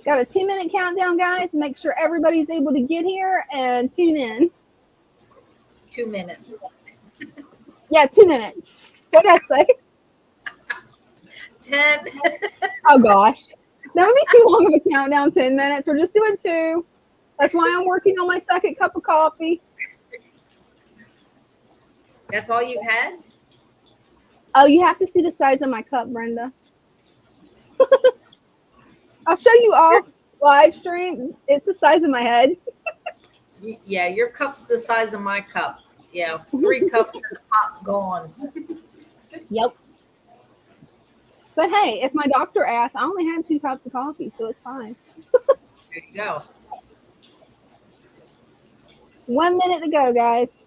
Got a 2-minute countdown, guys. Make sure everybody's able to get here and tune in. 2 minutes. Yeah, 2 minutes. What did I say? 10. Oh, gosh. That would be too long of a countdown, 10 minutes. We're just doing 2. That's why I'm working on my second cup of coffee. That's all you had? Oh, you have to see the size of my cup, Brenda. I'll show you off live stream. It's the size of my head. Yeah, your cup's the size of my cup. Yeah, 3 cups and the pot's gone. Yep. But hey, if my doctor asks, I only had 2 cups of coffee, so it's fine. There you go. 1 minute to go, guys.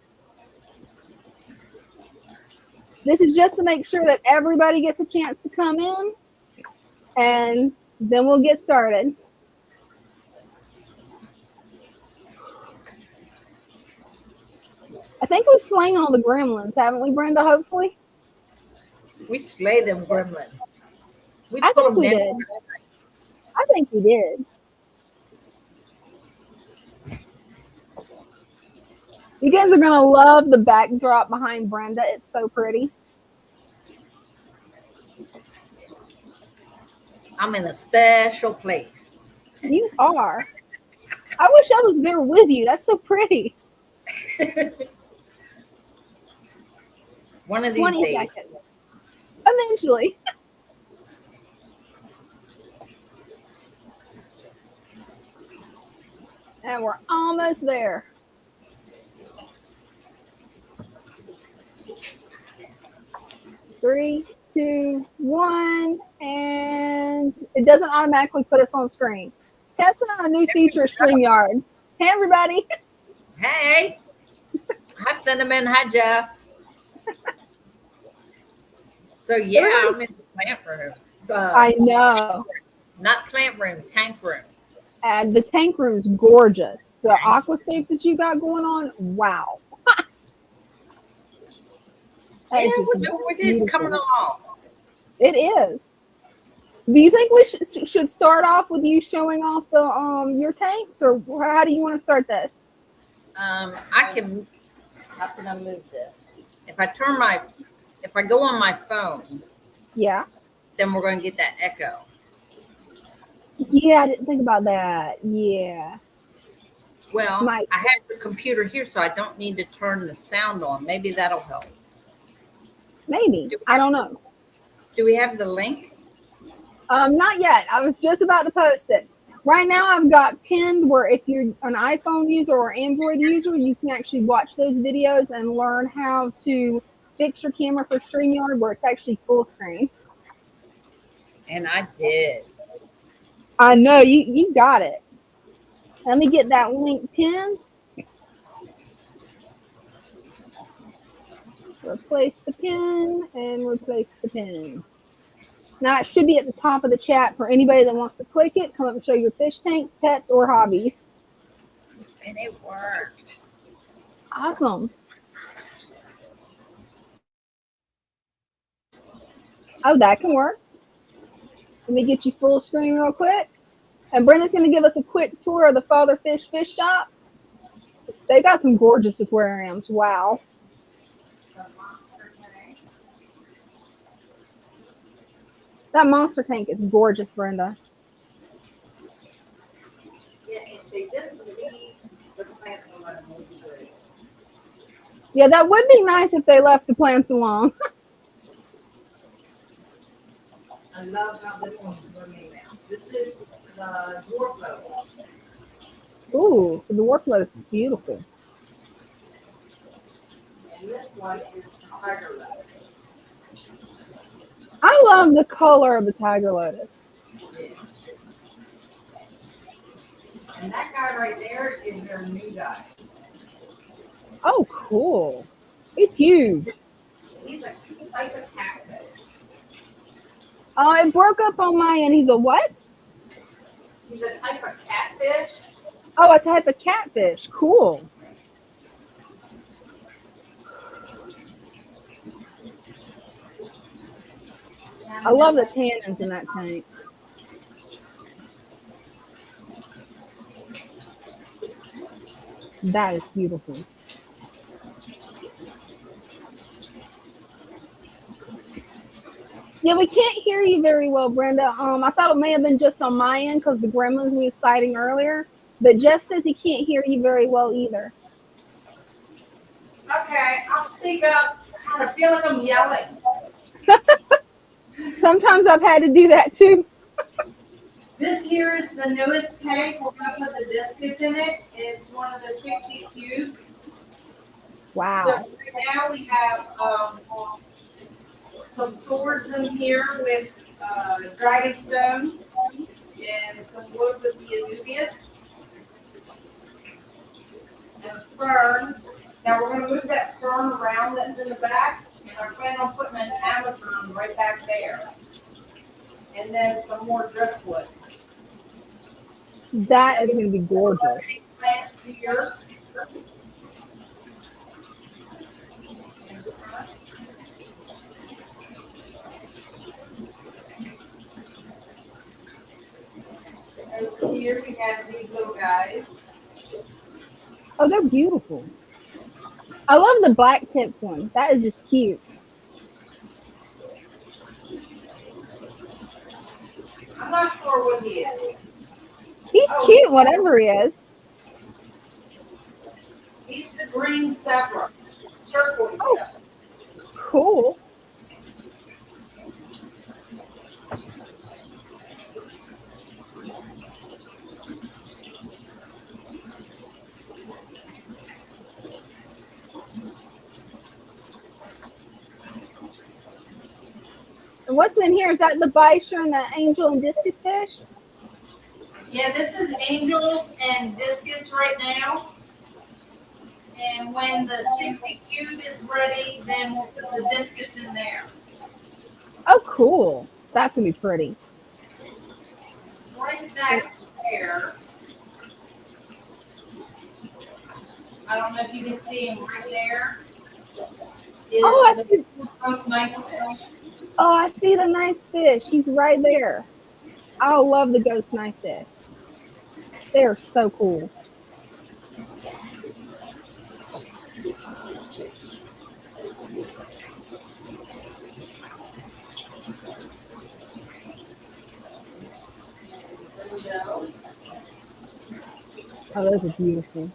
This is just to make sure that everybody gets a chance to come in, and then we'll get started. I think we've slain all the gremlins, haven't we, Brenda, hopefully? We slay them gremlins. I think we did. I think we did. You guys are going to love the backdrop behind Brenda. It's so pretty. I'm in a special place. You are. I wish I was there with you. That's so pretty. One of these days. Seconds. Eventually. And we're almost there. Three, 2, 1, and it doesn't automatically put us on screen. Testing on a new feature of StreamYard. Hey, everybody. Hey. Hi, Cinnamon. Hi, Jeff. So, yeah, I'm in the plant room. I know. Not plant room, tank room. And the tank room's gorgeous. The aquascapes that you got going on, wow. Yeah, we're just coming along. It is. Do you think we should start off with you showing off the your tanks, or how do you want to start this? How can I move this? If I go on my phone, yeah, then we're going to get that echo. Yeah, I didn't think about that. Yeah. Well, I have the computer here, so I don't need to turn the sound on. Maybe that'll help. Maybe. I don't know. Do we have the link? Not yet. I was just about to post it. Right now, I've got pinned where if you're an iPhone user or Android user, you can actually watch those videos and learn how to fix your camera for StreamYard where it's actually full screen. And I did. I know. You got it. Let me get that link pinned. Replace the pin and replace the pin. Now it should be at the top of the chat for anybody that wants to click it. Come up and show your fish tanks, pets, or hobbies. And it worked. Awesome. Oh, that can work. Let me get you full screen real quick. And Brenda's going to give us a quick tour of the Father Fish Fish Shop. They got some gorgeous aquariums. Wow. That monster tank is gorgeous, Brenda. Yeah, that would be nice if they left the plants alone. I love how this one's burning now. This is the dwarf lotus. Ooh, the dwarf lotus is beautiful. And this one is tiger lotus. I love the color of the tiger lotus. Yeah. And that guy right there is their new guy. Oh, cool. He's huge. He's a type of catfish. Oh, it broke up on my end. He's a what? He's a type of catfish. Oh, a type of catfish. Cool. I love the tannins in that tank. That is beautiful. Yeah, we can't hear you very well, Brenda. I thought it may have been just on my end because the gremlins we was fighting earlier. But Jeff says he can't hear you very well either. Okay, I'll speak up. I feel like I'm yelling. Sometimes I've had to do that too. This here is the newest tank. We're going to put the discus in it. It's one of the 60 cubes. Wow. So right now we have some swords in here with dragonstone and some wood with the Anubius and fern. Now we're going to move that fern around that's in the back, and I plan on putting an Amazon right back there. And then some more driftwood. That is going to be gorgeous. Plants here. Over here we have these little guys. Oh, they're beautiful. I love the black tipped one. That is just cute. I'm not sure what he is. He's cute, whatever he is. He's the green zebra. Turquoise. Oh, cool. And what's in here? Is that the bison and the angel and discus fish? Yeah, this is angels and discus right now. And when the 60 cube is ready, then we'll put the discus in there. Oh, cool. That's going to be pretty. Right back there. I don't know if you can see him right there. Oh, I see. Oh, I see the nice fish. He's right there. I love the ghost knife fish. They are so cool. Oh, those are beautiful.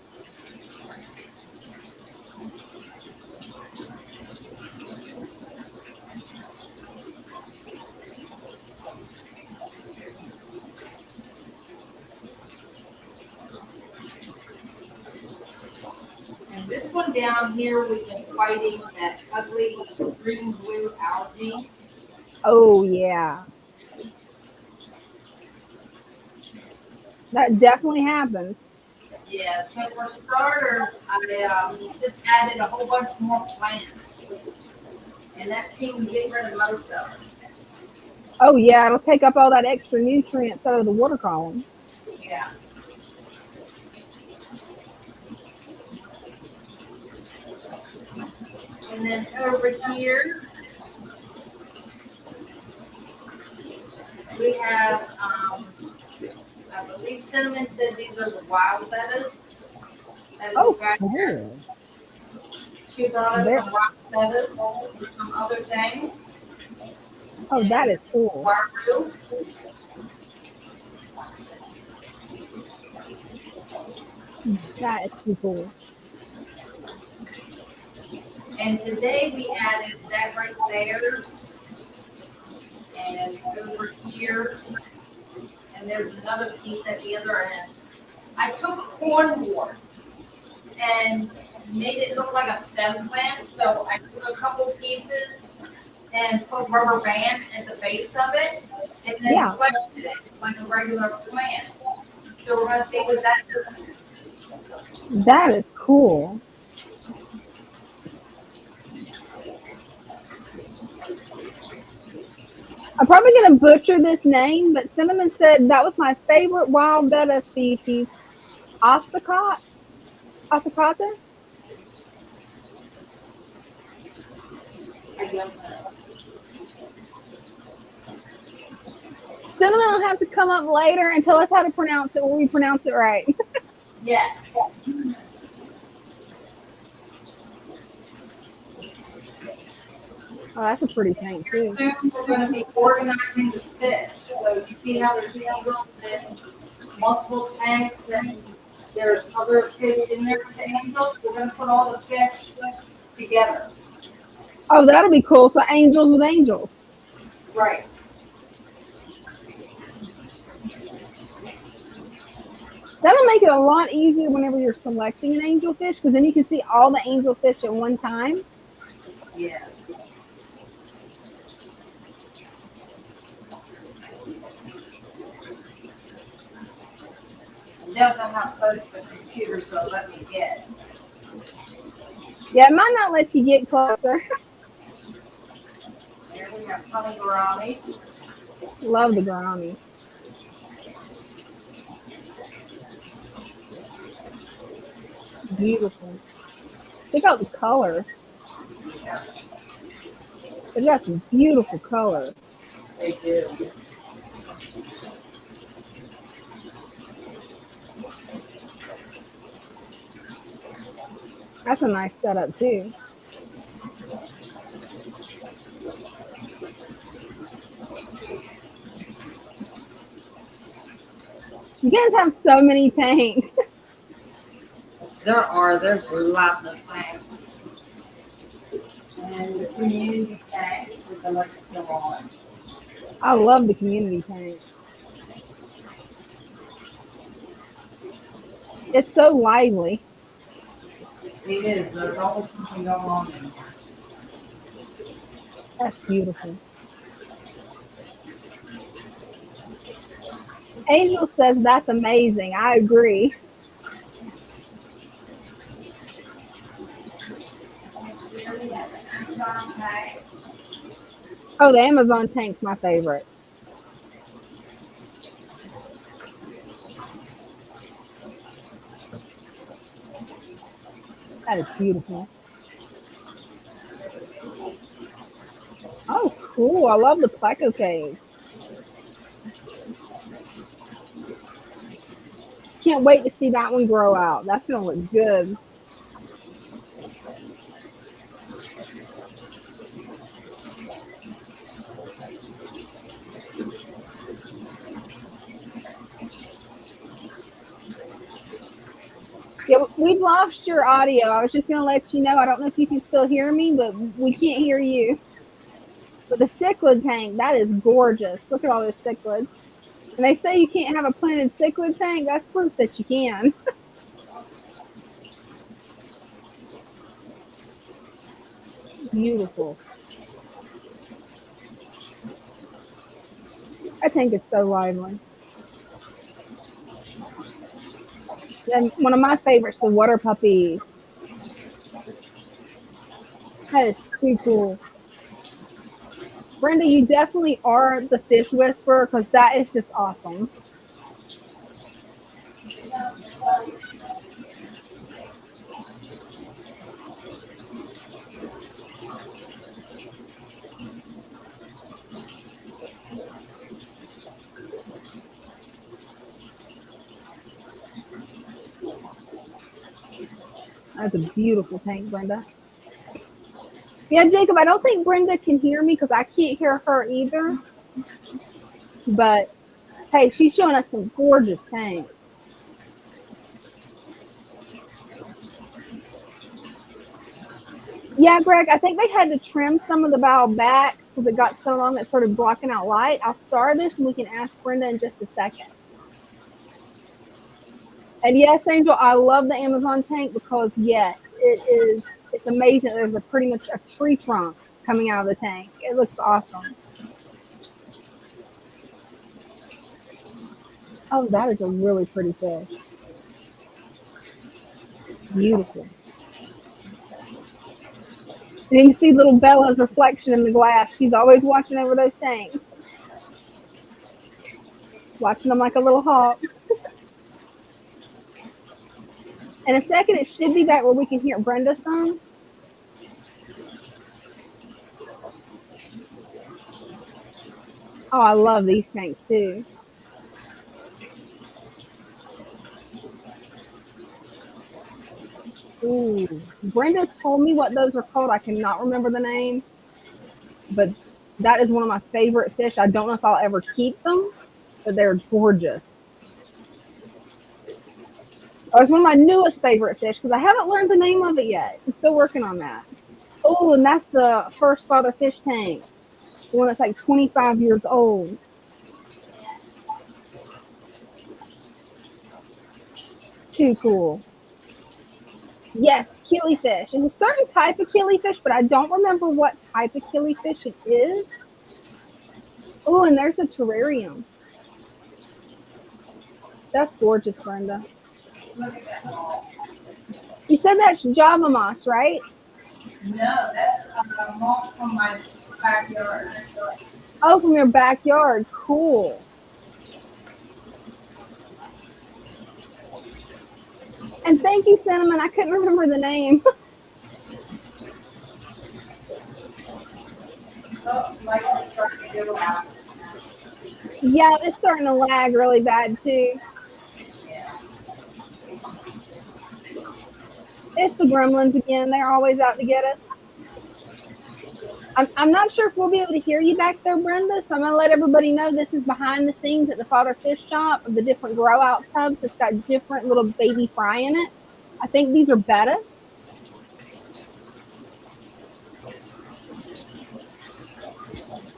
And this one down here, we've been fighting that ugly green-blue algae. Oh, yeah. That definitely happened. Yeah, so for starters, I just added a whole bunch more plants. And that seemed to get rid of most of them. Oh, yeah. It'll take up all that extra nutrients out of the water column. Yeah. And then over here, we have, I believe Cinnamon said these are the wild bettas. Oh, cool. She brought us some rock bettas and some other things. Oh, that is cool. Waru. That is too cool. And today we added that right there. And over here. And there's another piece at the other end. I took cornwood and made it look like a stem plant. So I took a couple pieces and put a rubber band at the base of it. And then planted it like a regular plant. So we're going to see what that does. That is cool. I'm probably going to butcher this name, but Cinnamon said that was my favorite wild betta species. Oscicata? Oscicata? I don't know. Cinnamon will have to come up later and tell us how to pronounce it when we pronounce it right. Yes. Oh, that's a pretty tank too. Soon we're going to be organizing the fish. So you see how there's angels in multiple tanks and there's other fish in there with the angels. We're going to put all the fish together. Oh, that'll be cool. So angels with angels. Right. That'll make it a lot easier whenever you're selecting an angel fish, because then you can see all the angel fish at one time. Yeah. I don't know how close the computer's going to let me get. Yeah, it might not let you get closer. Here we have honey gouramis. Love the gourami. Beautiful. Check out the colors. Yeah, They got some beautiful colors. they do. That's a nice setup too. You guys have so many tanks. There's lots of tanks. And the community tanks with the lights still on. I love the community tank. It's so lively. It is. There's always something going on in there. That's beautiful. Angel says that's amazing. I agree. Oh, the Amazon tank's my favorite. That is beautiful. Oh, cool. I love the Pleco caves. Can't wait to see that one grow out. That's going to look good. Yeah, we've lost your audio. I was just going to let you know. I don't know if you can still hear me, but we can't hear you. But the cichlid tank, that is gorgeous. Look at all this cichlid. And they say you can't have a planted cichlid tank. That's proof that you can. Beautiful. That tank is so lively. And one of my favorites, the water puppy. That is too cool. Brenda, you definitely are the fish whisperer because that is just awesome. That's a beautiful tank, Brenda. Yeah, Jacob, I don't think Brenda can hear me because I can't hear her either. But hey, she's showing us some gorgeous tanks. Yeah, Greg, I think they had to trim some of the bow back because it got so long that it started blocking out light. I'll start this and we can ask Brenda in just a second. And yes, Angel, I love the Amazon tank because yes, it's amazing. There's a pretty much a tree trunk coming out of the tank. It looks awesome. Oh, that is a really pretty fish. Beautiful. And you can see little Bella's reflection in the glass. She's always watching over those tanks. Watching them like a little hawk. In a second, it should be back where we can hear Brenda some. Oh, I love these tanks too. Ooh, Brenda told me what those are called. I cannot remember the name. but that is one of my favorite fish. I don't know if I'll ever keep them, but they're gorgeous. Oh, it's one of my newest favorite fish because I haven't learned the name of it yet. I'm still working on that. Oh, and that's the first father fish tank. The one that's like 25 years old. Too cool. Yes, killifish. It's a certain type of killifish, but I don't remember what type of killifish it is. Oh, and there's a terrarium. That's gorgeous, Brenda. Look at that ball. You said that's Java moss, right? No, that's moss from my backyard. Oh, from your backyard. Cool. And thank you, Cinnamon. I couldn't remember the name. Oh, like it's starting to go out. Yeah, it's starting to lag really bad too. Yeah. It's the gremlins again. They're always out to get us. I'm not sure if we'll be able to hear you back there, Brenda. So I'm going to let everybody know this is behind the scenes at the Father Fish Shop of the different grow out tubs. It's got different little baby fry in it. I think these are bettas.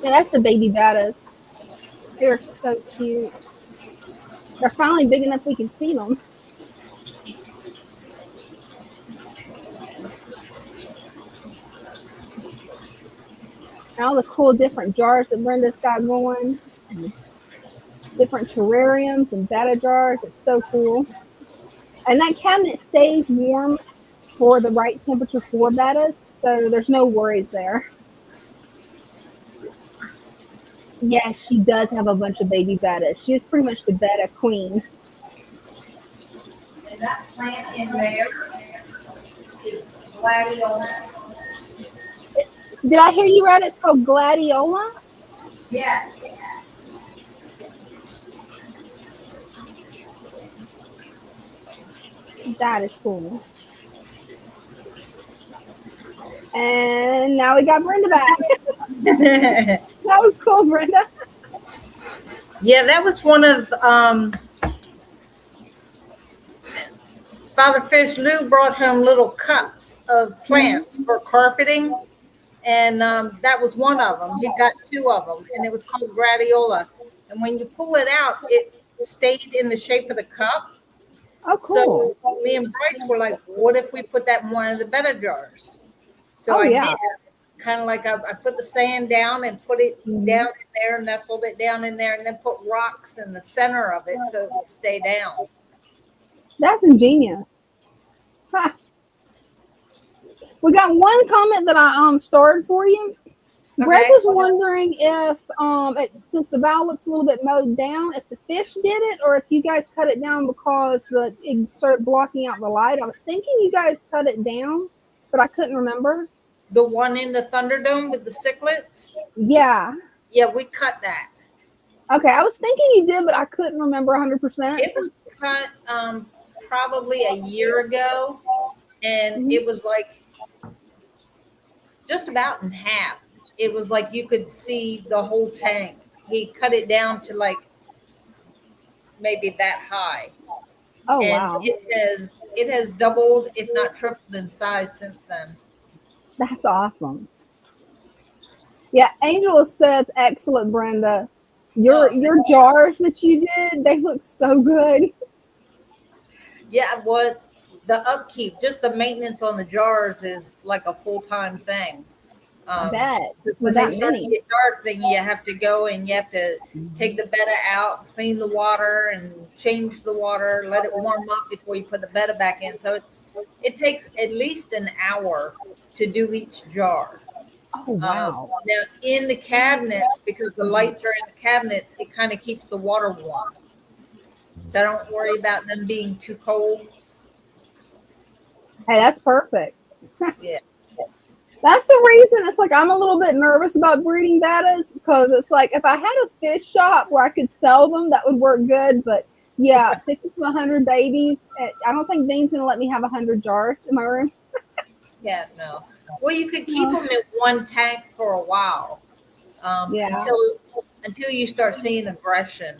Yeah, that's the baby bettas. They're so cute. They're finally big enough we can feed them. And all the cool different jars that Brenda's got going. Different terrariums and betta jars. It's so cool. And that cabinet stays warm for the right temperature for bettas, so there's no worries there. Yes, she does have a bunch of baby bettas. She is pretty much the betta queen. And that plant in there is gladiola. Did I hear you right? It's called gladiola? Yes. That is cool. And now we got Brenda back. That was cool, Brenda. Yeah, that was one of Father Fish Lou brought home little cups of plants for carpeting, and that was one of them. He got two of them, and it was called gradiola. And when you pull it out, it stayed in the shape of the cup. Oh, cool. So me and Bryce were like, what if we put that in one of the betta jars? So Oh, I yeah. did. Kind of like I put the sand down and put it down in there, nestled it down in there, and then put rocks in the center of it so it would stay down. That's ingenious. Ha. We got one comment that I starred for you. Greg was wondering if since the bow looks a little bit mowed down, if the fish did it or if you guys cut it down because it started blocking out the light. I was thinking you guys cut it down, but I couldn't remember. The one in the Thunderdome with the cichlids? Yeah. Yeah, we cut that. Okay, I was thinking you did, but I couldn't remember 100%. It was cut probably a year ago, and it was like just about in half. It was like you could see the whole tank. He cut it down to like maybe that high. Oh, and wow. It has doubled, if not tripled in size since then. That's awesome. Yeah, Angela says, excellent, Brenda. Your jars that you did, they look so good. Yeah, what the upkeep, just the maintenance on the jars is like a full-time thing. I bet. When they start to get dark, then you have to go and you have to take the betta out, clean the water, and change the water, let it warm up before you put the betta back in. So it takes at least an hour to do each jar. Oh, wow. Now, in the cabinets, because the lights are in the cabinets, it kind of keeps the water warm. So I don't worry about them being too cold. Hey, that's perfect. Yeah. That's the reason it's like I'm a little bit nervous about breeding bettas because it's like if I had a fish shop where I could sell them, that would work good. But yeah, 50 to 100 babies. I don't think Dean's going to let me have 100 jars in my room. Yeah, no. Well, you could keep them in one tank for a while. Yeah. Until you start seeing aggression.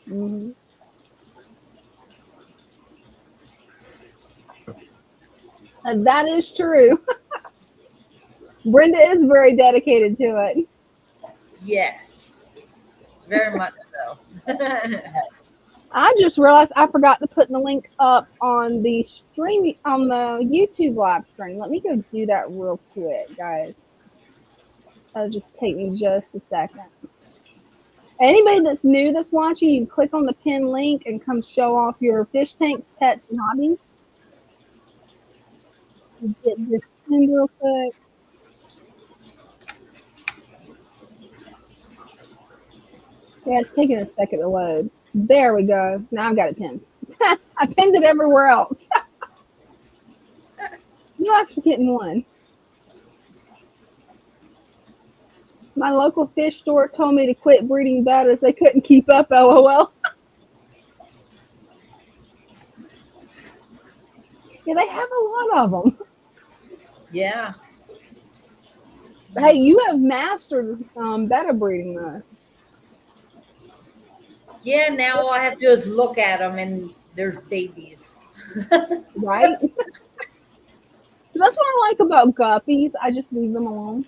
Mm-hmm. And that is true. Brenda is very dedicated to it. Yes, very much so. I just realized I forgot to put the link up on the stream on the YouTube live stream. Let me go do that real quick, guys. That'll just take me just a second. Anybody that's new that's watching, you can click on the pin link and come show off your fish tanks, pets, and hobbies. Get this pinned real quick. Yeah, it's taking a second to load. There we go. Now I've got it pinned. I pinned it everywhere else. You asked for getting one. My local fish store told me to quit breeding bettas. They couldn't keep up, LOL. Yeah, they have a lot of them. Yeah. Hey, you have mastered betta breeding, though. Yeah, now all I have to do is look at them and there's babies. Right? So that's what I like about guppies. I just leave them alone.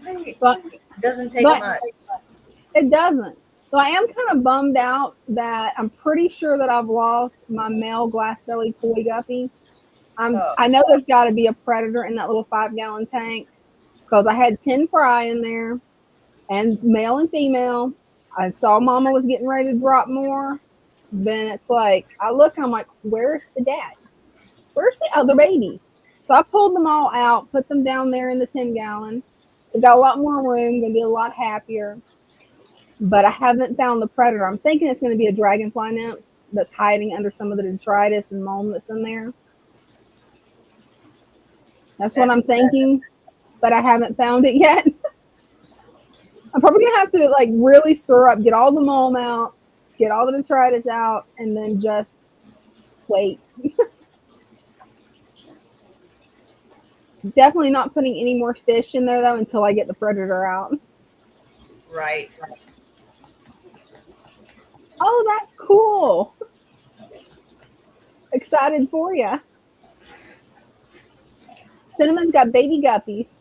Right. But It doesn't take but much. it doesn't. So I am kind of bummed out that I'm pretty sure that I've lost my male glass-bellied koi guppy. I know there's got to be a predator in that little 5-gallon tank because I had 10 fry in there, and male and female. I saw Mama was getting ready to drop more. Then it's like I look, and I'm like, where's the dad? Where's the other babies? So I pulled them all out, put them down there in the 10-gallon. They got a lot more room, gonna be a lot happier. But I haven't found the predator. I'm thinking it's gonna be a dragonfly nymph that's hiding under some of the detritus and loam that's in there. That's what I'm thinking, but I haven't found it yet. I'm probably gonna have to like really stir up, get all the loam out, get all the detritus out, and then just wait. Definitely not putting any more fish in there though until I get the predator out. Right. Oh, that's cool. Excited for you. Cinnamon's got baby guppies.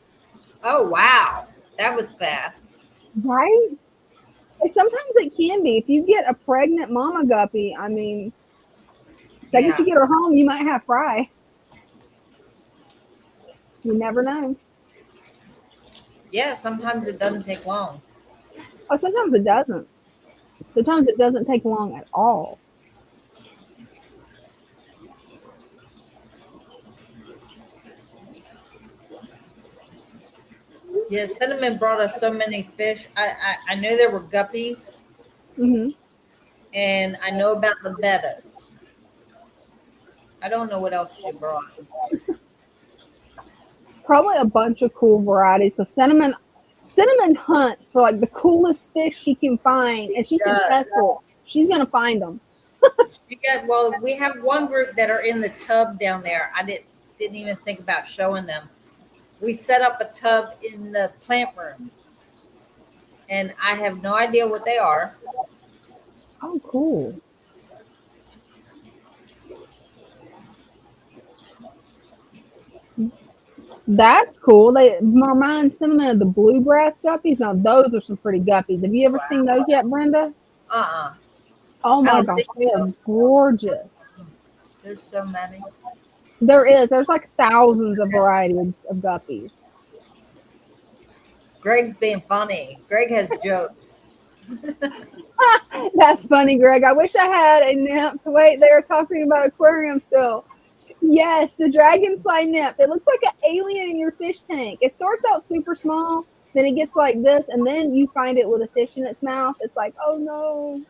Oh, wow. That was fast. Right? And sometimes it can be. If you get a pregnant mama guppy, I mean, second you get her home, you might have fry. You never know. Yeah, sometimes it doesn't take long. Oh, sometimes it doesn't. Sometimes it doesn't take long at all. Yeah, Cinnamon brought us so many fish. I know there were guppies, and I know about the bettas. I don't know what else she brought. Probably a bunch of cool varieties. So Cinnamon hunts for like the coolest fish she can find, and she's successful. She's gonna find them. Well, we have one group that are in the tub down there. I didn't even think about showing them. We set up a tub in the plant room, and I have no idea what they are. Oh, cool. That's cool. They remind Cinnamon of the bluegrass guppies. Now, those are some pretty guppies. Have you ever seen those yet, Brenda? Oh my gosh, they are gorgeous. There's so many. There is. There's like thousands of varieties of guppies. Greg's being funny. Greg has jokes. That's funny, Greg. I wish I had a nymph. Wait, they are talking about aquarium still. Yes, the dragonfly nymph. It looks like an alien in your fish tank. It starts out super small, then it gets like this, and then you find it with a fish in its mouth. It's like, oh no.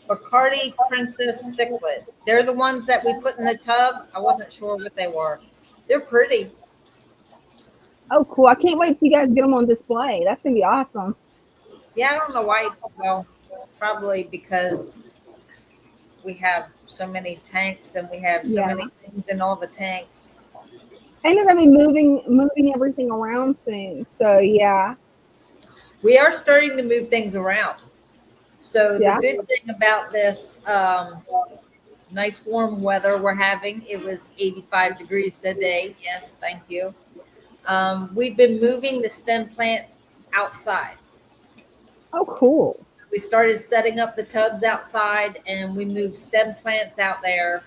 Bacardi Princess Cichlid. They're the ones that we put in the tub. I wasn't sure what they were. They're pretty. Oh, cool. I can't wait till you guys get them on display. That's going to be awesome. Yeah, I don't know why. Well, probably because we have so many tanks and we have so many things in all the tanks. And they're going to be moving everything around soon. So, yeah. We are starting to move things around. So Yeah. the good thing about this nice warm weather we're having, it was 85 degrees today. Yes, thank you. We've been moving the stem plants outside. Oh, cool. We started setting up the tubs outside and we moved stem plants out there.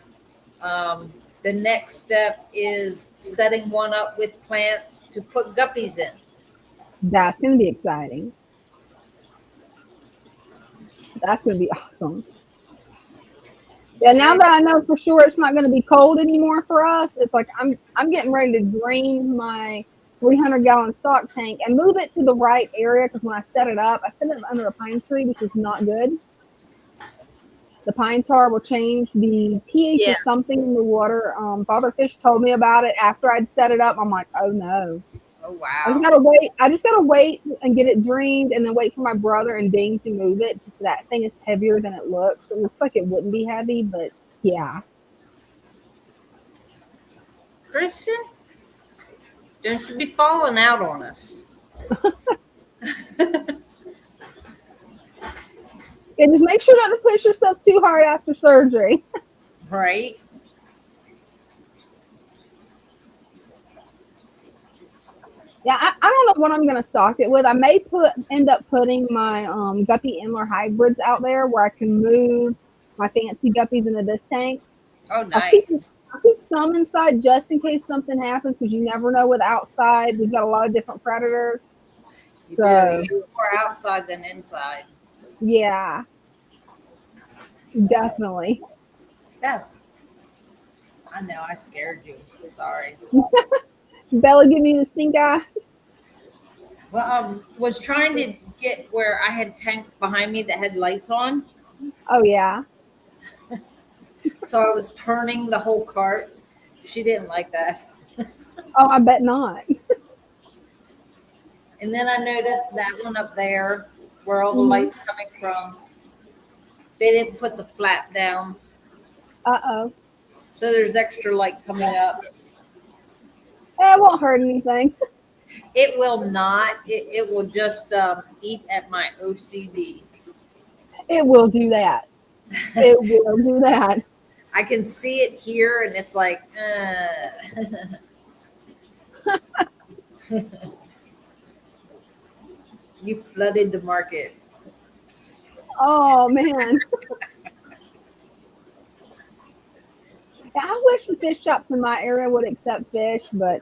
The next step is setting one up with plants to put guppies in. That's going to be exciting. That's going to be awesome. Yeah, now that I know for sure it's not going to be cold anymore for us, it's like I'm getting ready to drain my 300-gallon stock tank and move it to the right area, because when I set it up under a pine tree, which is not good. The pine tar will change the pH Yeah. of something in the water. Father Fish told me about it after I'd set it up. I'm like, oh no. Oh, I just wow. gotta wait and get it drained, and then wait for my brother and Ding to move it, because that thing is heavier than it looks. It looks like it wouldn't be heavy, but yeah. Christian, don't you be falling out on us. Yeah, just make sure not to push yourself too hard after surgery. Right? Yeah, I don't know what I'm gonna stock it with. I may end up putting my guppy Endler hybrids out there, where I can move my fancy guppies into this tank. Oh, I'll keep nice. some inside just in case something happens, because you never know with outside. We've got a lot of different predators. So You're more outside than inside. yeah, definitely. Yeah. I know, I scared you. Sorry. Bella, give me the stink eye. Well, was trying to get where I had tanks behind me that had lights on. Oh yeah. So I was turning the whole cart. She didn't like that. Oh, I bet not. And then I noticed that one up there where all the lights coming from, they didn't put the flap down. Uh-oh. So there's extra light coming up. It won't hurt anything. It will not. It will just eat at my OCD. It will do that. It will do that. I can see it here, and it's like, you flooded the market. Oh man. Yeah, I wish the fish shops in my area would accept fish, but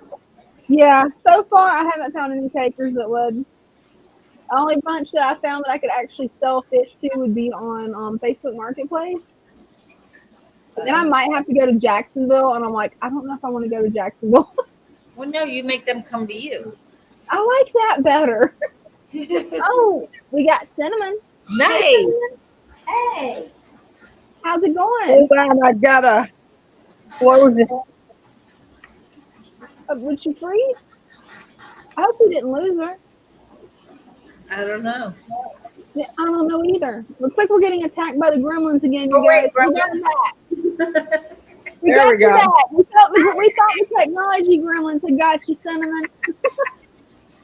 yeah, so far I haven't found any takers that would. The only bunch that I found that I could actually sell fish to would be on Facebook Marketplace. Then I might have to go to Jacksonville, and I'm like, I don't know if I want to go to Jacksonville. Well, no, you make them come to you. I like that better. Oh, we got Cinnamon. Nice. Hey, How's it going? Hold on, I gotta close it. Would she freeze? I hope we didn't lose her. I don't know. I don't know either. Looks like we're getting attacked by the gremlins again, you Oh, wait, guys. We got gremlins. that. There we go. We thought the technology gremlins had got you, Cinnamon.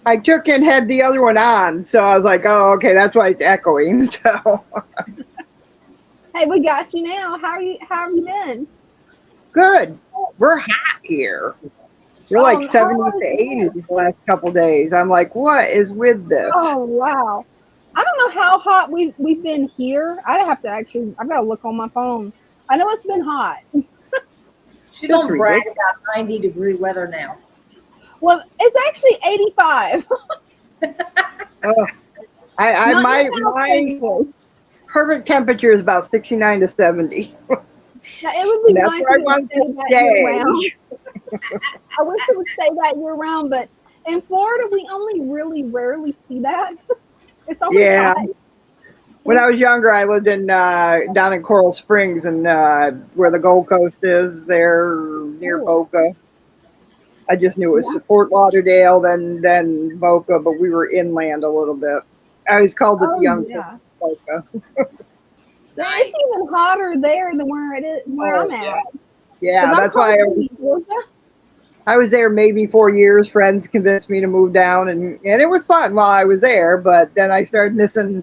I took and had the other one on, so I was like, oh, okay, that's why it's echoing. So Hey, we got you now. How have you been? good. We're hot here. We're Oh, like how 70 was to it? 80 the last couple days. I'm like, what is with this? Oh wow. I don't know how hot we've been here. I've got to look on my phone. I know it's been hot. She don't brag about 90-degree weather now. Well, it's actually 85. Oh, Not my now, perfect temperature is about 69 to 70. now, it would be That's nice where I if want it would to stay that year round. stay. I wish it would stay that year round, but in Florida, we only really rarely see that. It's always Yeah. hot. When I was younger, I lived in down in Coral Springs, and where the Gold Coast is, there near Cool. Boca. I just knew it was Fort Lauderdale, then Boca, but we were inland a little bit. I always called it the young Boca. It's even hotter there than where it is, where I'm at. Yeah, that's why. I was there maybe 4 years. Friends convinced me to move down, and it was fun while I was there. But then I started missing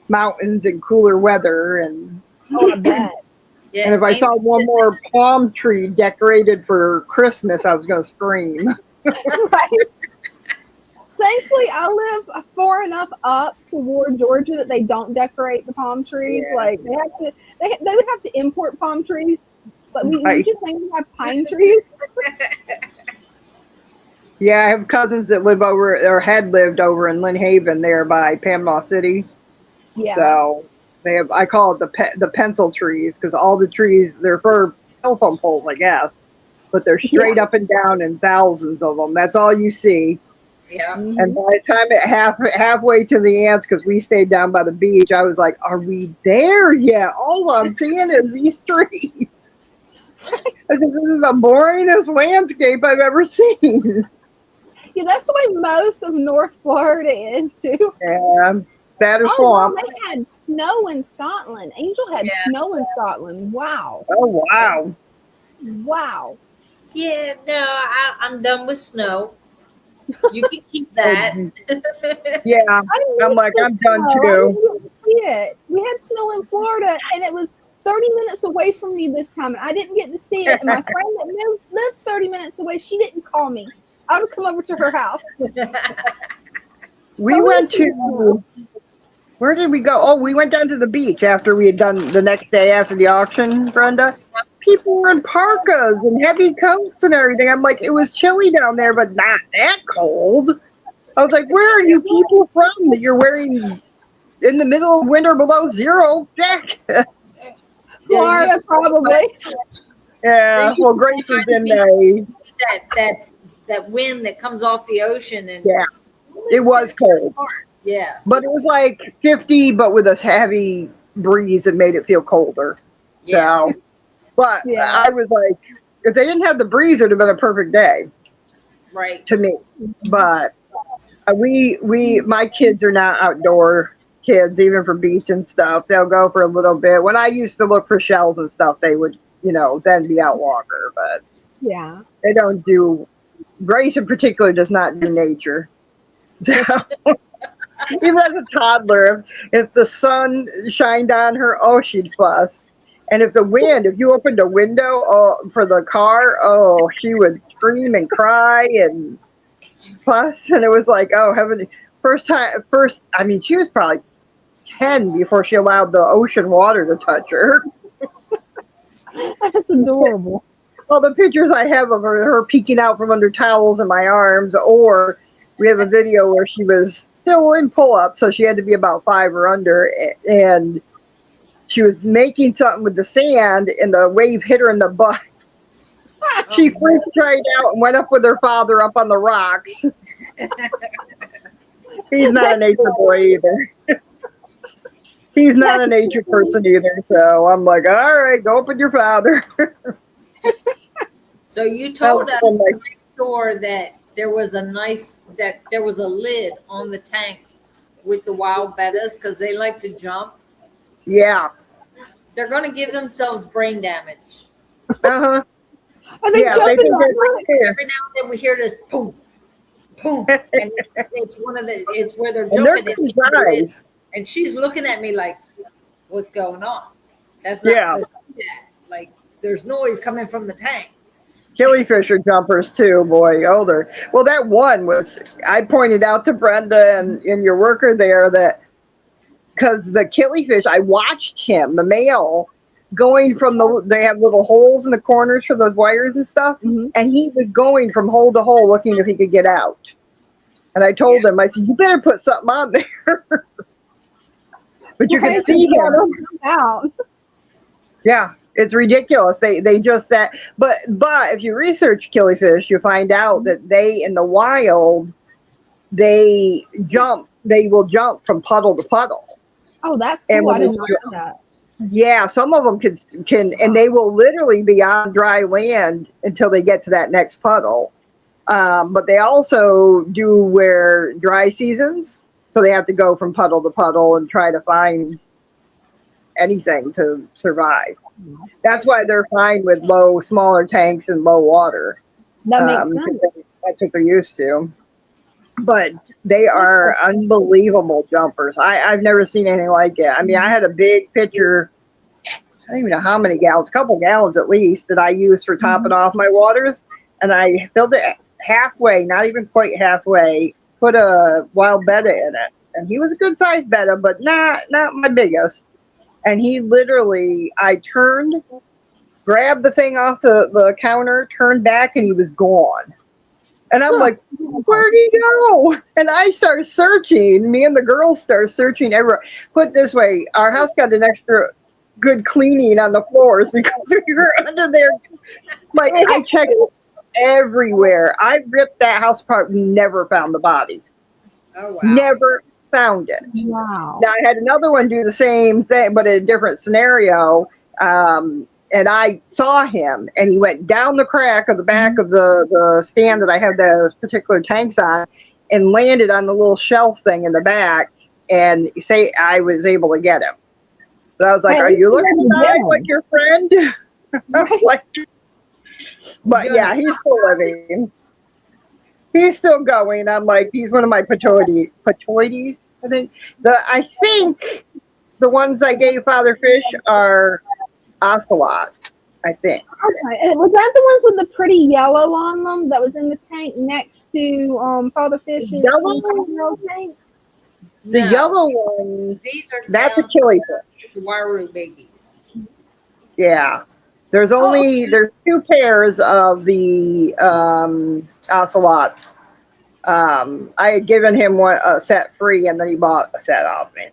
mountains and cooler weather, and Oh, I bet. Yeah. and if I saw one more palm tree decorated for Christmas, I was going to scream. Right. Thankfully, I live far enough up toward Georgia that they don't decorate the palm trees. Yeah. Like they have to, they would have to import palm trees, but we Right. just mainly have pine trees. Yeah, I have cousins that live over or had lived over in Lynn Haven there by Panama City. Yeah. So they have, I call it the pencil trees, because all the trees, they're for telephone poles, I guess, but they're straight up and down in thousands of them. That's all you see. Yeah. Mhm. And by the time it halfway to the ants, because we stayed down by the beach, I was like, "Are we there yet? All I'm seeing is these trees." I think this is the boringest landscape I've ever seen. Yeah, that's the way most of North Florida is too. And that is Oh wow, swamp. they had snow in Scotland. Angel had Yeah. snow in Scotland. Wow. Oh wow! Wow. Yeah, no, I'm done with snow. You can keep that. Yeah, I I'm like, missed I'm the done snow. I too. didn't get to see it. We had snow in Florida, and it was 30 minutes away from me this time, and I didn't get to see it. And my friend that lives 30 minutes away, she didn't call me. I would come over to her house. We went to, where did we go? Oh, we went down to the beach after we had done the next day after the auction, Brenda. People were in parkas and heavy coats and everything. I'm like, it was chilly down there, but not that cold. I was like, where are you people from that you're wearing in the middle of winter below zero jackets? Florida, probably. Yeah, well, Grace was in a, that wind that comes off the ocean, and yeah, it was cold. yeah, But it was like 50, but with a heavy breeze that made it feel colder. yeah. So, but Yeah. I was like, if they didn't have the breeze, it would have been a perfect day Right. to me. But my kids are not outdoor kids, even for beach and stuff. They'll go for a little bit. When I used to look for shells and stuff, they would, then be out longer. But Yeah. they don't do. Grace in particular does not do nature. So even as a toddler, if the sun shined on her, oh, she'd fuss. And if you opened a window for the car, oh, she would scream and cry and fuss. And it was like, oh, heaven. She was probably 10 before she allowed the ocean water to touch her. That's adorable. Well, the pictures I have of her peeking out from under towels in my arms, or we have a video where she was still in pull-up, so she had to be about 5 or under, and she was making something with the sand, and the wave hit her in the butt. She freaked right out and went up with her father up on the rocks. He's not a nature boy either. He's not a nature person either, so I'm like, all right, go up with your father. So you told us to make sure that there was a lid on the tank with the wild bettas, because they like to jump. Yeah. They're going to give themselves brain damage. Uh-huh. Are they Yeah, jumping on her? Every now and then we hear this boom, boom, and it's where they're And they're jumping. guys. And she's looking at me like, what's going on? That's not supposed to be that. Like, there's noise coming from the tank. Killifish are jumpers too, boy. Older. Well, that one was, I pointed out to Brenda and your worker there that, because the killifish, I watched him, the male, going from they have little holes in the corners for those wires and stuff, and he was going from hole to hole looking if he could get out. And I told him, I said, you better put something on there. But you can see him out. Yeah, it's ridiculous. They just that. But if you research killifish, you find out that they in the wild, they will jump from puddle to puddle. Oh, that's cool. I didn't know that. Yeah, some of them can, and they will literally be on dry land until they get to that next puddle. But they also do wear dry seasons, so they have to go from puddle to puddle and try to find anything to survive. That's why they're fine with smaller tanks and low water. That makes sense. That's what they're used to. But they are unbelievable jumpers. I've never seen anything like it. I mean, I had a big pitcher, I don't even know how many gallons, a couple gallons at least, that I used for topping off my waters. And I filled it halfway, not even quite halfway, put a wild betta in it. And he was a good sized betta, but not my biggest. And he literally, I turned, grabbed the thing off the counter, turned back, and he was gone. And I'm like, where'd he go? And I start searching. Me and the girls start searching everywhere. Put it this way, our house got an extra good cleaning on the floors because we were under there. Like, I checked everywhere. I ripped that house apart, never found the body. Oh, wow. Never found it. Wow. Now, I had another one do the same thing, but in a different scenario. And I saw him, and he went down the crack of the back of the stand that I had those particular tanks on, and landed on the little shelf thing in the back. And say I was able to get him. So I was like, Hey, "Are you looking you to die like your friend?" Like, but yeah, he's still living. He's still going. I'm like, he's one of my patoides. I think the ones I gave Father Fish are ocelot, I think. Okay. Was that the ones with the pretty yellow on them that was in the tank next to Father Fish's Yellow? tank? The No, yellow one, these are that's a down killifish. Waru babies. Yeah. There's two pairs of the ocelots. I had given him a set free, and then he bought a set off me.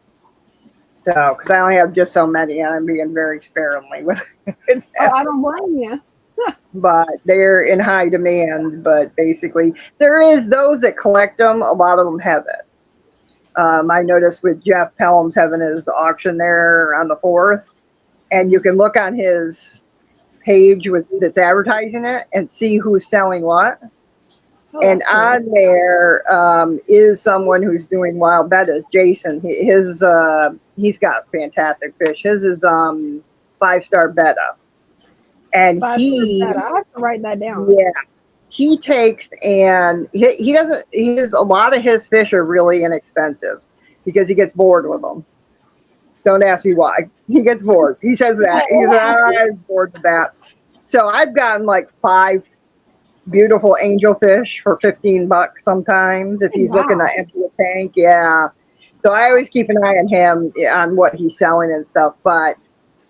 So, because I only have just so many, and I'm being very sparingly with it. Oh, I don't blame you. But they're in high demand. But basically, there is those that collect them. A lot of them have it. I noticed with Jeff Pelham's having his auction there on the 4th, and you can look on his page that's advertising it and see who's selling what. Oh, And that's cool. on there is someone who's doing wild bettas. Jason, he's got fantastic fish. His is 5-star betta, and I have to write that down. yeah, he takes and he doesn't. A lot of his fish are really inexpensive because he gets bored with them. Don't ask me why. He gets bored. He says that. He says, I'm bored with that. So I've gotten like 5 beautiful angelfish for $15 sometimes if he's looking to empty a tank. Yeah. So I always keep an eye on him on what he's selling and stuff. But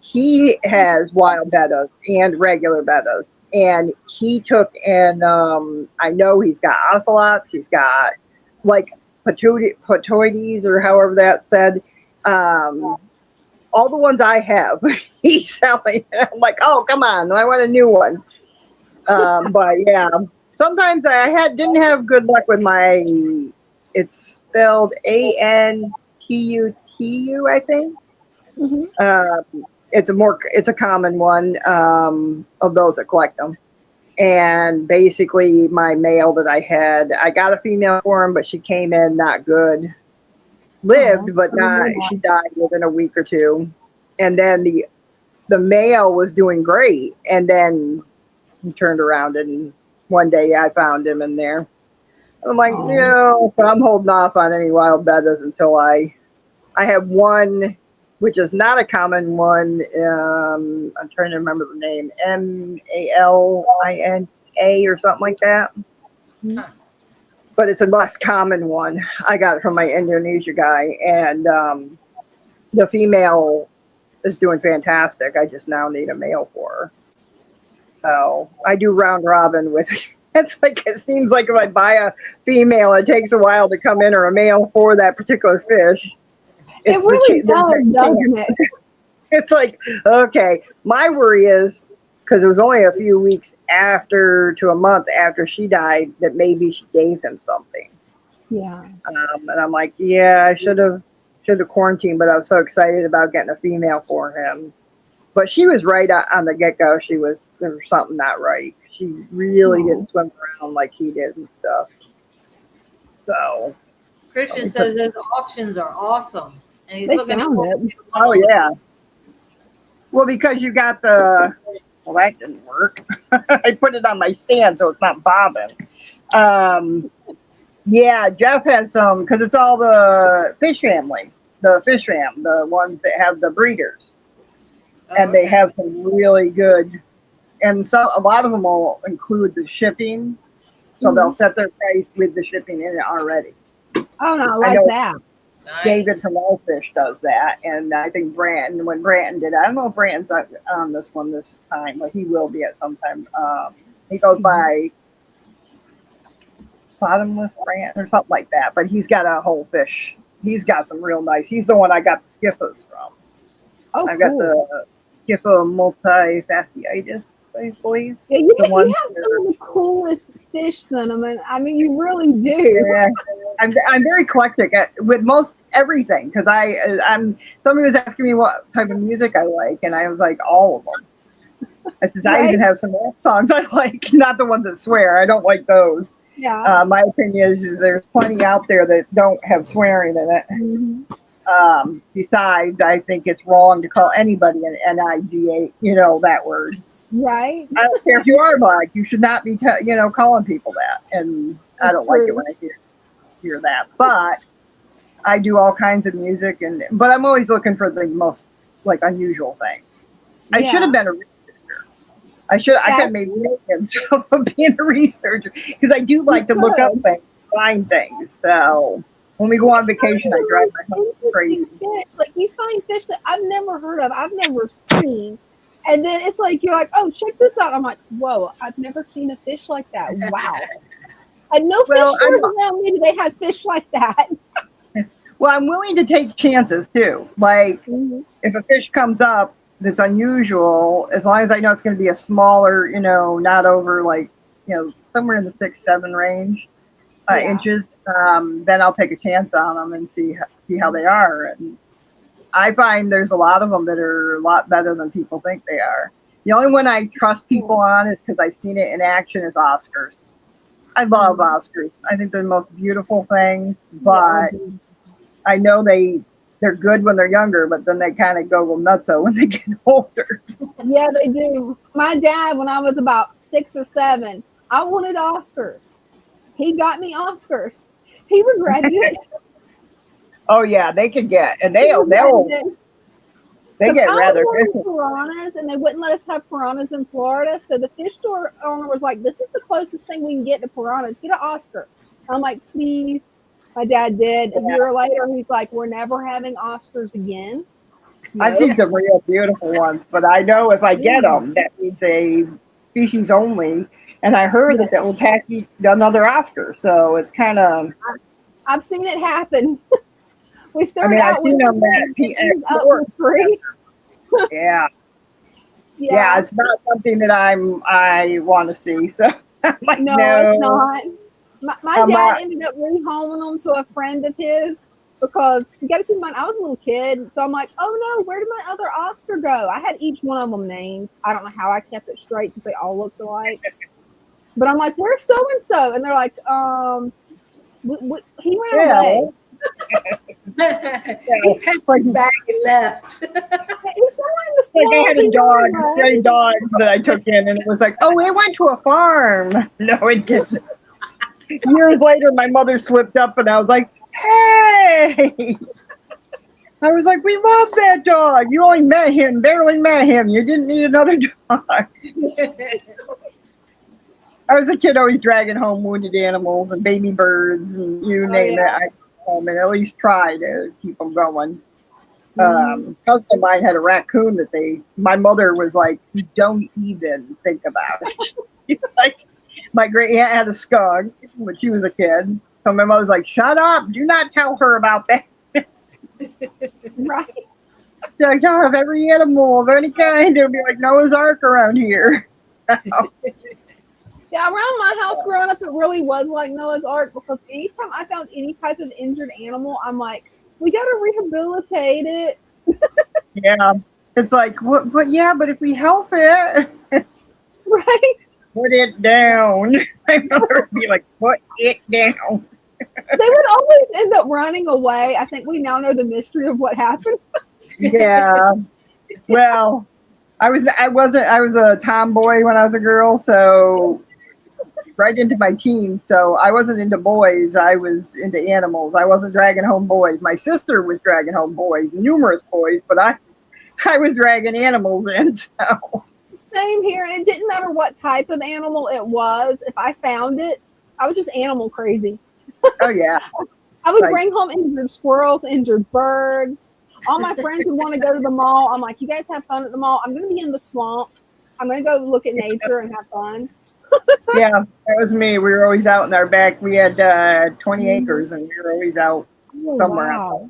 he has wild bettas and regular bettas. And he took and I know he's got ocelots. He's got like patoides or however that's said. All the ones I have, he's selling. I'm like, oh, come on, I want a new one. But yeah, sometimes I didn't have good luck with my. It's spelled Antutu, I think. Mm-hmm. It's a common one of those that collect them. And basically, my male that I had, I got a female for him, but she came in not good. Lived, but not. She died within a week or two. And then the male was doing great, and then he turned around, and one day I found him in there. I'm like, no, I'm holding off on any wild bettas until I have one, which is not a common one. I'm trying to remember the name, Malina or something like that. Huh. But it's a less common one. I got it from my Indonesia guy, and the female is doing fantastic. I just now need a male for her. So I do round robin with. It's like it seems like if I buy a female, it takes a while to come in, or a male for that particular fish. It really does, doesn't it? It's like, okay. My worry is, because it was only a few weeks to a month after she died, that maybe she gave him something. Yeah. And I'm like, yeah, I should have quarantined, but I was so excited about getting a female for him. But she was right on the get-go. There was something not right. She really didn't swim around like he did and stuff. So. Christian says those auctions are awesome. And he's looking at Oh, yeah. Well, because you got well, that didn't work. I put it on my stand so it's not bobbing. Yeah, Jeff has some because it's all the fish family, the fish fam, the ones that have the breeders, Oh, and they okay. have some really good. And so a lot of them will include the shipping, so they'll set their price with the shipping in it already. Oh no, I I like know that. David Nice. from All Fish does that, and I think Brandon, when Brandon did, I don't know if Brandon's on this one this time, but he will be at some time. He goes by Bottomless Brandon or something like that, but he's got a whole fish. He's got some real nice. He's the one I got the skiffas from. Oh, I got cool. the Skiffa multifasciitis, I believe. Yeah, The one you have some of the coolest fish, Cinnamon. I mean, you really do. yeah, I'm very eclectic with most everything because I'm. Somebody was asking me what type of music I like, and I was like all of them. I says I even have some rap songs I like, not the ones that swear. I don't like those. Yeah. My opinion is there's plenty out there that don't have swearing in it. Mm-hmm. Besides, I think it's wrong to call anybody an NIGA, that word. Right. I don't care if you are black, you should not be, calling people that. And I don't like it when I hear that. But I do all kinds of music, but I'm always looking for the most unusual things. I should have been a researcher. I could have made millions of being a researcher because I do like to look up things, find things. So when we go on vacation, I drive my husband crazy. Fish. Like you find fish that I've never heard of, I've never seen, and then it's like you're like, oh, check this out. I'm like, whoa, I've never seen a fish like that. Wow. And no fish stores around me, they had fish like that. Well, I'm willing to take chances too. Like if a fish comes up that's unusual, as long as I know it's going to be a smaller, not over somewhere in the 6-7 range. Inches, then I'll take a chance on them and see how they are. And I find there's a lot of them that are a lot better than people think they are. The only one I trust people on is because I've seen it in action is Oscars. I love Oscars. I think they're the most beautiful things, but I know they're good when they're younger, but then they kind of go nutso when they get older. Yeah, they do. My dad, when I was about 6 or 7, I wanted Oscars. He got me Oscars. He regretted it. Oh yeah, they could get, and they get rather good. Piranhas, and they wouldn't let us have piranhas in Florida. So the fish store owner was like, "This is the closest thing we can get to piranhas. Get an Oscar." I'm like, "Please." My dad did. A year later, he's like, "We're never having Oscars again." I've seen some real beautiful ones, but I know if I get them, that means a species only. And I heard that will tack another Oscar, so it's kind of. I've seen it happen. We started out with three. Yeah, it's not something that I want to see. So I'm like, no, it's not. My dad ended up rehoming them to a friend of his because you got to keep in mind I was a little kid, so I'm like, oh no, where did my other Oscar go? I had each one of them named. I don't know how I kept it straight because they all looked alike. But I'm like, where's so and so? And they're like, he ran away. He packed his bag and left. Like I had a dog, stray dog that I took in, and it was like, oh, it went to a farm. No, it didn't. Years later, my mother slipped up, and I was like, hey. I was like, we love that dog. You only barely met him. You didn't need another dog. I was a kid always dragging home wounded animals and baby birds and you name it. I and at least try to keep them going. Cousin of mine had a raccoon that my mother was like, you don't even think about it. Like, my great aunt had a skunk when she was a kid. So my mother was like, shut up. Do not tell her about that. Right. She's like, I'll have every animal of any kind. It'll be like Noah's Ark around here. So. Yeah, around my house growing up, it really was like Noah's Ark because anytime I found any type of injured animal, I'm like, we got to rehabilitate it. Yeah. It's like, but if we help it. Right. Put it down. My mother would be like, put it down. They would always end up running away. I think we now know the mystery of what happened. Yeah. Well, I was a tomboy when I was a girl, so right into my teens. So I wasn't into boys. I was into animals. I wasn't dragging home boys. My sister was dragging home boys, numerous boys, but I was dragging animals in. So Same here. And it didn't matter what type of animal it was. If I found it, I was just animal crazy. oh yeah, I would like, bring home injured squirrels, injured birds. All my friends would want to go to the mall. I'm like, you guys have fun at the mall. I'm going to be in the swamp. I'm going to go look at nature and have fun. yeah, that was me. We were always out in our back. We had 20 acres, and we were always out Oh, somewhere out wow.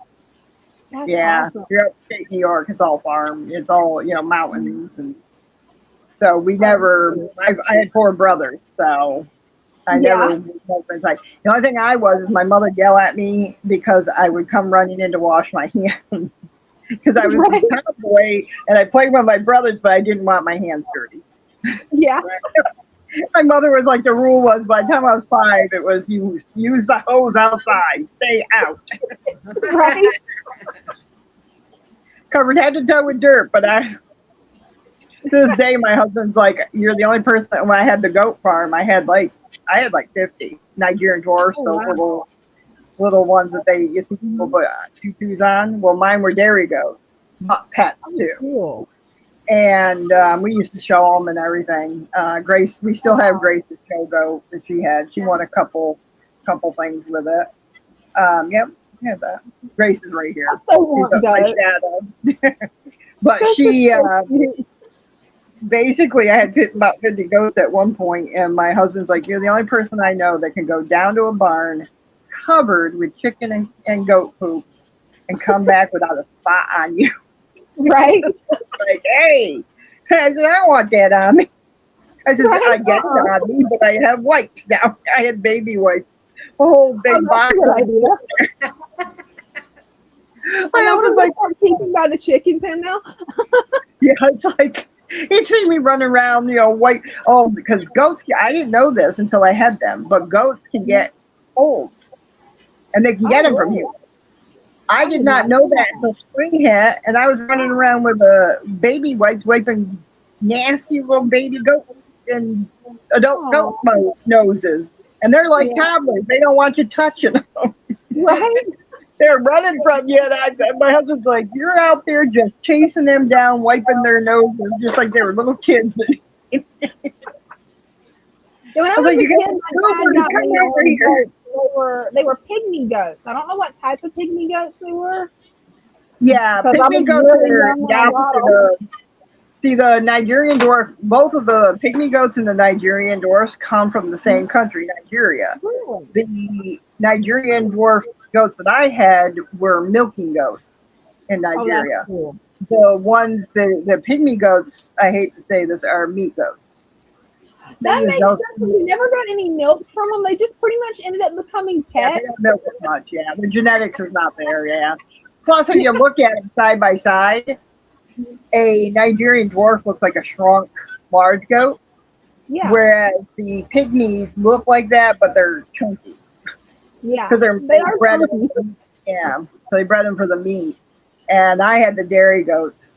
That's Yeah, awesome. you're upstate New York. It's all farm. It's all mountains, and so we never. I had four brothers, so I Yeah. never. Like the only thing I was is my mother would yell at me because I would come running in to wash my hands because I was Right. a tomboy and I played with my brothers, but I didn't want my hands dirty. Yeah. My mother was like, the rule was by the time I was 5, it was use the hose outside, stay out. Right. Covered head to toe with dirt, but to this day, my husband's like, you're the only person that when I had the goat farm, I had like 50 Nigerian dwarfs, Oh, those wow. little ones that you see people put tutus on. Well, mine were dairy goats, pets too. Cool. And we used to show them and everything. Grace, we still have Grace's show goat that she had. She won a couple things with it. Yep, yeah, that. Grace is right here. I so want She's my goat. shadow. But That's she so cute. basically, I had about 50 goats at one point, and my husband's like, "You're the only person I know that can go down to a barn covered with chicken and goat poop and come back without a spot on you." Right. Like, hey, I said, I don't want that on me. I said, I get it on me, but I have wipes now. I had baby wipes, a whole big Oh, box. that's a good idea. My husband's like, start keeping by the chicken pen now. yeah, it's like, he'd see me running around, white. Oh, because goats, I didn't know this until I had them, but goats can get old, and they can get them from here. I did not know that until spring hit, and I was running around with a baby wipes, wiping nasty little baby goat and adult goat noses. And they're like toddlers. They don't want you touching them. Right. They're running from you. And my husband's like, you're out there just chasing them down, wiping their noses, just like they were little kids. Yeah, when I was a kid, my dad got me goats. They were pygmy goats. I don't know what type of pygmy goats they were. Yeah, pygmy goats are the opposite of. See, the Nigerian dwarf, both of the pygmy goats and the Nigerian dwarfs come from the same country, Nigeria. Really? The Nigerian dwarf goats that I had were milking goats in Nigeria. Oh, that's cool. The pygmy goats, I hate to say this, are meat goats. That makes sense. We never got any milk from them. They just pretty much ended up becoming pets. Yeah, they don't milk as much, yeah. The genetics is not there, yeah. Plus, if you look at them side by side, a Nigerian dwarf looks like a shrunk large goat, whereas the pygmies look like that, but they're chunky. Yeah, because they bred them. Yeah, so they bred them for the meat. And I had the dairy goats.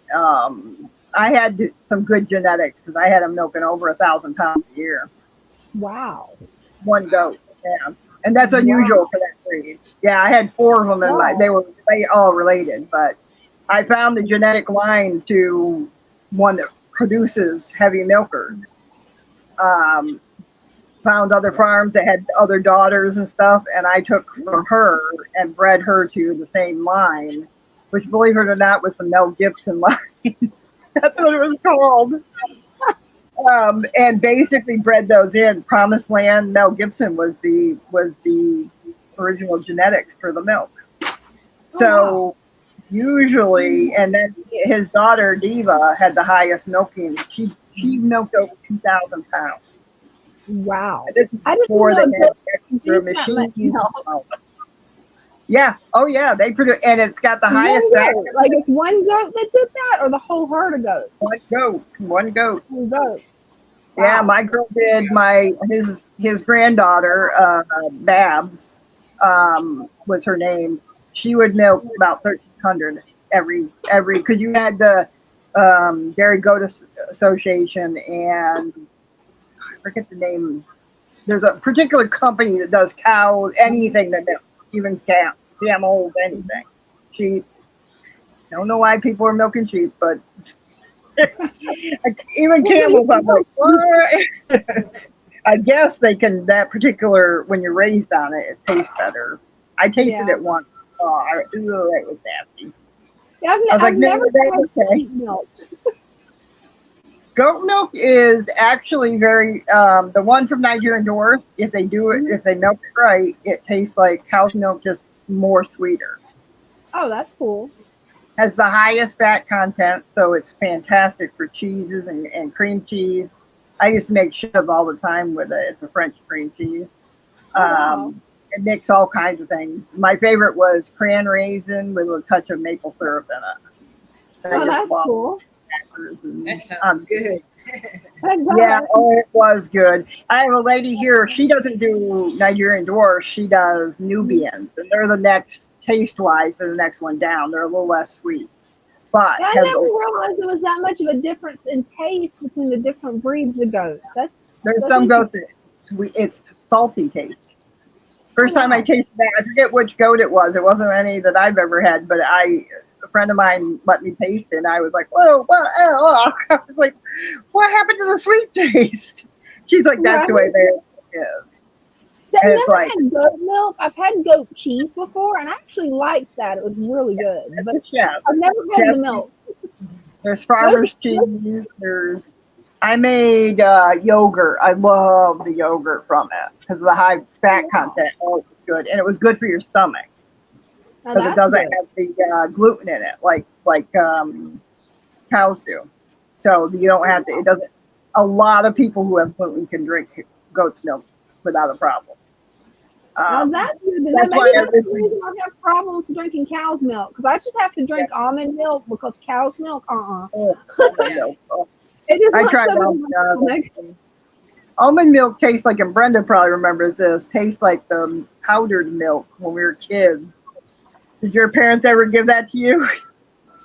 I had some good genetics because I had them milking over 1,000 pounds a year. Wow. One goat, yeah, and that's unusual for that breed. Yeah, I had 4 of them, and they all related, but I found the genetic line to one that produces heavy milkers. Found other farms that had other daughters and stuff, and I took from her and bred her to the same line, which, believe it or not, was the Mel Gibson line. That's what it was called. And basically bred those in. Promised Land, Mel Gibson was the original genetics for the milk. So usually, and then his daughter Diva had the highest milking. She milked over 2,000 pounds. Wow! I didn't know that machine. Yeah. Oh yeah. They produce, and it's got the highest. Like it's one goat that did that, or the whole herd of goats. One goat. One goat. Wow. Yeah, my girl did. His granddaughter, Babs, was her name. She would milk about 1,300 every because you had the Dairy Goat Association, and I forget the name. There's a particular company that does cows, anything that milks, even camels, anything. Sheep. Don't know why people are milking sheep, but even camels, I'm like, what? I guess they can, that particular, when you're raised on it, it tastes better. I tasted it once. Oh, it was nasty. Yeah, I was I've like, no, never that's tried okay. goat milk. Goat milk is actually very, the one from Nigerian Doors, if they do it, if they milk it right, it tastes like cow's milk, just more sweeter. Oh, that's cool. Has the highest fat content, so it's fantastic for cheeses and cream cheese. I used to make shove all the time with it. It's a French cream cheese. Oh, wow. It makes all kinds of things. My favorite was cran raisin with a touch of maple syrup in it. Oh, that's cool. And, That sounds good. yeah, oh, it was good. I have a lady here. She doesn't do Nigerian Dwarf. She does Nubians, and they're the next taste-wise. They're the next one down. They're a little less sweet, but I never realized there was that much of a difference in taste between the different breeds of goats. There's some goats that it's salty taste. First time I tasted that, I forget which goat it was. It wasn't any that I've ever had, but a friend of mine let me taste it, and I was like, whoa, I was like, what happened to the sweet taste? She's like, that's the way it is. I've never had goat milk. I've had goat cheese before, and I actually liked that. It was really good. But I've never had the milk. There's farmer's cheese. I made yogurt. I love the yogurt from it because of the high fat content. Oh, it was good, and it was good for your stomach because it doesn't have the gluten in it like cows do. So you don't have to. It doesn't. A lot of people who have gluten can drink goat's milk without a problem. That's good. Maybe that's the reason I have problems drinking cow's milk, because I just have to drink almond milk because cow's milk, I tried almond milk tastes like, and Brenda probably remembers this, tastes like the powdered milk when we were kids. Did your parents ever give that to you?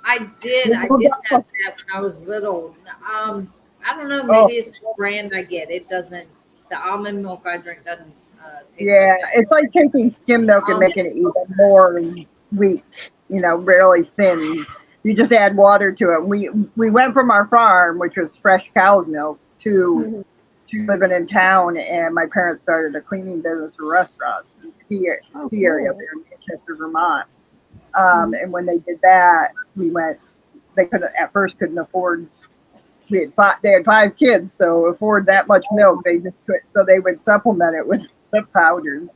I did. I did have that when I was little. I don't know. Maybe it's the brand I get. It doesn't. The almond milk I drink doesn't taste like that. It's like taking skim milk and making it even more weak. Really thin. You just add water to it. We went from our farm, which was fresh cow's milk, to living in town, and my parents started a cleaning business for restaurants and ski area up there in Manchester, Vermont. And when they did that, they couldn't afford. They had 5 kids, so afford that much milk. They just couldn't, so they would supplement it with the powders.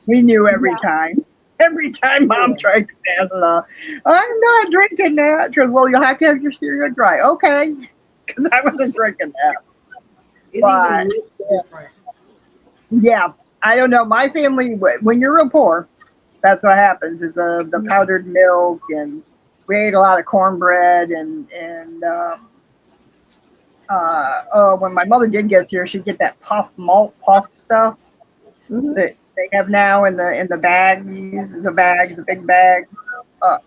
We knew every time. Every time Mom tried to pass it off, I'm not drinking that. She goes, well, you'll have to have your cereal dry. Okay, because I wasn't drinking that. But, yeah, I don't know. My family, when you're real poor, that's what happens, is the powdered milk, and we ate a lot of cornbread, and when my mother did get here, she'd get that puff stuff that they have now in the the big bags.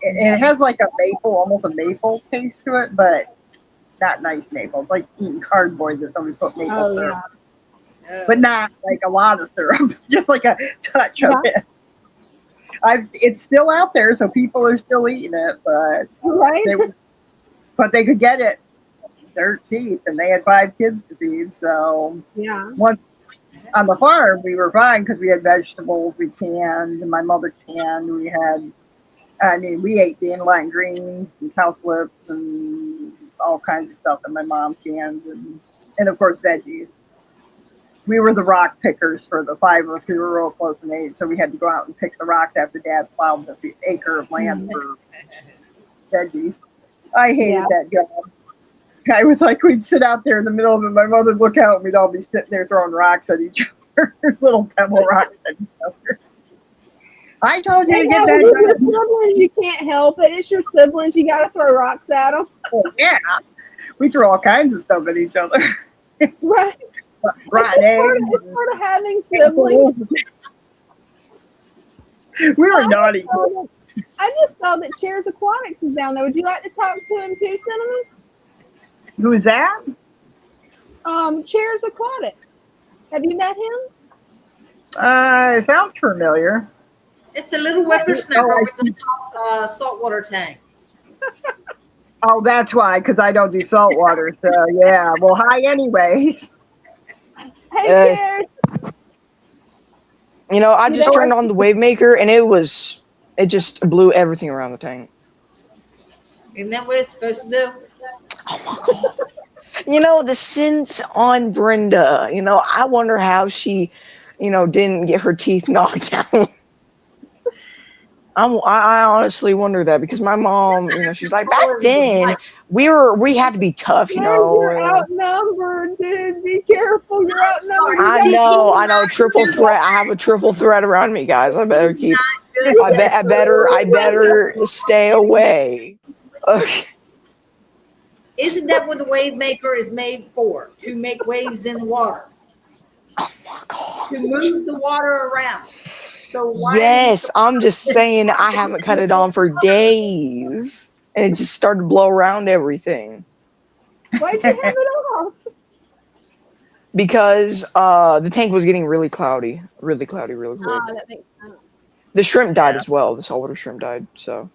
It has like almost a maple taste to it, but not nice maple. It's like eating cardboard that somebody put maple syrup. But not like a lot of syrup, just like a touch of it. It's still out there, so people are still eating it, but they could get it dirt cheap, and they had 5 kids to feed. So once on the farm, we were fine because we had vegetables we canned, and my mother canned. We ate dandelion greens and cowslips and all kinds of stuff that my mom canned, and of course veggies. We were the rock pickers for the 5 of us because we were real close in age, so we had to go out and pick the rocks after Dad plowed the acre of land for veggies. I hated that job. I was like, we'd sit out there in the middle of it. My mother would look out, and we'd all be sitting there throwing rocks at each other, little pebble rocks at each other. I told you to get that done. Siblings, you can't help it. It's your siblings. You got to throw rocks at them. Yeah, we threw all kinds of stuff at each other. Right. It's part of having siblings. We were naughty. I just saw that Chairs Aquatics is down there. Would you like to talk to him too, Cinnamon? Who's that? Chairs Aquatics. Have you met him? It sounds familiar. It's the little whippersnapper with the saltwater tank. Oh, that's why, because I don't do salt water. So, yeah. Well, hi, anyways. Hey, Chairs. You know, I You just know turned what? on the wave maker and it just blew everything around the tank. Isn't that what it's supposed to do? Oh my god. You know, the sense on Brenda, you know, I wonder how she, you know, didn't get her teeth knocked out. I honestly wonder that because my mom, you know, she's like, back then we had to be tough, you No, you're know. outnumbered, dude. Be careful. You're outnumbered. You I gotta know, triple threat. I have a triple threat around me, guys. I better keep. I better stay away. Okay. Isn't that what the wave maker is made for? To make waves in the water. Oh my god. To move the water around. So why Yes, I'm just saying I haven't cut it on for days. And it just started to blow around everything. Why'd you have it off? Because the tank was getting really cloudy. Really quick. That makes sense. The shrimp died as well. The saltwater shrimp died, so.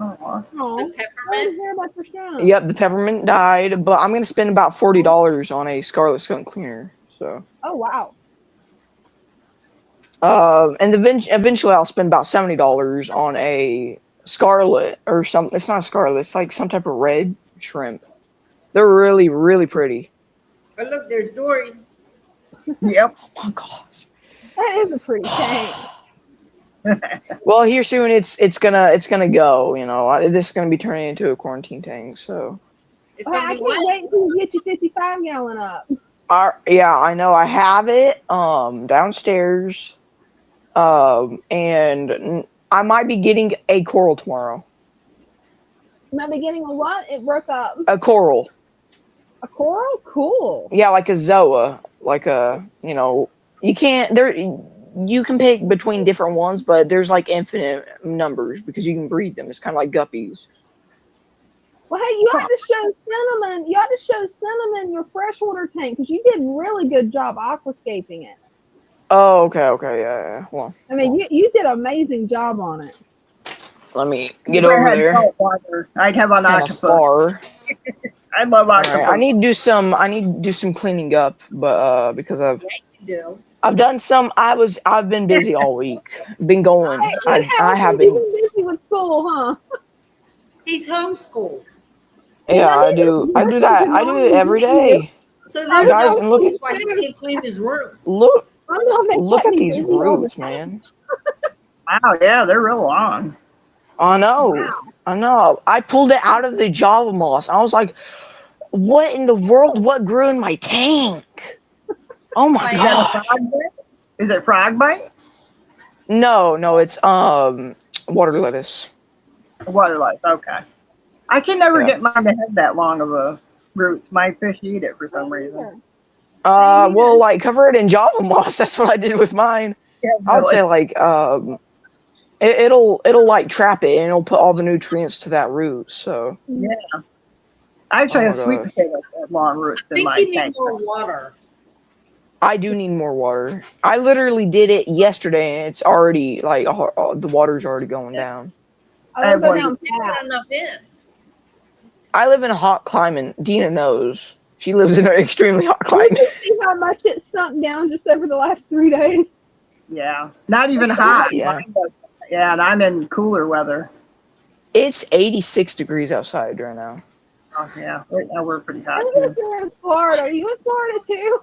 Aw. Oh, I peppermint? didn't hear about your shrimp. Yep, the peppermint died, but I'm going to spend about $40 on a Scarlet Skunk cleaner, so. Oh, wow. And eventually I'll spend about $70 on a scarlet or something. It's not a scarlet. It's like some type of red shrimp. They're really, really pretty. Oh, look, there's Dory. Yep. Oh my gosh. That is a pretty tank. Well, here soon it's gonna go. You know, this is gonna be turning into a quarantine tank. So. It's Well, gonna I be can't wet. wait until you get your 55 gallon up. Yeah, I know. I have it downstairs. And I might be getting a coral tomorrow. You might be getting a what? It broke up. A coral. A coral? Cool. Yeah, like a Zoa. Like a, you know, you can't, you can pick between different ones, but there's like infinite numbers because you can breed them. It's kind of like guppies. Well, hey, you ought to show Cinnamon. You ought to show Cinnamon your freshwater tank because you did a really good job aquascaping it. Oh, okay, yeah. Well, I mean, you did an amazing job on it. let me get If I over had there. salt water, I'd have an Kind of octopus. far. I love All right, octopus. I need to do some cleaning up, but because Yeah, you do. I've done some. I've been busy all week. Been going. Hey, I have You've been. been busy with school, huh? He's homeschooled. Yeah, I do that. I do it every day. So Oh, there's guys, no and look at- excuse why he can't clean his room. Look They at kept me these busy all the roots, time. man. Wow, yeah, they're real long. I know. Wow. I know. I pulled it out of the Java moss. I was like, what in the world? What grew in my tank? Oh my Like, Is that gosh. frog bite? Is it frog bite? No, it's water lettuce. Water life, okay. I can never Yeah. get mine to have that long of a roots. My fish eat it for some reason. Well, like cover it in Java moss. That's what I did with mine. Yeah, I would really. say like it'll like trap it and it'll put all the nutrients to that root. So I actually Oh have my sweet gosh. potatoes that have long roots I in think my you need tank. more water. I do need more water. I literally did it yesterday and it's already like the water's already going down. I'll go down You fast. put enough in. I live in a hot climate. Dina knows. She lives in an extremely hot You climate. can see how much it sunk down just over the last 3 days. Yeah, not even That's hot. Yeah. Mine does- Yeah, and I'm in cooler weather. It's 86 degrees outside right now. Oh, yeah, right now we're pretty hot I too. live here in Florida. Are you in Florida too?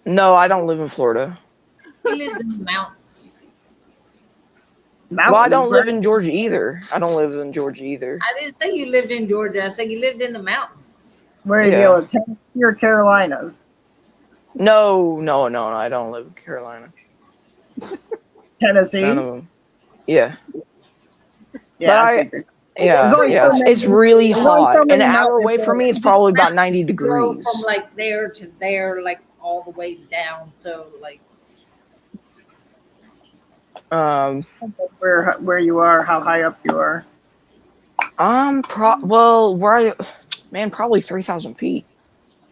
No, I don't live in Florida. He lives in the mountains. Well, I don't live Mountains, in Georgia either. I don't live in Georgia either. I didn't say you lived in Georgia. I said you lived in the mountains. Where do Yeah. you live? Tennessee or Carolinas? No, I don't live in Carolina. Tennessee? None of them. Yeah, Yeah, But I I- figured. yeah, There's only yeah. so It's many- really there's only so hot. many An hour mountains away there. from me, it's probably about 90 You go degrees. from like there to there, like all the way down. So like Where you are, how high up you are. Well, where Man, probably 3,000 feet.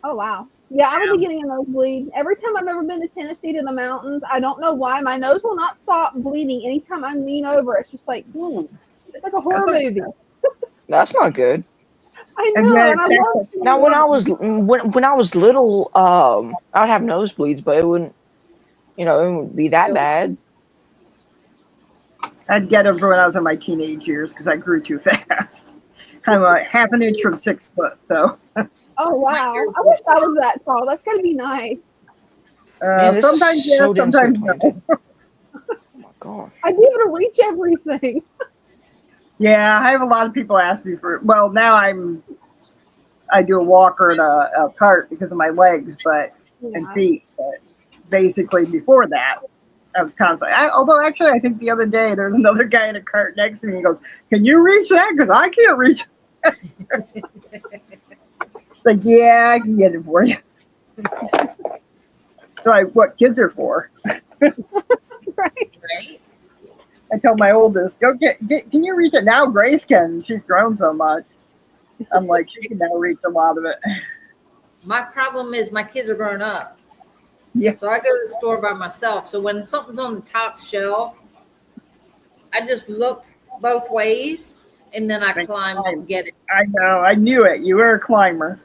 Oh wow. Yeah, I would be getting a nosebleed. Every time I've ever been to Tennessee to the mountains, I don't know why. My nose will not stop bleeding anytime I lean over. It's just like it's like a horror movie. That's not good. I And know, then and I love Now, when I was little, I would have nosebleeds, but it wouldn't, it wouldn't be that bad. I'd get them when I was in my teenage years because I grew too fast. I'm a half an inch from 6 foot, so. Oh wow. I wish I was that tall. That's gotta be nice. Man, this Sometimes is so damn sometimes no. disappointing. Oh my gosh. I'd be able to reach everything. Yeah, I have a lot of people ask me for. Well, now I do a walker and a cart because of my legs, and feet. But basically, before that, I was constantly. Although actually, I think the other day there's another guy in a cart next to me. He goes, "Can you reach that? Because I can't reach." Like, yeah, I can get it for you. So what kids are for. Right. I tell my oldest, go get, can you reach it? Now Grace can. She's grown so much. I'm like, she can now reach a lot of it. My problem is my kids are grown up. Yeah. So I go to the store by myself. So when something's on the top shelf, I just look both ways and then I climb and get it. I know. I knew it. You were a climber.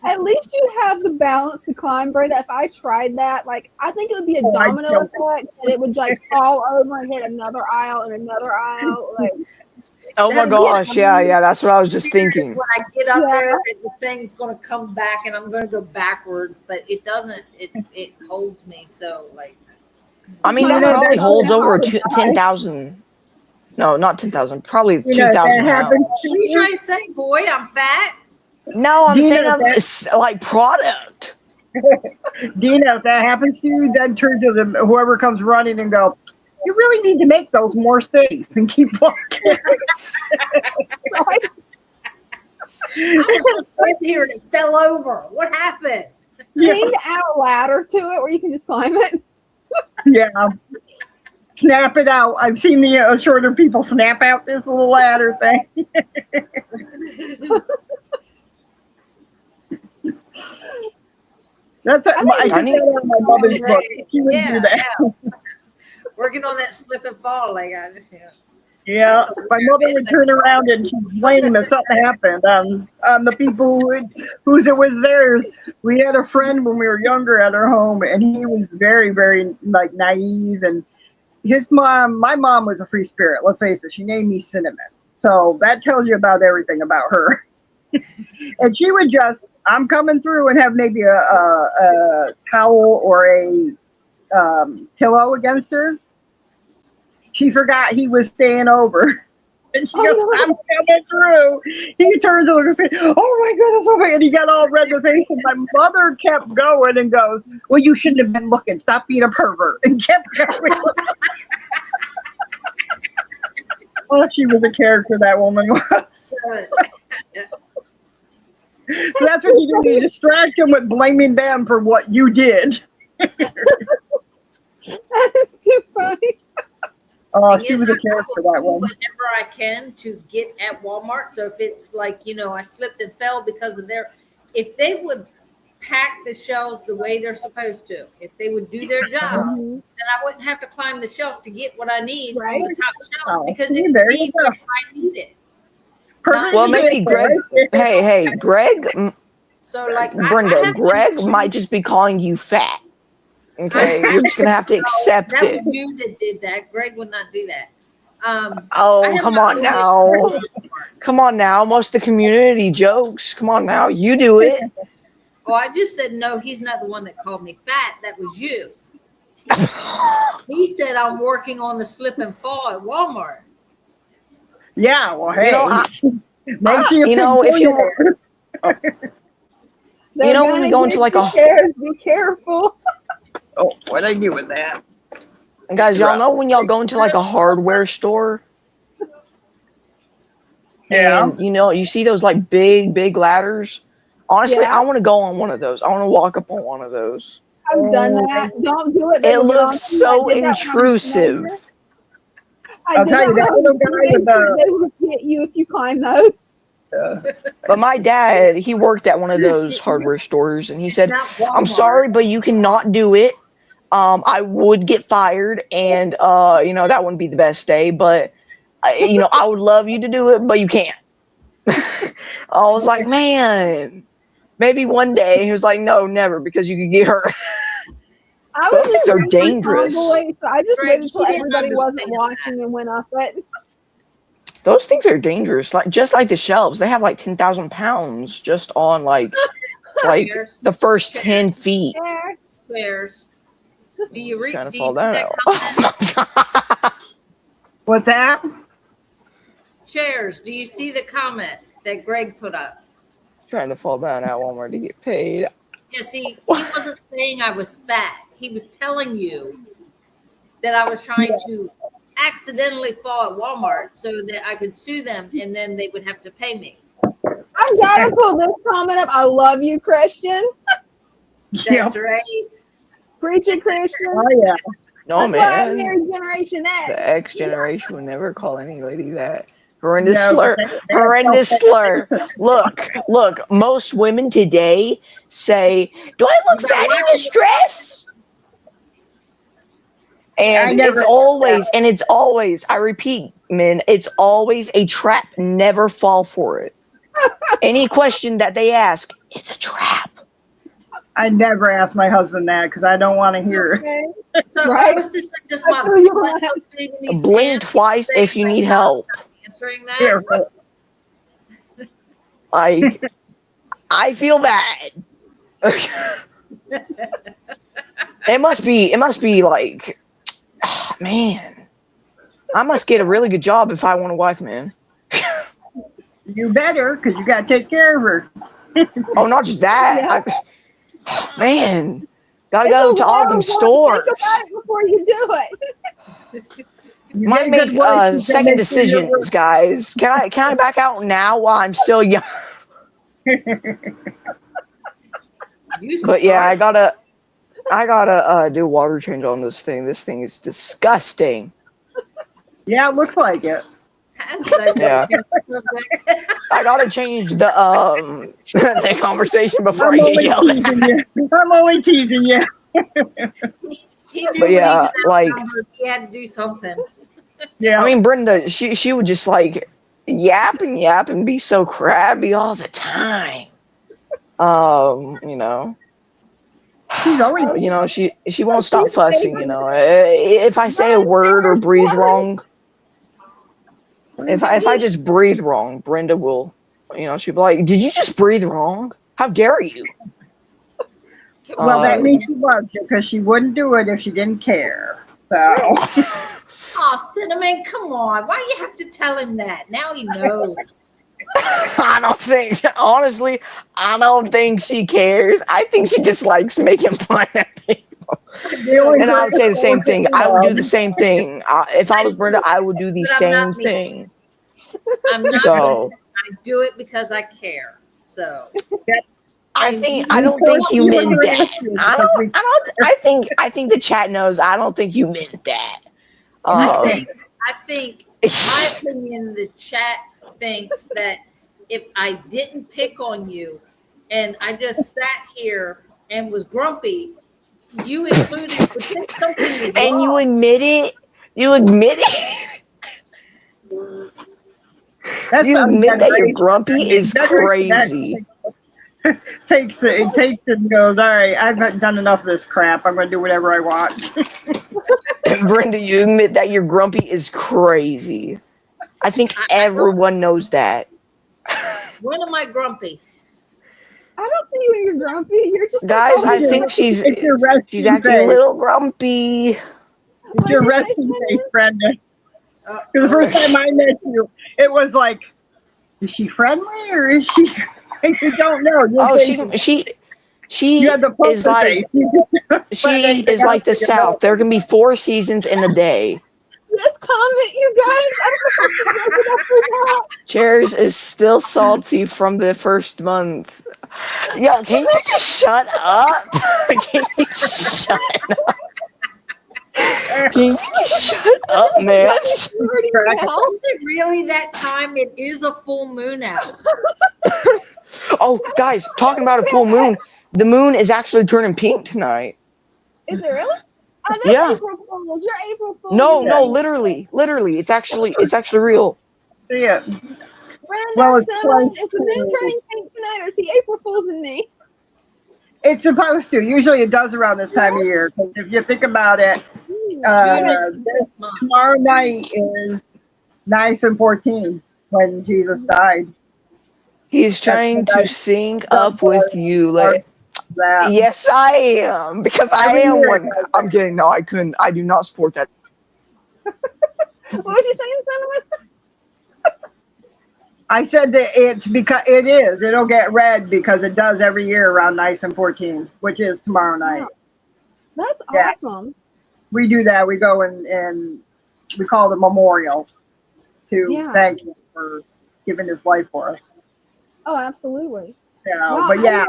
At least you have the balance to climb, Brenda. If I tried that, like I think it would be a domino effect, and it would like fall over and hit another aisle and another aisle. Like, Oh my gosh, yeah, that's what I was just thinking. When I get up there, the thing's going to come back and I'm going to go backwards, but it doesn't. It holds me. So like, I mean, that probably holds over 10,000. No, not 10,000. Probably 2,000 pounds. What are you trying to say, boy? I'm fat. No, I'm saying it's like product. Dina, if that happens to you, then turn to them, whoever comes running and go, you really need to make those more safe and keep walking. right? I was just right here and it fell over. What happened? You need to add a ladder to it where you can just climb it. Yeah. Snap it out. I've seen the shorter people snap out this little ladder thing. That's it. I did that on my mother's book. She would do that. Yeah. Working on that slip and fall. Like I just, Yeah, my mother would turn around and she'd blame if something happened on the people whose it was theirs. We had a friend when we were younger at our home, and he was very, very like naive. And my mom was a free spirit. Let's face it, she named me Cinnamon, so that tells you about everything about her. And she would just, I'm coming through, and have maybe a towel or a pillow against her. She forgot he was staying over. And she goes, I'm coming through. He turns and looks and says, oh my goodness, oh my, and he got all red in the face. And my mother kept going and goes, well, you shouldn't have been looking. Stop being a pervert. And kept going. Well, she was a character, that woman was. So that's what you do. You distract them with blaming them for what you did. That is too funny. Oh, she was a character, that one. Whenever I can to get at Walmart. So if it's like, I slipped and fell because of if they would pack the shelves the way they're supposed to, if they would do their job, then I wouldn't have to climb the shelf to get what I need on the top shelf because it would be what I needed. Well, maybe Greg. Hey, Greg. So like Brenda, Greg might just be calling you fat. Okay, you're just gonna have to accept it. That was you that did that. Greg would not do that. Come on now. Come on now. Most of the community jokes. Come on now. You do it. Oh, I just said no. He's not the one that called me fat. That was you. He said I'm working on the slip and fall at Walmart. Yeah, well, hey, if you when you go into like be careful. Oh, what'd I do with that? Guys, y'all know when y'all go into like a hardware store? Yeah. And you see those like big ladders? Honestly, I want to go on one of those. I want to walk up on one of those. I've done that. Don't do it. It looks so intrusive. I'll tell you, that little guy with they will get you if you climb those. But my dad, he worked at one of those hardware stores, and he said, Not "I'm Walmart. sorry, but you cannot do it. I would get fired, and that wouldn't be the best day. But I would love you to do it, but you can't." I was like, man, maybe one day. He was like, no, never, because you could get hurt. I Those was things a are super dangerous. tomboy, so I just Greg, waited till he didn't everybody wasn't understand watching and went up it. Those things are dangerous. Just like the shelves, they have like 10,000 pounds just on like Cheers. the first 10 feet. There. Cheers. Do you read? Trying to Do fall you see down. that comment? Oh my God. What's that? Chairs. Do you see the comment that Greg put up? Trying to fall down at Walmart to get paid. Yeah, see, he wasn't saying I was fat. He was telling you that I was trying to accidentally fall at Walmart so that I could sue them and then they would have to pay me. I've got to pull this comment up. I love you, Christian. That's right. Preach it, Christian. Oh yeah. No, That's why I'm man. married Generation X. The X generation would never call any lady that. Horrendous No, slur. that's Horrendous okay. slur. Look. Most women today say, "Do I look fat in this dress?" And it's always, I repeat, men, it's always a trap. Never fall for it. Any question that they ask, it's a trap. I never ask my husband that because I don't want to hear it. Okay. So Right. I was just saying, just I my feel you butt on that. so big in these Blink pants, twice saying if you I'm need not help. Answering that. Yeah. Like, I feel bad. It must be like, man, I must get a really good job if I want a wife, man. You better, because you got to take care of her. Oh, not just that. Man, gotta It's go a to all lot them of work. stores. Think about it before you do it. You Might get a good make wife, you can second make sure you're decisions, guys. Can I back out now while I'm still young? But yeah, I gotta do water change on this thing. This thing is disgusting. Yeah, it looks like it. Yeah. I gotta change the the conversation before I get yelled at. I'm only teasing you. He knew But yeah, when he was like, outnumbered, he had to do something. Yeah. I mean, Brenda, she would just like yap and be so crabby all the time. She's always she won't stop fussing. If I say a word or breathe wrong, if I just breathe wrong, Brenda will, she'll be like, "Did you just breathe wrong? How dare you?" well, that means she loves you because she wouldn't do it if she didn't care. So. Oh, Cinnamon, come on. Why you have to tell him that? Now he knows. I don't think she cares. I think she just likes making fun of people. And I would say the same thing. I would do the same thing. If I was Brenda, I would do the But I'm same not me. thing. I'm not. So I do it because I care. So I don't think you meant that. I think the chat knows. I don't think you meant that. I think my opinion, the chat thinks that if I didn't pick on you and I just sat here and was grumpy, you included would think something was wrong. And you admit it. You admit it. You admit that you're grumpy is crazy. Takes and goes, all right, I've done enough of this crap. I'm going to do whatever I want. Brenda, you admit that you're grumpy is crazy. I think everyone knows that. When am I grumpy? I don't see you when you're grumpy. You're just Guys, I think she's acting a little grumpy. It's your resting face, Brenda. Because the first time I met you, it was like, is she friendly or is she? You don't know. She you have the is like she is like the South. There can be 4 seasons in a day. This comment, you guys. I don't know if I can break it up or not. Chairs is still salty from the first month. Yo, can you just shut up? Can you shut up? Pink, just shut up, man. Already now. Is it really that time? It is a full moon out. Oh, guys, talking about a full moon. The moon is actually turning pink tonight. Is it really? Oh, that's Yeah. April Fools. You're April Fools. No, literally. It's actually real. Yeah. Brenda, Well, it's Cinnamon, close is the moon to- turning pink tonight, or is he April Fools in me? It's supposed to. Usually it does around this time of year. 'Cause if you think about it, June is this month. tomorrow night is nice and 14 when Jesus died. He's trying to sync up with you. Like, That. yes, I am. Because I Every am year one. it does I'm that. kidding. No, I couldn't. I do not support that. What was you saying, Cinnamon? I said that it's because it is. It'll get red because it does every year around nice and 14, which is tomorrow night. That's Yeah. awesome. We do that. We go and we call it a memorial to Yeah. thank him for giving his life for us. Oh, absolutely. But yeah,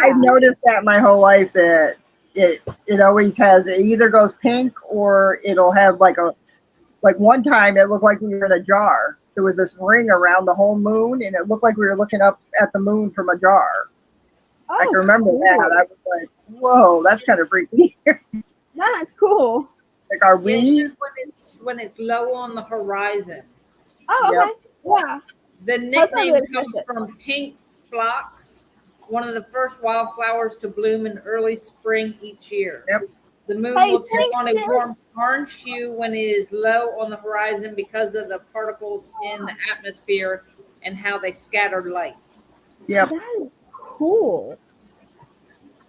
I've noticed that my whole life that it always has, it either goes pink or it'll have like one time it looked like we were in a jar. There was this ring around the whole moon and it looked like we were looking up at the moon from a jar. Oh, I can remember cool. that. I was like, whoa, that's kind of freaky. That's cool. Like, are Yeah, it's we? just when it's low on the horizon. Oh, Yep. okay. Yeah. The That's not nickname really comes good. from pink phlox, one of the first wildflowers to bloom in early spring each year. Yep. The moon Hey, will take thanks, on a Derek. warm orange hue when it is low on the horizon because of the particles in the atmosphere and how they scatter light. Yep. That is cool.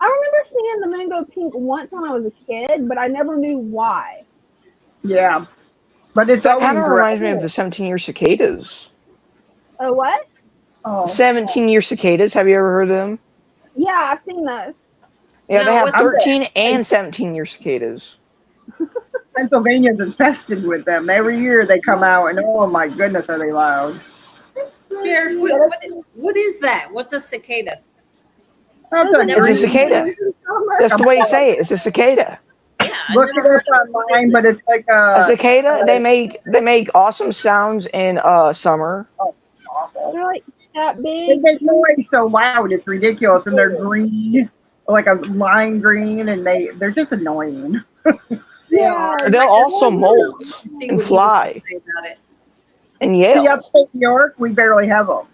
I remember seeing the moon go pink once when I was a kid, but I never knew why. Yeah. But it's That kind of always reminds me of the 17-year cicadas. Oh, what? Oh. 17-year cicadas. Have you ever heard of them? Yeah, I've seen those. Yeah, No, they have what's- 13 and 17-year cicadas. Pennsylvania's infested with them. Every year they come out and oh my goodness, are they loud? Cheers. What is that? What's a cicada? That's Those are It's a green cicada. ones in summer. That's the way you say it. It's a cicada. Yeah, I Look never it heard up of it. What online, is but it? it's like A cicada, they make awesome sounds in summer. awful. They're like that They big. make noise so loud, it's ridiculous, and they're green, like a lime green, and they're just annoying. Yeah. They'll also molt See and what he was fly gonna say about it. and See, yell. upstate New York, we barely have them.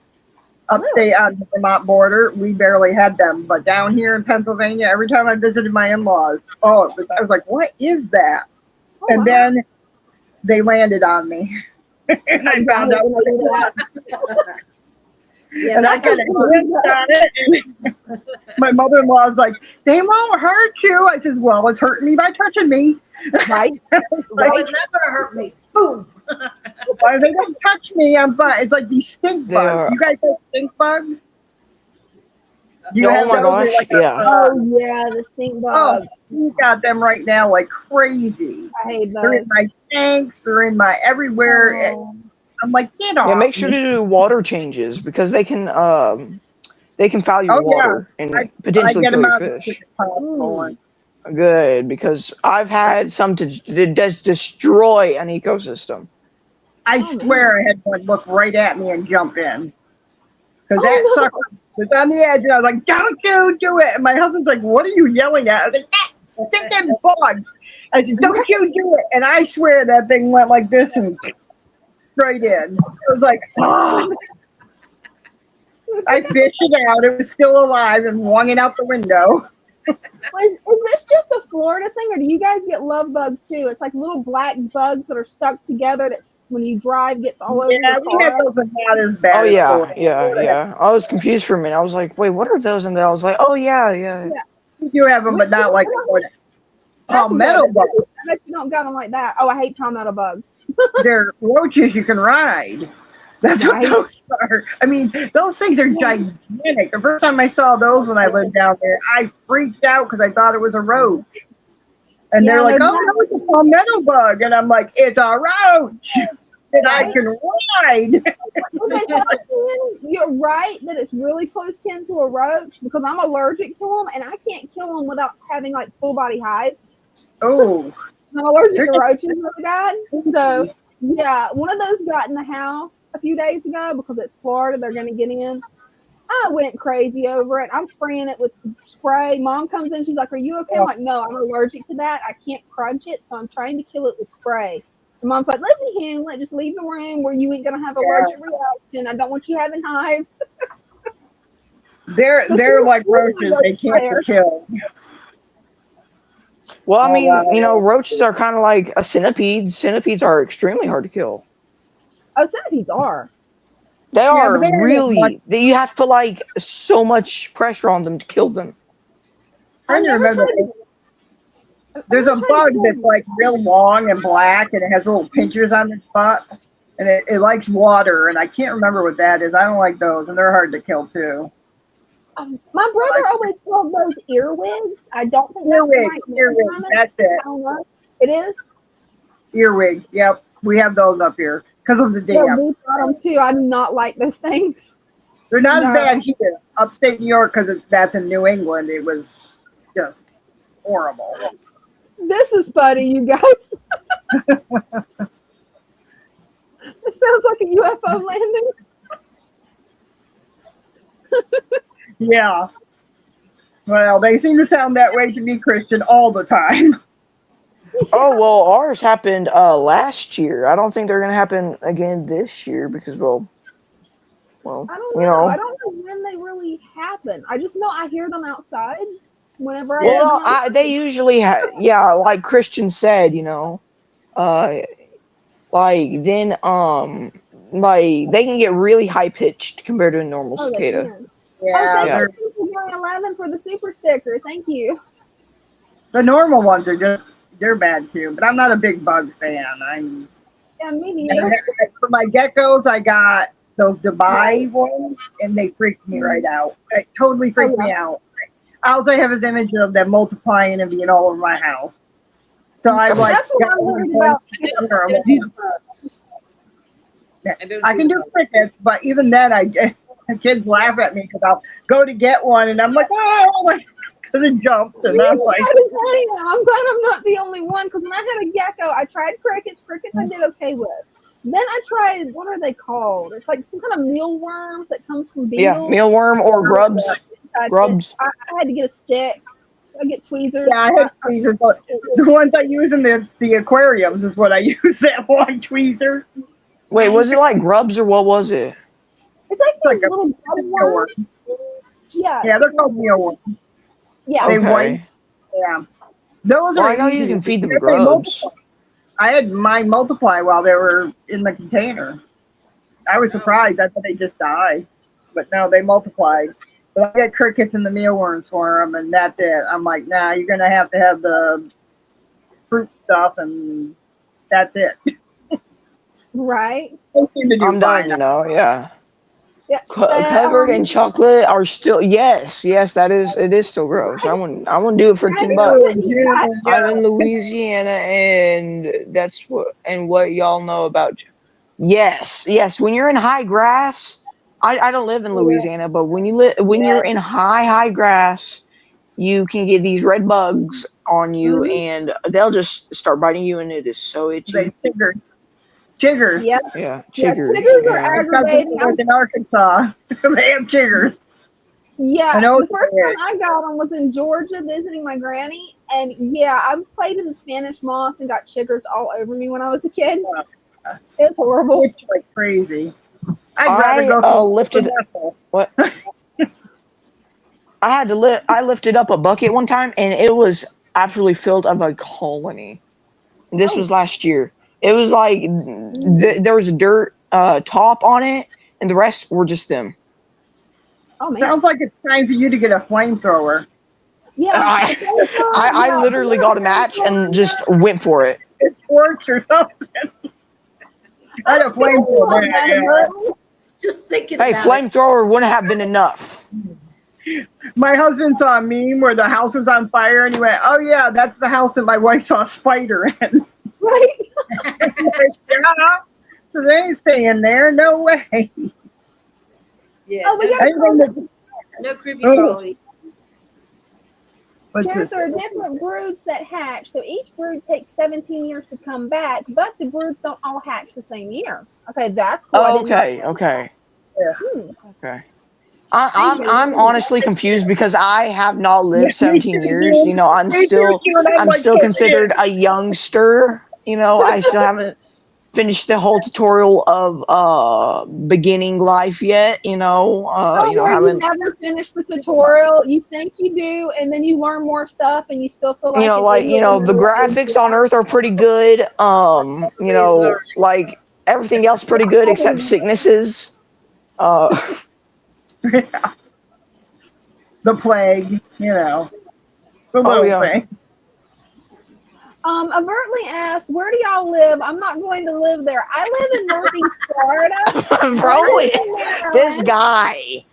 Upstate on the Vermont border, we barely had them, but down here in Pennsylvania, every time I visited my in-laws, I was like, what is that? Oh, And wow. then they landed on me. And I found out what it was. Yeah, And I that's kind of glanced on it, and my mother-in-law's like, "They won't hurt you." I said, "Well, it's hurting me by touching me. Right. well, it's not gonna hurt me. Boom. Why they don't touch me? I'm fine." It's like these stink They bugs. are- You guys have stink bugs? Do you Oh have my those? gosh, They're like yeah. Oh yeah, the stink bugs. we got them right now like crazy. I hate They're in those. my tanks. They're in my everywhere. Oh. I'm like, get off. Yeah, make sure me. to do water changes because they can foul your Oh, yeah. water and I potentially get kill them your out as quick fish. as possible. Good, because I've had some to just destroy an ecosystem. I Oh, swear I had one look right at me and jump in. Because that Oh, no. sucker was on the edge, and I was like, "Don't you do it!" And my husband's like, "What are you yelling at?" I was like, "That stinking bug!" I said, "Don't you do it!" And I swear that thing went like this and straight in. I was like, "Oh!" I fished it out. It was still alive and flung it out the window. Is this just a Florida thing, or do you guys get love bugs too? It's like little black bugs that are stuck together. That's when you drive gets all over Yeah, your we had car. those, but not as bad. Oh as yeah, Florida. yeah. I was confused for a minute. I was like, wait, what are those? And then I was like, oh yeah. We do have them, but not like Florida. That's Palmetto good. bugs. I bet you don't got them like that. Oh, I hate palmetto bugs. They're roaches you can ride. That's what Right. those are. I mean, those things are gigantic. The first time I saw those when I lived down there, I freaked out because I thought it was a roach. And Yeah, they're like, they're "Oh no, it's a palmetto bug," and I'm like, "It's a roach that I can ride." Okay, so you're right that it's really close kin to a roach because I'm allergic to them and I can't kill them without having like full body hives. Oh, I'm allergic to roaches really bad. So yeah, one of those got in the house a few days ago because it's Florida. They're going to get in. I went crazy over it. I'm spraying it with spray. Mom comes in. She's like, "Are you okay?" I'm like, "No, I'm allergic to that. I can't crunch it, so I'm trying to kill it with spray." And Mom's like, "Let me handle it. Just leave the room where you ain't gonna have allergic reaction. I don't want you having hives." They're like roaches. They can't be killed. Well, I mean, roaches are kind of like a centipede. Centipedes are extremely hard to kill. Oh, centipedes are. They are but they don't have really. You have to put like so much pressure on them to kill them. Trying to remember. There's a bug that's like real long and black, and it has little pinchers on its butt, and it likes water. And I can't remember what that is. I don't like those, and they're hard to kill too. My brother always called those earwigs. I don't think that's the right name. Earwigs, that's it. I don't know. It is? Earwigs, yep. We have those up here because of the dam. Yeah, we got them too. I do not like those things. They're not as bad here. Upstate New York, because that's in New England, it was just horrible. This is funny, you guys. It sounds like a UFO landing. Yeah. Well, they seem to sound that way to me, Christian, all the time. Oh well, ours happened last year. I don't think they're gonna happen again this year because well, I don't know. I don't know when they really happen. I just know I hear them outside whenever I. Well, they usually like Christian said, like then like they can get really high pitched compared to a normal cicada. Yeah, thank you for going 11 for the super sticker. Thank you. The normal ones are they're bad too, but I'm not a big bug fan. Yeah, me neither. For my geckos, I got those Dubai ones, and they freaked me right out. It totally freaked me out. All I have is image of them multiplying and being all over my house. So I like. That's what I'm worried about. I can do crickets, but even then, the kids laugh at me because I'll go to get one, and I'm like, oh, because it jumped, and I'm like, I'm glad I'm not the only one. Because when I had a gecko, I tried crickets. Crickets I did okay with. Then I tried, what are they called? It's like some kind of mealworms that comes from beetles. Yeah, mealworm or grubs. Grubs. I had to get a stick. I get tweezers. Yeah, I had tweezers. The ones I use in the aquariums is what I use. That one tweezer. Wait, was it like grubs or what was it? It's like these little grub worms. Yeah. Yeah, they're called mealworms. Yeah. They white. Yeah. Those are I know easy. You can feed them grubs. I had mine multiply while they were in the container. I was surprised. I thought they just died. But no, they multiplied. But I get crickets and the mealworms for them, and that's it. I'm like, nah, you're going to have the fruit stuff, and that's it. Right. I'm done, yeah. Yeah. Covered in chocolate are still it is still gross. I wouldn't do it for $10. I'm in Louisiana, and that's what y'all know about. Yes. When you're in high grass, I don't live in Louisiana, but when you're in high grass, you can get these red bugs on you, and they'll just start biting you, and it is so itchy. Chiggers. Yep. Yeah, chiggers. Chiggers are aggravating. In Arkansas, they have chiggers. Yeah, the first time I got them was in Georgia visiting my granny, and I played in the Spanish moss and got chiggers all over me when I was a kid. It's horrible. It's like crazy. I'd rather go lifted what? I lifted up a bucket one time, and it was absolutely filled of a colony. This was last year. It was like there was a dirt top on it, and the rest were just them. Oh man! Sounds like it's time for you to get a flamethrower. Yeah, I literally got a match and just went for it. It's torch or something. I had a flamethrower. Just thinking. Hey, flamethrower wouldn't have been enough. My husband saw a meme where the house was on fire, and he went, "Oh yeah, that's the house that my wife saw a spider in." Right. So they ain't staying there. No way. Yeah. Oh, we got no creepy crawly. What's Terrence, this? there are different broods that hatch, so each brood takes 17 years to come back, but the broods don't all hatch the same year. Okay, that's cool. I didn't know. Okay. Hmm. Okay. I'm honestly confused because I have not lived 17 years. You know, I'm Me too, still Q, and I'm like, still "Yes, considered a youngster. You know, I still haven't finished the whole tutorial of beginning life yet. You know, Oh, where you haven't. never finish the tutorial. You think you do, and then you learn more stuff, and you still feel like You know, an like, idiot you know, when the you're like, graphics on Earth are pretty good. You know, like everything else pretty good except sicknesses. The plague, you know, the little yeah. thing. Overtly asks, where do y'all live? I'm not going to live there. I live in Northeast Florida. Probably this guy.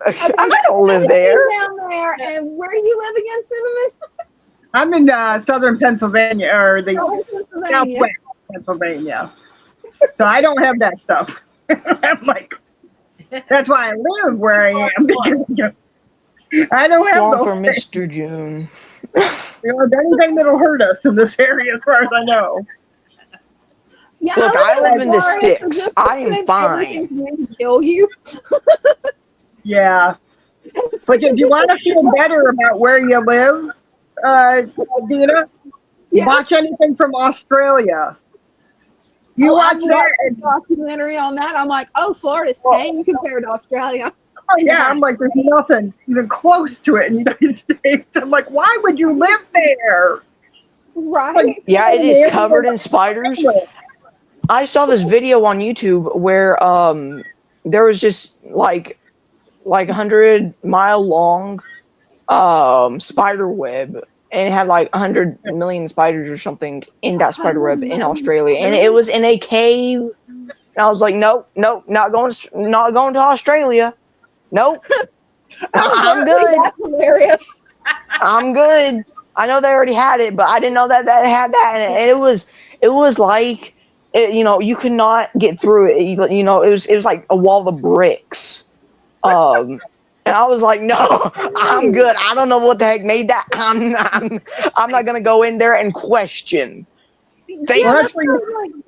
Okay, I don't live there. down there. And where do you live again, Cinnamon? I'm in southern Pennsylvania, or the Pennsylvania. southwest Pennsylvania. So I don't have that stuff. I'm like, that's why I live where I am. Because I don't have Long those for things. Mr. June. You know, anything that'll hurt us in this area, as far as I know. Yeah, Look, I live in the Florida, so sticks. just I am assume fine. everything's going to kill you. Yeah. But if you want to feel better about where you live, Dina, Yeah. watch anything from Australia. You watch I've that, watched a and documentary on that. I'm like, oh, Florida's tame compared to Australia. oh yeah, I'm like, there's nothing even close to it in the United States. I'm like, why would you live there? Right? Like, Yeah, it is covered in spiders. I saw this video on YouTube where there was just like 100-mile long spider web, and it had like 100 million spiders or something in that spider web in Australia, and it was in a cave. And I was like, nope, not going to Australia. Nope. I'm good. That's hilarious. I'm good. I know they already had it, but I didn't know that they had that, and it was like, you know, you could not get through it. You know, it was like a wall of bricks. And I was like, no, I'm good. I don't know what the heck made that. I'm not gonna go in there and question. Thank Yeah, Well, that's that's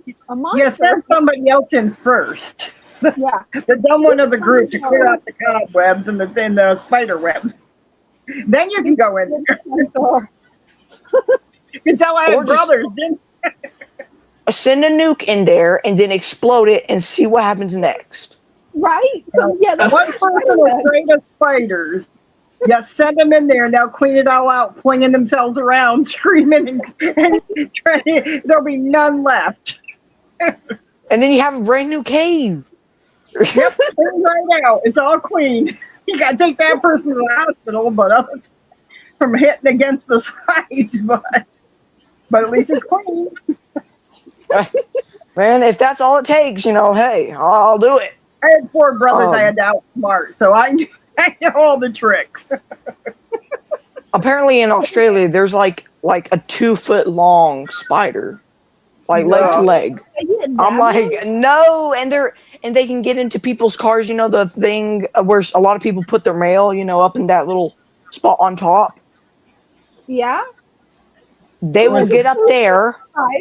like a monster. You send somebody else in first. Yeah. The dumb one of the group to clear out the cobwebs and the spider webs. Then you can go in there. You can tell I Or had just- brothers, didn't Send a nuke in there and then explode it and see what happens next. Right? Yeah, that's one person is afraid of spiders. Yeah, send them in there and they'll clean it all out, flinging themselves around, screaming, and trying, there'll be none left. And then you have a brand new cave. Yep, clean right out. It's all clean. You gotta take that person to the hospital, but other from hitting against the sides, but at least it's clean. Man, if that's all it takes, you know, hey, I'll do it. I had 4 brothers I had to outsmart, so I know all the tricks. Apparently in Australia, there's like a 2-foot long spider, like leg to leg. I'm like, no, and they can get into people's cars. You know, the thing where a lot of people put their mail, you know, up in that little spot on top. Yeah. They will get up there.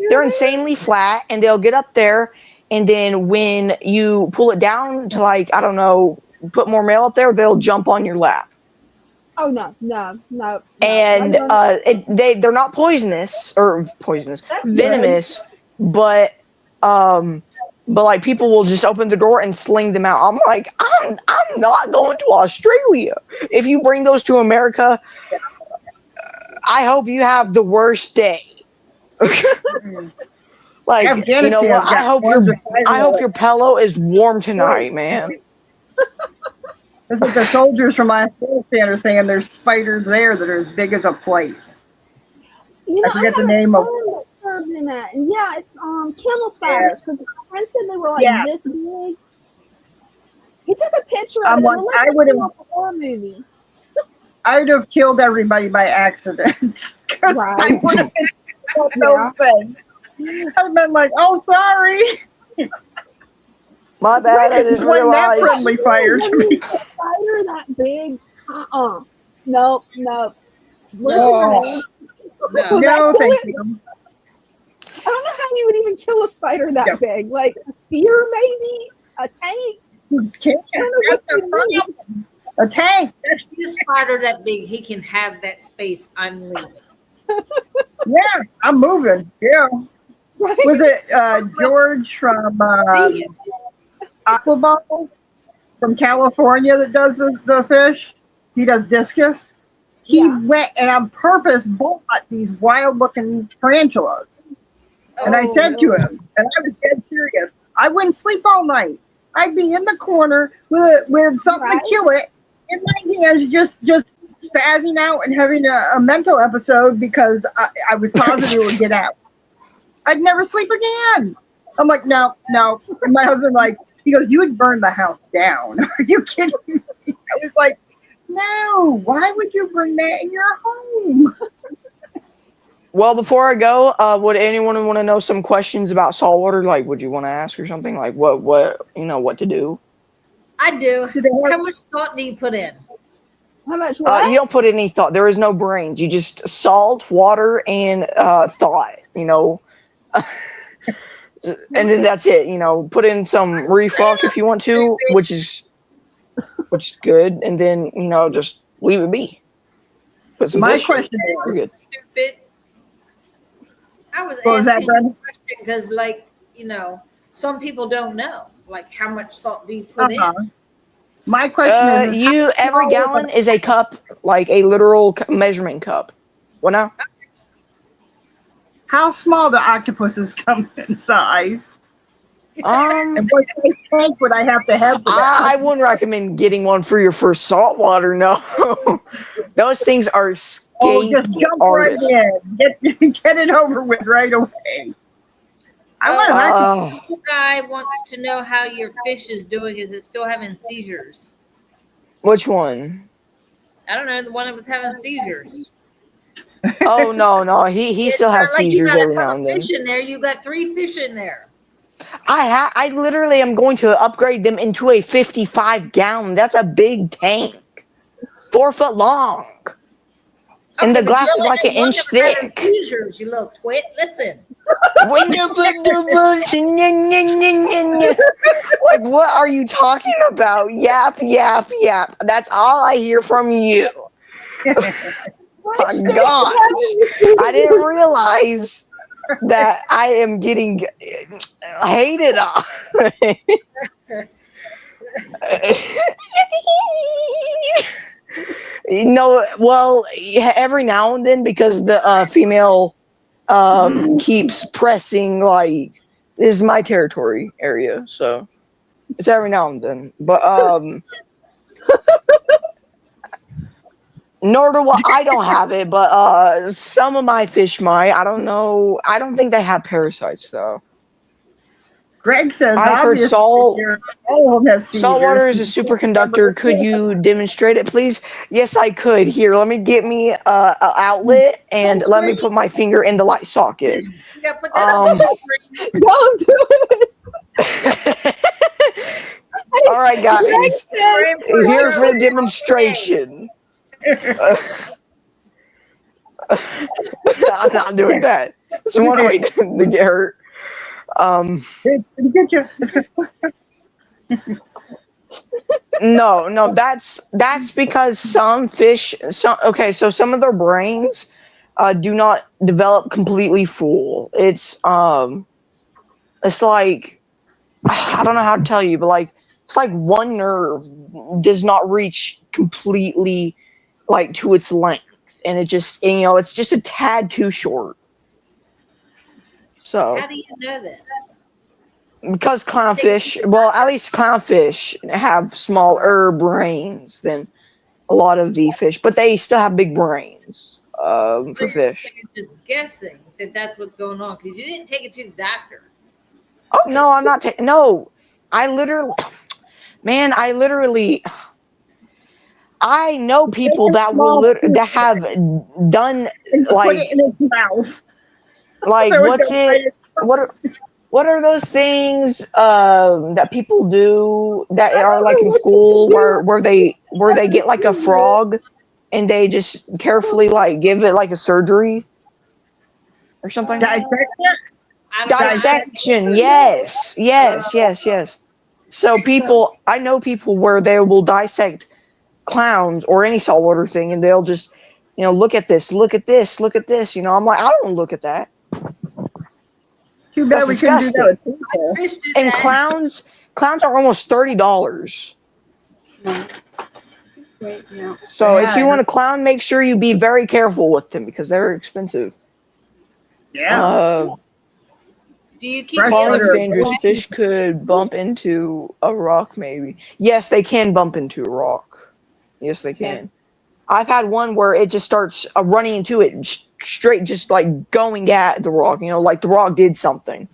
They're insanely flat, and they'll get up there, and then when you pull it down to, like, I don't know, put more mail up there, they'll jump on your lap. Oh no. And they're not venomous, but like people will just open the door and sling them out. I'm like, I'm not going to Australia. If you bring those to America, I hope you have the worst day. Like, you know what? I hope your pillow is warm tonight, man. That's what the soldiers from Afghanistan are saying. There's spiders there that are as big as a plate. You know, I forget the name of. Yeah, it's camel spiders. Because my friend said they were like this big. He took a picture of it. Like, I would have. A horror movie. I would have killed everybody by accident. Right. I would have been those things. I'd have been like, oh, sorry. My bad, I didn't realize. That friendly fire to me. A spider that big? Nope. Where's the Oh. grenade? No. Will that No, kill thank it? you. I don't know how you would even kill a spider that Yeah. big. Like a spear, maybe a tank. You can't. I don't know what That's you the do. problem. A tank. He's a spider that big. He can have that space. I'm leaving. Yeah, I'm moving. Yeah. Right? Was it George from See you. Aquaballs from California that does the fish? He does discus. He Yeah. went and on purpose bought these wild looking tarantulas. And I said to him, and I was dead serious, I wouldn't sleep all night. I'd be in the corner with something Right. to kill it in my hands, just spazzing out and having a mental episode because I was positive it would get out. I'd never sleep again. I'm like, no. And my husband he goes, you would burn the house down. Are you kidding me? I was like, no, why would you bring that in your home? Well, before I go, would anyone want to know some questions about saltwater? Like, would you want to ask or something? Like, what to do? I do. Do they have- How much thought do you put in? How much what? You don't put any thought. There is no brains. You just salt, water, and thought. And then that's it. Put in some refluct if you want to, which is good, and then just leave it be. Put some My fish. question You're good. Stupid. I was What was that, asking you Brenda? a question because, some people don't know. Like, how much salt do you put Uh-huh. in? My question is, Every small- gallon is a cup, like a literal measurement cup. What now? how small do octopuses come in size? And what size tank would I have to have for that? I wouldn't recommend getting one for your first saltwater. No, those things are Oh, just jump artists. right in. Get it over with right away. I want to. The guy wants to know how your fish is doing. Is it still having seizures? Which one? I don't know. The one that was having seizures. Oh no, he It's still has not like you seizures got a every ton now of and then. fish in there. You got 3 fish in there. I literally am going to upgrade them into a 55-gallon. That's a big tank, 4 foot long, and the but glass you is like an only had one inch that was having thick. Seizures, you little twit. Listen. Like, what are you talking about? Yap. That's all I hear from you. My gosh, I didn't realize that I am getting hated on. Well, every now and then, because the female keeps pressing, like, this is my territory area, so it's every now and then. But nor do I don't have it, but some of my fish might. I don't know. I don't think they have parasites though. Greg says, I heard obviously, salt all of them have seizures. water is a superconductor. Could you demonstrate it, please? Yes, I could. Here, let me get me an outlet and let me put my finger in the light socket. You got to put that on the screen. Don't do it. All right, guys. We're in for Here a for the show. demonstration. I'm not doing that. It's one way to get hurt. Get you. No, that's because some fish, so some of their brains do not develop completely full. It's like, I don't know how to tell you, but like, it's like one nerve does not reach completely like to its length, and it's just a tad too short. So How do you know this? because clownfish, well, at least clownfish have smaller brains than a lot of the fish, but they still have big brains for fish. You're just guessing that that's what's going on because you didn't take it to the doctor. Oh no, I'm not taking. No, I literally know people that that have done Put like it in his mouth. what are those things that people do that are like in school where they get like a frog and they just carefully like give it like a surgery or something. Dissect it? I don't know. Dissection, yes. So people, I know people where they will dissect clowns or any saltwater thing, and they'll just, look at this. I'm like, I don't wanna look at that. Too bad That's we couldn't do that with people. Fish did And that. clowns are almost $30. Yeah. So if Yeah. you want a clown, make sure you be very careful with them because they're expensive. Yeah. Do you keep Fresh the Falling other water. dangerous fish could bump into a rock, maybe. Yes, they can bump into a rock. Yes, they can. I've had one where it just starts running into it straight, just like going at the rock. Like the rock did something.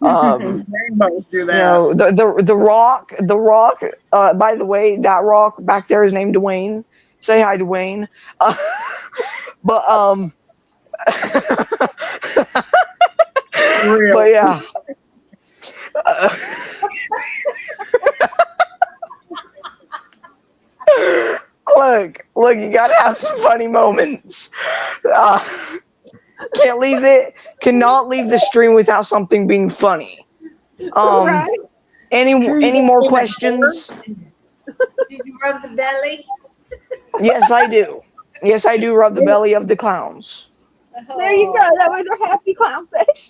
Rainbows do that. The rock. By the way, that rock back there is named Dwayne. Say hi, Dwayne. But Real. but yeah. Look, you gotta have some funny moments. Cannot leave the stream without something being funny. Right. Any more questions? Did you rub the belly? Yes, I do. Yes, I do rub the belly of the clowns. There you go. That way they're happy clownfish.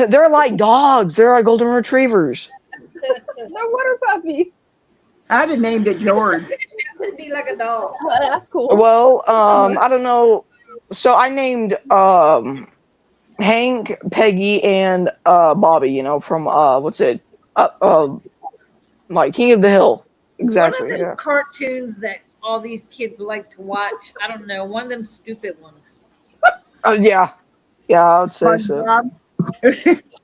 They're like dogs. They're like golden retrievers. They're water puppies. I'd have named it George. It'd be like a dog. Well, that's cool. Well, I don't know. So I named Hank, Peggy, and Bobby. From what's it? Like King of the Hill. Exactly. One of the Yeah. cartoons that all these kids like to watch. I don't know. One of them stupid ones. Yeah. Yeah, I would say so. SpongeBob.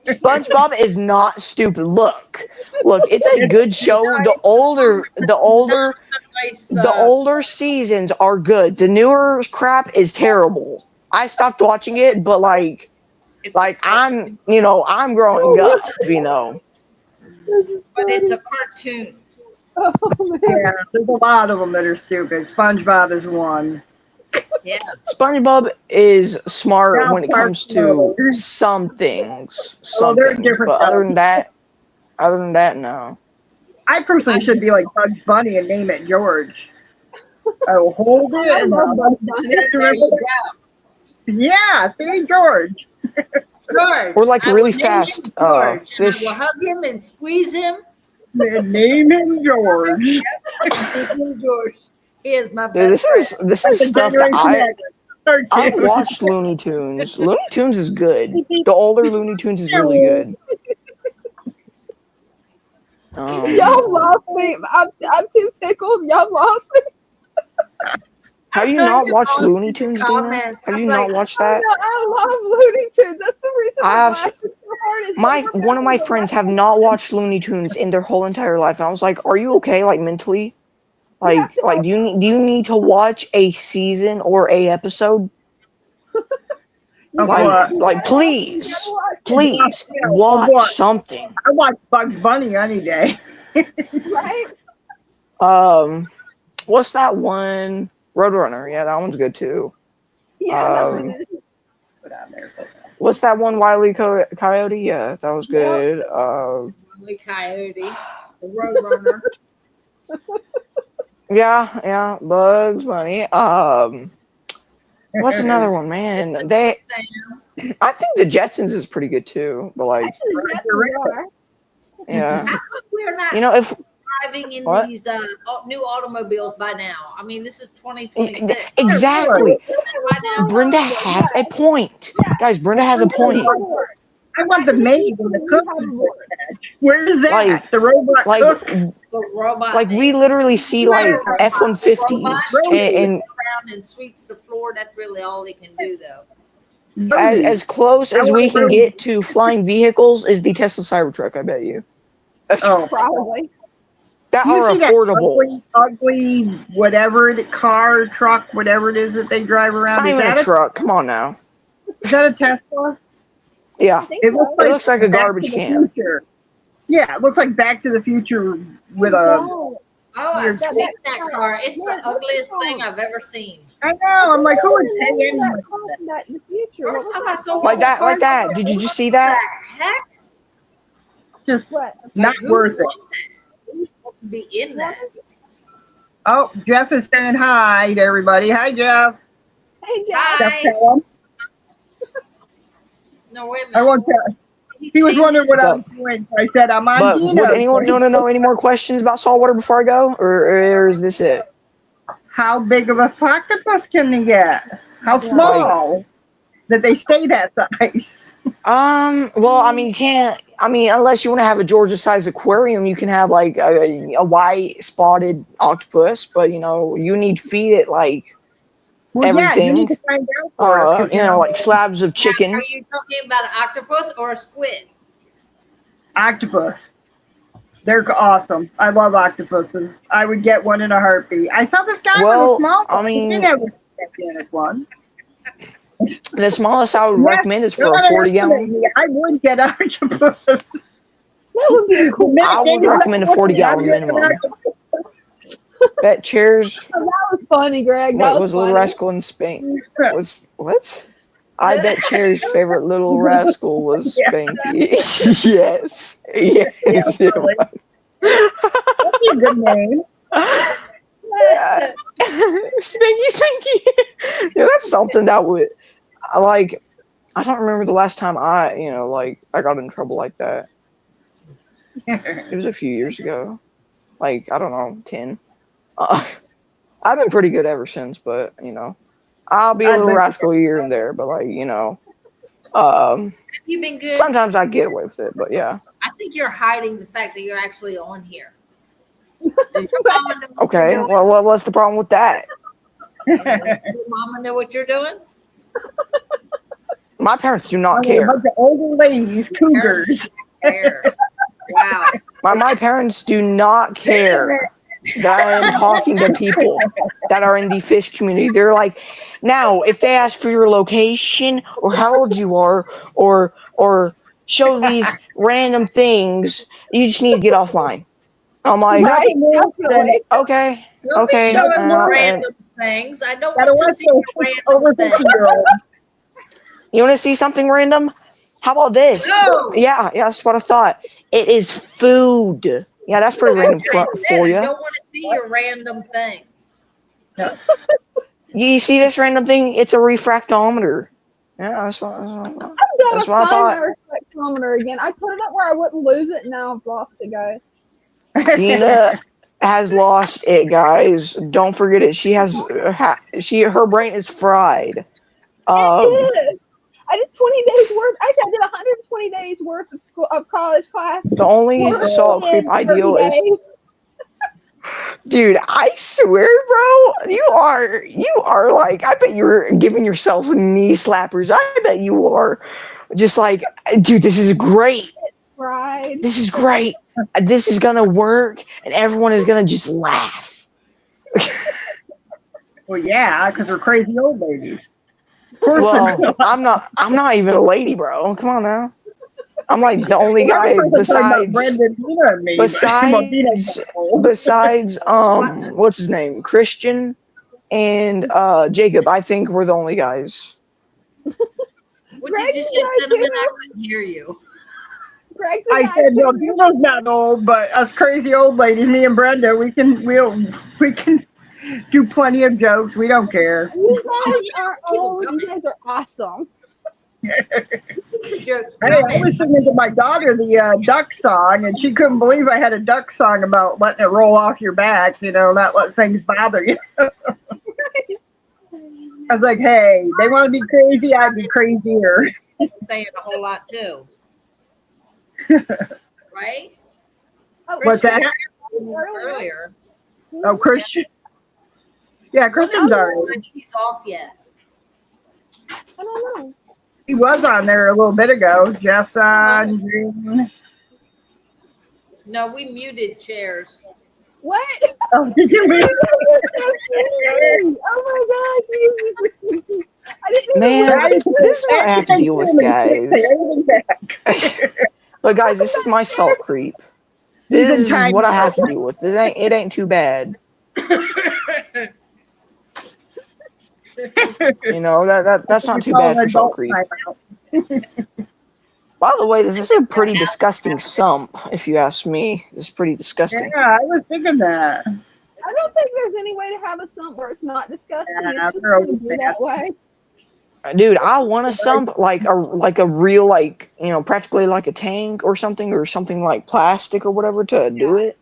SpongeBob is not stupid. Look, it's a good show. The older seasons are good. The newer crap is terrible. I stopped watching it, but I'm growing up, But it's a cartoon. Oh, man. Yeah, there's a lot of them that are stupid. SpongeBob is one. Yeah. SpongeBob is smart South when it Park comes to knows. some things. Oh, they're different But other stuff. than that, no. I personally should be like Bugs Bunny and name it George. I will hold it. I And love Bugs Bunny. There you go. yeah, see, George. George. Or like I really will name him fast George, fish. and I will hug him and squeeze him. Name him George. George. He is my Dude, best friend. this is stuff that I've I've watched Looney Tunes. Looney Tunes is good. The older Looney Tunes is really good. Y'all lost me. I'm too tickled. Y'all lost me. Have you not watched Lost Looney in the Tunes, Dina? comments. Have you I'm not like, watched I that? know, I love Looney Tunes. That's the reason I I'm have- laughing so hard. is One of my friends have not watched Looney Tunes in their whole entire life, and I was like, "Are you okay? Like mentally? Like do you need to watch a season or a episode? Of what? Like please Of watch what? something." I watch Bugs Bunny any day. Right? What's that one? Roadrunner. Yeah, that one's good too. Yeah, that's what it is. Put on there. What's that one? Wile E. Coyote. Yeah, that was good. Wile Coyote, the Roadrunner. Yeah, Bugs Bunny. What's another one, man? I think the Jetsons is pretty good too. But like, Actually, that's are. yeah, How come we're not if driving in What? these new automobiles by now? I mean, this is 2026. exactly, By now, Brenda has a point, guys. Brenda has a point. I want the maid and the cook. Where is that? Like- the robot cook? the robot Like we literally see like F-150s and around and sweeps the floor. That's really all they can do, though. as close as we can get to flying vehicles is the Tesla Cybertruck. I bet you. Oh, Probably. That you are see that affordable. ugly, whatever the car, truck, whatever it is that they drive It's around. not Is even that, a truck. Come on now. is that a Tesla? Yeah. I think It so. looks like a Back garbage to the can. Future. Yeah, it looks like Back to the Future with a Oh, I've Yeah, seen that that car. car. It's Man, the what's ugliest the thing song? I've ever seen. I know. I'm like, who would The pay name of anyone that for car that? from the future. What First was time I that saw called? one of the Like that. cars, Did you just see what that? the heck? Just What? not Like, who worth would it. want that? Who would be in What? that? Oh, Jeff is saying hi to everybody. Hi, Jeff. Hey, Jeff. Jeff, Hi. tell him. No, wait a I minute. won't tell. He He was changed wondering his- what What's I up? was doing. So I said, I'm on But Dina. would anyone want to know any more questions about saltwater before I go, or is this it? How big of a octopus can they get? How small that they stay that size? Well, I mean, you can't. I mean, unless you want to have a Georgia-sized aquarium, you can have like a white spotted octopus. But you know, you need to feed it like Well, yeah, you need everything. to find out for us. 'Cause, You know, like slabs of chicken. Are you talking about an octopus or a squid? octopus. They're awesome. I love octopuses. I would get one in a heartbeat. I saw this guy with a Well, small I one. He mean, didn't have a gigantic one. the smallest I would Yes, recommend is for don't a 40-gallon. underestimate me. I would get octopus. That would be cool. I would recommend a 40-gallon minimum. Bet chairs. That was funny, Greg. That What was was Little funny. Rascal in Spain? Was what? I bet Cherry's favorite Little Rascal was Yeah. Spanky. Yes, yes, it Really. was. That'd be a good name. Spanky, Spanky. Yeah, that's something that would. I like. I don't remember the last time I got in trouble like that. It was a few years ago. Like, I don't know, 10. I've been pretty good ever since, but I'll be a little rascal here and there. But Have you been good? sometimes I get away with it. But yeah. I think you're hiding the fact that you're actually on here. Does your mama know what Okay. you're doing? Well, what's the problem with that? Does your mama know what you're doing? My parents do not A care. bunch of older ladies, cougars. There. Wow. My parents do not care that I am talking to people that are in the fish community. They're like, now, if they ask for your location or how old you are or show these random things, you just need to get offline. I'm like, Right? Nothing more than okay, Don't be okay. showing me and random things. I don't gotta want to watch see your those over random things. 50-year-olds. you want to see something random? How about this? No. Yeah, that's what I thought. It is food. Yeah, that's pretty random for I you. don't want to see your random things. You see this random thing? It's a refractometer. Yeah, that's what I've got That's to what I find thought. my spectrometer again. I put it up where I wouldn't lose it. Now I've lost it, guys. Dina has lost it, guys. Don't forget it. She has her brain is fried. I did 20 days worth. Actually, I did 120 days worth of school of college class. The only salt creep in ideal 30 is, days. dude. I swear, bro, you are like. I bet you're giving yourself knee slappers. I bet you are just like, dude. This is great. Right. This is great. This is gonna work, and everyone is gonna just laugh. Well, yeah, because we're crazy old ladies. Of course Well, they're I'm not even a lady, bro. Come on now. I'm like the only guy Everybody's talking about besides Brenda, Dina, and me. Well, Dina's old. besides what's his name? Christian and Jacob. I think we're the only guys. What did you say, cinnamon? I couldn't hear you. Greg's I said, no, Dina's not old, but us crazy old ladies, me and Brenda, we can do plenty of jokes. We don't care. You guys are old. You guys are awesome. The jokes Hey, I coming. was singing to my daughter the duck song, and she couldn't believe I had a duck song about letting it roll off your back, not let things bother you. I was like, hey, they want to be crazy, I'd be crazier. Saying a whole lot too. Right? Oh, What's that? Earlier. Oh, Christian. Yeah, Christian's I all don't know right. if he's off yet. I don't know. He was on there a little bit ago. Jeff's on. June. No, we muted chairs. What? Oh, did you leave? Oh my God! I didn't Man, even this is what I have to deal with, guys. But guys, this is my salt creep. This Even is what I tinier. have to deal with. It ain't too bad. You know, that's not too bad for Salt Creek. By the way, this is a pretty disgusting sump, if you ask me. This is pretty disgusting. Yeah, I was thinking that. I don't think there's any way to have a sump where it's not disgusting. Yeah, It's just they're going to be that way. Dude, I want a sump like a real, like, you know, practically like a tank or something like plastic or whatever to do it.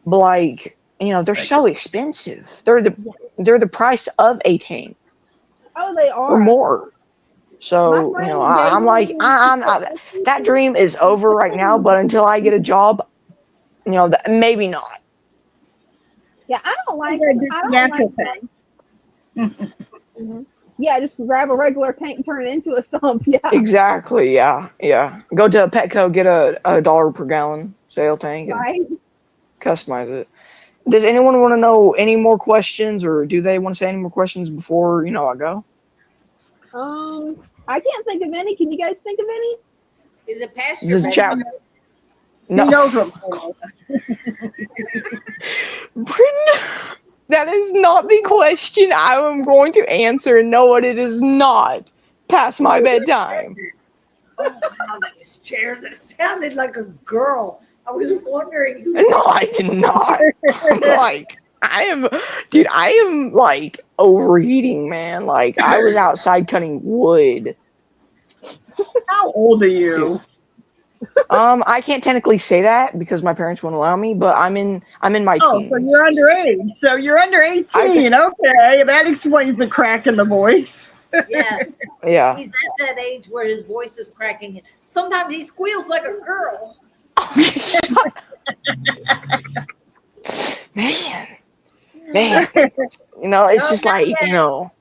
But like, you know, they're so expensive. They're the price of a tank Oh, they are. or more. So, My you know, friend I'm like, gave me- that dream is over right now. But until I get a job, you know, maybe not. Yeah, I don't like. Natural that. thing. Mhm. Yeah, just grab a regular tank and turn it into a sump. Yeah. Exactly. Yeah. Yeah. Go to a Petco, get a $1 per gallon sale tank, and Right. customize it. Does anyone want to know any more questions, or do they want to say any more questions before, you know, I go? I can't think of any. Can you guys think of any? Is it past your This is chat. bedtime? No. He knows what. Brenda, that is not the question I am going to answer. No, it is not past my bedtime. Oh, wow, that was chairs. It sounded like a girl. I was wondering who. No, I did not. I'm like, I am like overheating, man. Like, I was outside cutting wood. How old are you? I can't technically say that because my parents won't allow me, but I'm in my teens. So you're underage. So you're under 18. Okay, that explains the crack in the voice. Yes. Yeah. He's at that age where his voice is cracking. Sometimes he squeals like a girl. Man. You know, it's just like, you know,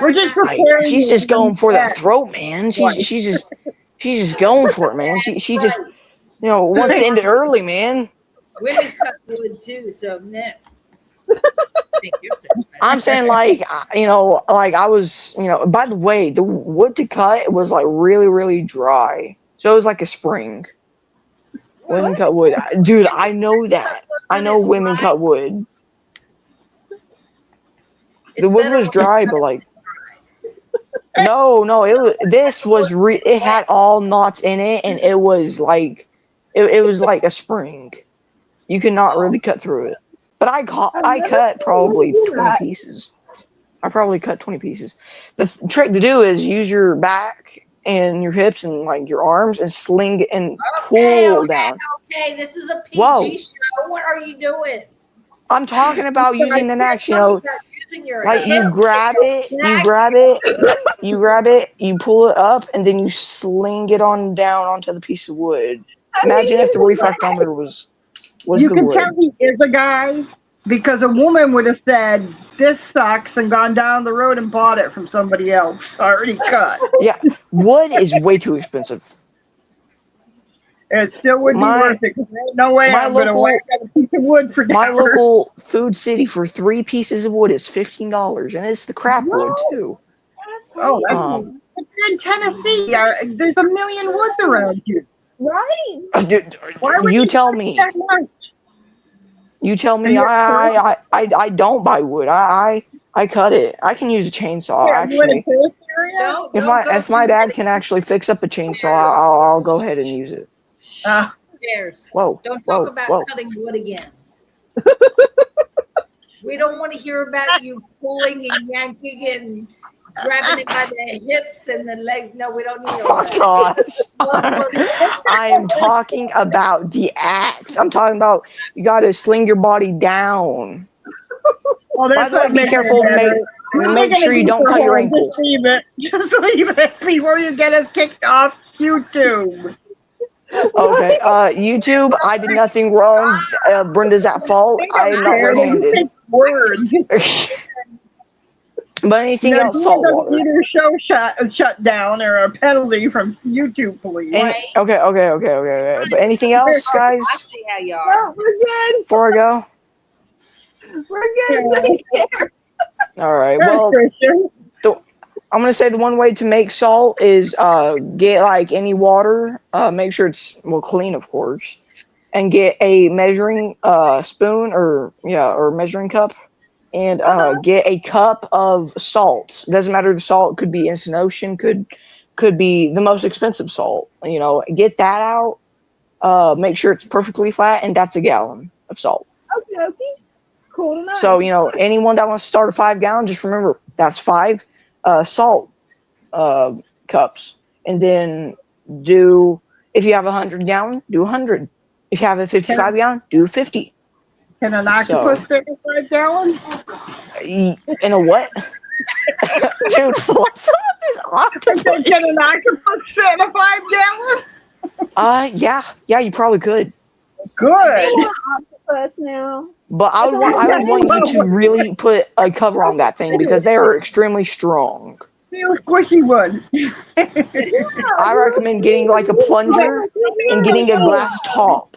We're just like, she's just going for that throat, man. She's just going for it, man. She just, you know, wants to end it early, man. Women cut wood too, so no. I'm saying, like, you know, like I was, you know, by the way, the wood to cut was like really, really dry. So it was like a spring. Women cut wood. Dude, I know that. I know women cut wood. The wood was dry, but like, no, it had all knots in it, and it was like, it was like a spring. You could not really cut through it. But I cut probably 20 pieces. I probably cut 20 pieces. The trick to do is use your back and your hips and like your arms and sling it and pull down. Okay, this is a PG show. What are you doing? I'm talking about using an axe, you know, like hips, you grab it, you pull it up, and then you sling it on down onto the piece of wood. Imagine if the refractometer was you the can wood. tell he is a guy because a woman would have said, this sucks, and gone down the road and bought it from somebody else already cut. Yeah, wood is way too expensive. It still would be worth it. There's no way I'm going to whack out a piece of wood for my dinner. local Food City for 3 pieces of wood is $15, and it's the crap wood too. That's crazy. If you're in Tennessee, there's a million woods around you. Right. You tell me. You tell me. I don't buy wood. I cut it. I can use a chainsaw actually. If my dad can actually fix up a chainsaw, I'll go ahead and use it. Whoa. Don't talk about cutting wood again. We don't want to hear about you pulling and yanking and grabbing it by the hips and the legs. No, we don't need all that. Gosh. I am talking about the axe. I'm talking about you got to sling your body down. By the way, be careful to make sure you don't cut your ankle. Just leave it. Just leave it before you get us kicked off YouTube. Okay, YouTube, I did nothing wrong. Brenda's at fault. I am not red-handed. Words. But anything else, saltwater. Either show shut down or a penalty from YouTube police. Okay. But anything else, guys? I see how you are. Oh, we're good. Before I go? We're good. Thanks, Cares. All right. Well, I'm gonna say the one way to make salt is get like any water. Make sure it's clean, of course. and get a measuring spoon or measuring cup, and get a cup of salt. Doesn't matter, the salt could be instant ocean, could be the most expensive salt. Get that out. Make sure it's perfectly flat, and that's a gallon of salt. Okay. Cool to know. So anyone that wants to start a 5-gallon, just remember that's 5 salt cups, and then if you have 100-gallon, do 100. If you have a 55-gallon, do 50. Can an octopus fit in 5 gallons? In a what? Dude, what's up with this octopus? Can an octopus fit in a 5 gallon? Yeah, you probably could. Good. Octopus now. But I would want you to really put a cover on that thing, because they are extremely strong. Feel squishy ones. I recommend getting like a plunger and getting a glass top.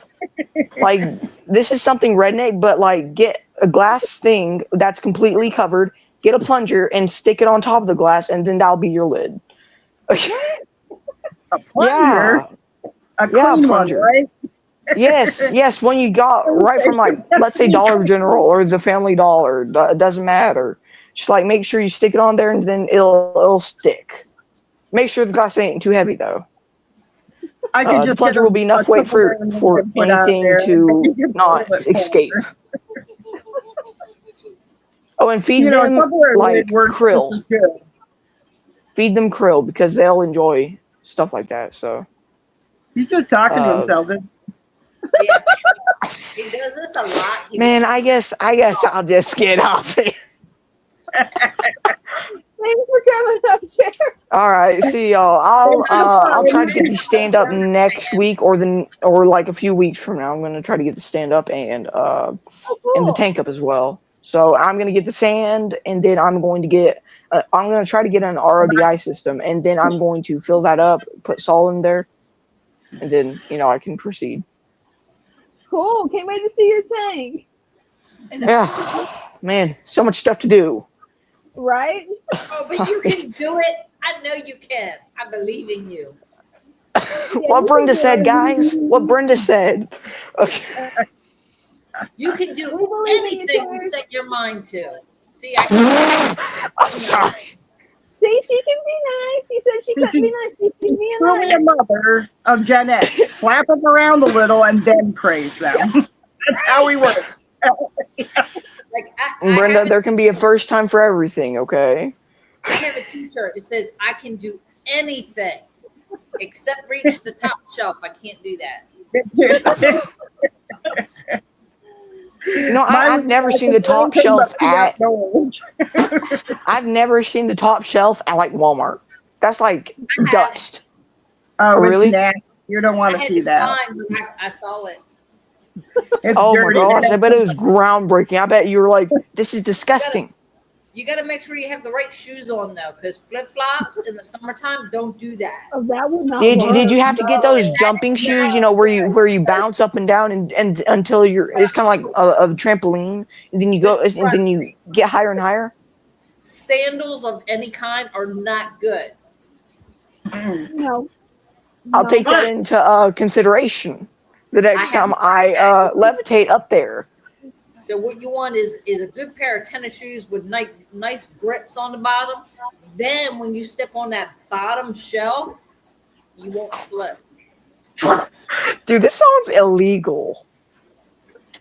Like, this is something redneck, but like, get a glass thing that's completely covered, get a plunger and stick it on top of the glass, and then that'll be your lid. A plunger? A clean one, right? Yes, one you got right from, like, let's say Dollar General or the Family Dollar. It doesn't matter. Just like make sure you stick it on there, and then it'll stick. Make sure the glass ain't too heavy though. The plunger will be enough weight for anything to not escape. Oh, and feed them like krill. Feed them krill, because they'll enjoy stuff like that. So he's just talking to himself. Yeah. He does this a lot. Man, I guess I'll just get off it. Thanks for coming up, Chair. All right, see y'all. I'll try to get the stand up next week, or like a few weeks from now. I'm gonna try to get the stand up and the tank up as well. So I'm gonna get the sand, and then I'm going to get. I'm gonna try to get an RODI system, and then I'm going to fill that up, put salt in there, and then I can proceed. Cool. Can't wait to see your tank. Yeah, man, so much stuff to do. Right? Oh, but you can do it. I know you can. I believe in you. What Brenda said, guys. What Brenda said. Okay. You can do anything you set your mind to. See, I'm sorry. See, she can be nice. He said she couldn't be nice. She can be Truly a mother of Jeanette. Slap them around a little and then praise them. That's how we work. Like Brenda, there can be a first time for everything, okay? I have a t-shirt. It says, I can do anything except reach the top shelf. I can't do that. I've never seen the top shelf at. I've never seen the top shelf at like Walmart. That's like dust. Oh, really? It's nasty. You don't want to see that. I saw it. Oh my gosh! I bet it was groundbreaking. I bet you were like, "This is disgusting." You got to make sure you have the right shoes on though, because flip flops in the summertime don't do that. Oh, that would not. Did you have to get those jumping shoes? Where you bounce up and down and until it's kind of like a trampoline, and then you go and then you get higher and higher. Sandals of any kind are not good. No. I'll take that into consideration the next time I levitate up there. So what you want is a good pair of tennis shoes with nice grips on the bottom. Then when you step on that bottom shelf, you won't slip. Dude, this sounds illegal.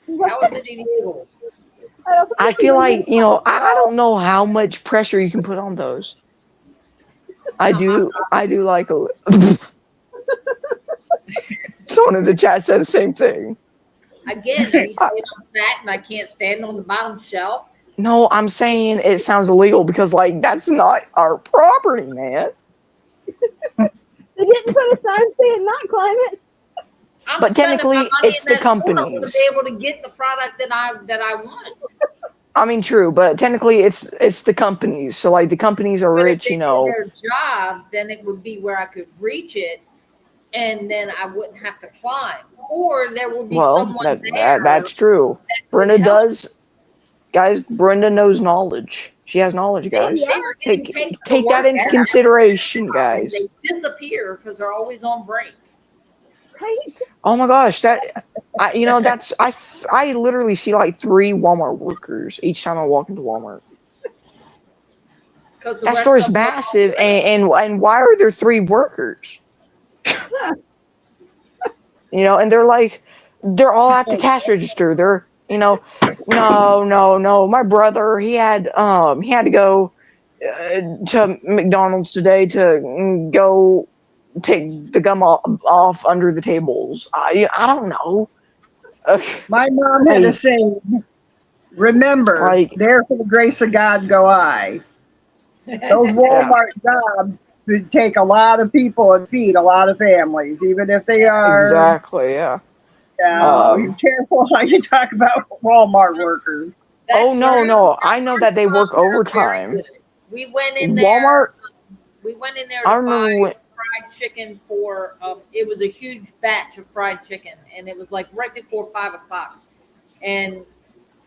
How is it illegal? I feel like, I don't know how much pressure you can put on those. I do like a someone in the chat said the same thing. Again, you say I'm fat and I can't stand on the bottom shelf. No, I'm saying it sounds illegal because, like, that's not our property, man. They didn't put a sign saying not climb it. But technically, it's the companies to be able to get the product that I want. I mean, true, but technically, it's the companies. So, like, the companies are rich, If they did their job, then it would be where I could reach it, and then I wouldn't have to climb. Or there will be someone there. That's true. Brenda does. Guys, Brenda knows knowledge. She has knowledge, guys. Take that into consideration, guys. They disappear because they're always on break. Right? Oh my gosh, I literally see like 3 Walmart workers each time I walk into Walmart. Because the That rest store of is them are massive, and why are there 3 workers? And they're all at the cash register. No. My brother, he had to go to McDonald's today to go pick the gum off under the tables. I don't know. My mom had a Like, saying, remember, like, there for the grace of God go I. Those yeah, Walmart jobs would take a lot of people and feed a lot of families, even if they are, exactly, yeah. be careful how you talk about Walmart workers. Oh That's no, true. no, Now, I know our that they work jobs are very overtime. good. We went in there. Walmart, We went in there I to remember buy when, fried chicken for. It was a huge batch of fried chicken, and it was like right before 5 o'clock, and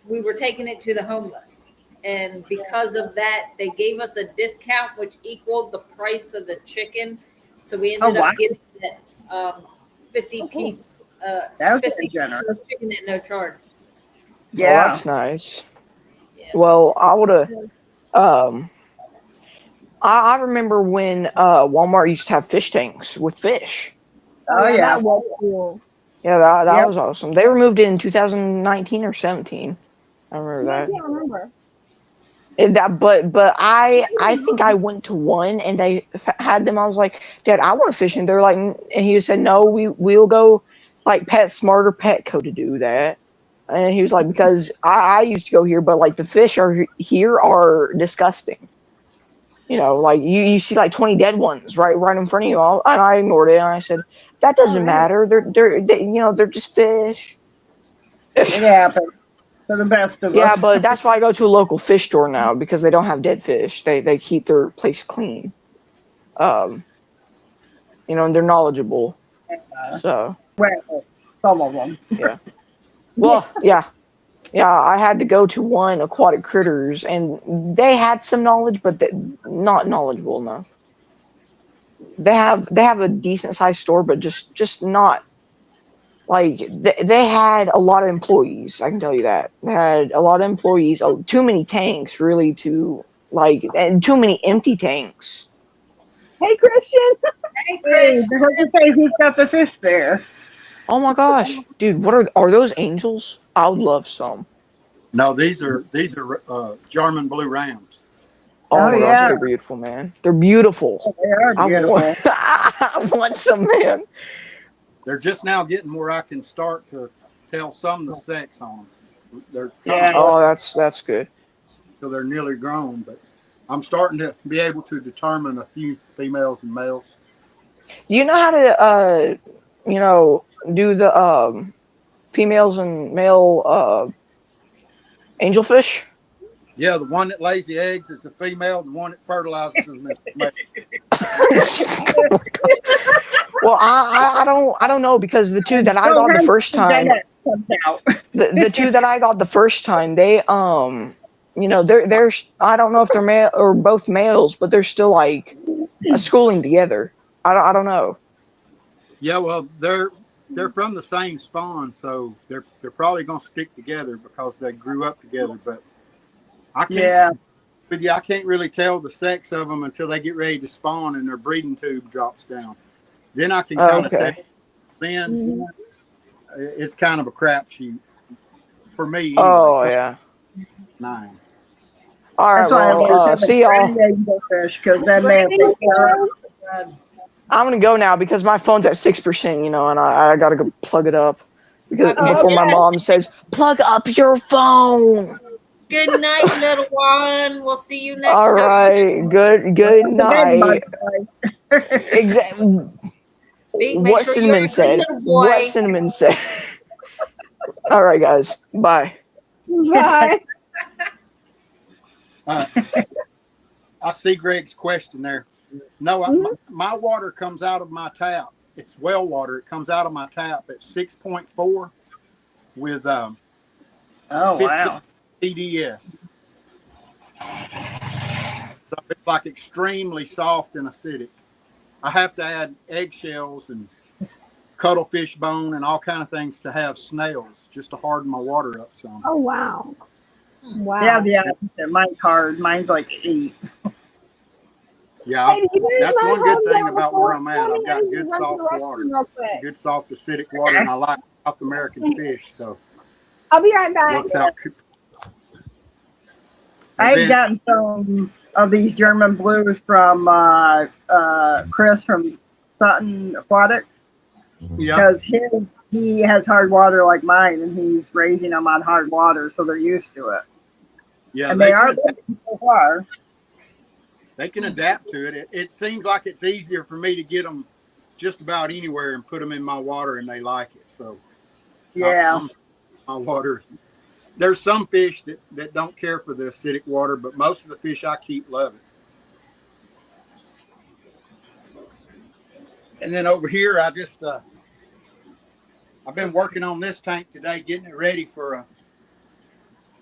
we were taking it to the homeless. And because of that, they gave us a discount, which equaled the price of the chicken. So we Oh, ended wow. up getting that 50 Oh, cool. piece, That was 50 very generous. pieces of chicken at no charge. well, Yeah. that's nice. Yeah. Well, I would have, um, I remember when Walmart used to have fish tanks with fish. Oh Oh, yeah, yeah. that was cool. Yeah, that Yep. was awesome. They removed it in 2019 or 17. I remember Yeah, I that. can't remember. But I think I went to one and they had them. I was like, Dad, I want to fish, and they're like, and he said, no, we'll go like Pet Smart or Petco to do that. And he was like, because I used to go here, but like the fish here are disgusting. Like you see like 20 dead ones right in front of you. And I ignored it and I said, that All doesn't right. matter. They're just fish. It happens to the best of Yeah, us. but that's why I go to a local fish store now because they don't have dead fish. They keep their place clean. Um, and they're knowledgeable. So Well, some of them. yeah. Yeah. Well, yeah. Yeah, I had to go to one aquatic critters and they had some knowledge, but not knowledgeable enough. They have a decent sized store, but just not like they had a lot of employees. I can tell you that they had a lot of employees. Too many tanks, really, and too many empty tanks. Hey, Christian. Hey, Hey, Chris. the husband say who's got the fish there? Oh my gosh, dude! What are those angels? I would love some. No, these are German blue rams. Oh Oh, my gosh, yeah. they're beautiful, man. They're beautiful. They are I beautiful. want, I want some, man. They're just now getting where I can start to tell some of the sex on them. They're Yeah. Oh, that's good. so they're nearly grown, but I'm starting to be able to determine a few females and males. Do you know how to do the females and male angelfish? Yeah, the one that lays the eggs is the female, the one that fertilizes them is the male. Well, I don't know because the two that I got the first time, the two that I got the first time, they they're I don't know if they're male or both males, but they're still like schooling together. I don't know. Yeah, well, they're from the same spawn, so they're probably gonna stick together because they grew up together. But I can't. But yeah, I can't really tell the sex of them until they get ready to spawn and their breeding tube drops down. Then I can kind of tell. Okay. Then it's kind of a crapshoot for me. Anyway, Oh so yeah. 9. All right. That's why I always Well, have see y'all. fish because then they I'm gonna go now because my phone's at 6%. And I gotta go plug it up because Okay. before my mom says plug up your phone. Good night, little one. We'll see you next All time. right. Good night. Exactly. Make What sure you're a Cinnamon good said. little boy. What Cinnamon said. All right, guys. Bye. Bye. I see Greg's question there. No, my water comes out of my tap. It's well water. It comes out of my tap at 6.4 with 50 wow. TDS. So it's like extremely soft and acidic. I have to add eggshells and cuttlefish bone and all kind of things to have snails just to harden my water up some. Oh wow. Wow. Yeah, the opposite. Mine's hard. Mine's like 8. Yeah, Hey, do you guys that's mind one good holding thing down the about where fort I'm for at. me? I've I got need to good run to soft the water, restroom real quick. good soft acidic water, and I like South American fish, so I'll be right back. works out. I've gotten some of these German blues from Chris from Sutton Aquatics. Yeah, Because he has hard water like mine, and he's raising them on hard water, so they're used to it. yeah, And they are living so far. they can adapt to it. It seems like it's easier for me to get them just about anywhere and put them in my water, and they like it. So Yeah. my water. There's some fish that don't care for the acidic water, but most of the fish I keep love it. And then over here, I just I've been working on this tank today, getting it ready for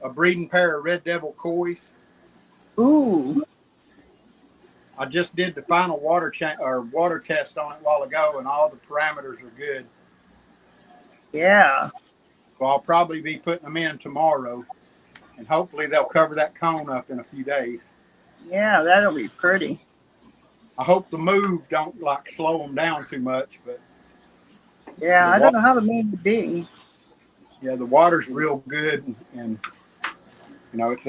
a breeding pair of red devil kois. Ooh. I just did the final water test on it a while ago, and all the parameters are good. Yeah. So I'll probably be putting them in tomorrow, and hopefully they'll cover that cone up in a few days. Yeah, that'll be pretty. I hope the move don't like slow them down too much, but Yeah, I don't know how the moon would be. yeah, the water's real good, and you know it's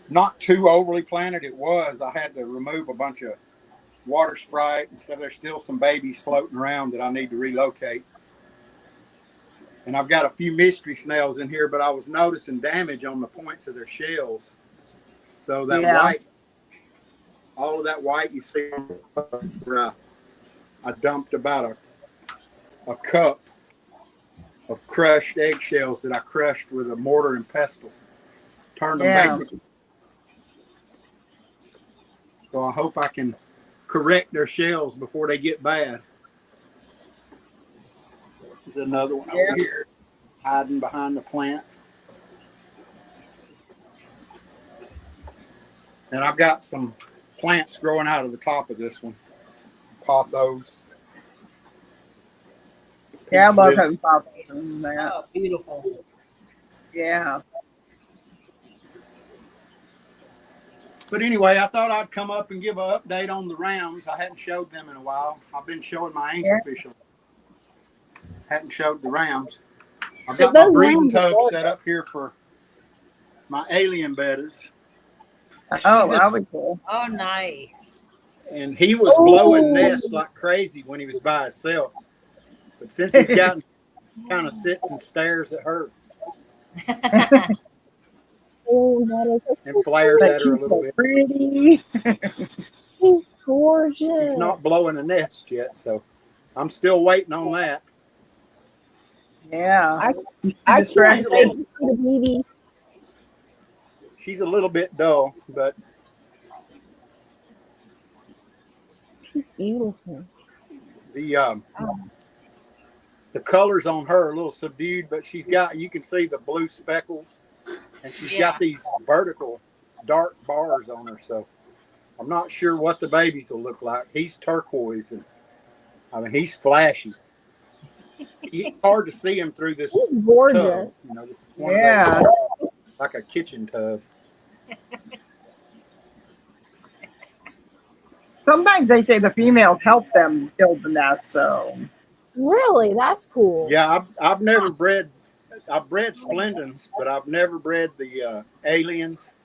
not too overly planted. It was. I had to remove a bunch of water sprite and stuff. There's still some babies floating around that I need to relocate. And I've got a few mystery snails in here, but I was noticing damage on the points of their shells. So that white, all of that white you see, where I dumped about a cup of crushed eggshells that I crushed with a mortar and pestle. Turned them basically. So I hope I can correct their shells before they get bad. There's another one over here hiding behind the plant. And I've got some plants growing out of the top of this one. Pothos. Yeah, I love having pothos in there. Oh, beautiful. Yeah. But anyway, I thought I'd come up and give an update on the rams. I hadn't showed them in a while. I've been showing my angelfish. Hadn't showed the rams. I've got my breeding tub set up here for my alien bettas. Oh, that was cool. Oh, nice. And he was blowing nests like crazy when he was by himself. But since he's gotten, kind of sits and stares at her. And flares at her a little bit. Pretty. He's gorgeous. He's not blowing a nest yet, so I'm still waiting on that. Yeah. I can't wait to see the babies. She's a little bit dull, but she's beautiful. The colors on her are a little subdued, but she's got, you can see the blue speckles, and she's got these vertical dark bars on her. So I'm not sure what the babies will look like. He's turquoise, and I mean he's flashy. It's hard to see him through this. He's gorgeous. Tub. You know, this is one of those, like a kitchen tub. Sometimes they say the females help them build the nest, so. Really? That's cool. Yeah, I've never bred. I've bred Splendens, but I've never bred the aliens.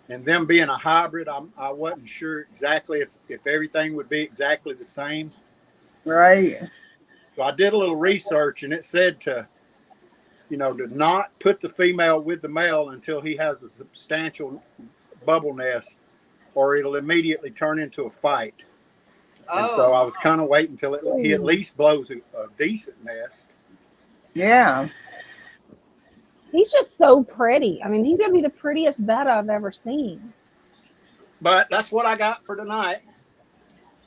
And them being a hybrid, I wasn't sure exactly if everything would be exactly the same. Right. So I did a little research, and it said to not put the female with the male until he has a substantial bubble nest, or it'll immediately turn into a fight. And so I was kind of waiting until he at least blows a decent nest. Yeah. He's just so pretty. I mean, he's going to be the prettiest betta I've ever seen. But that's what I got for tonight.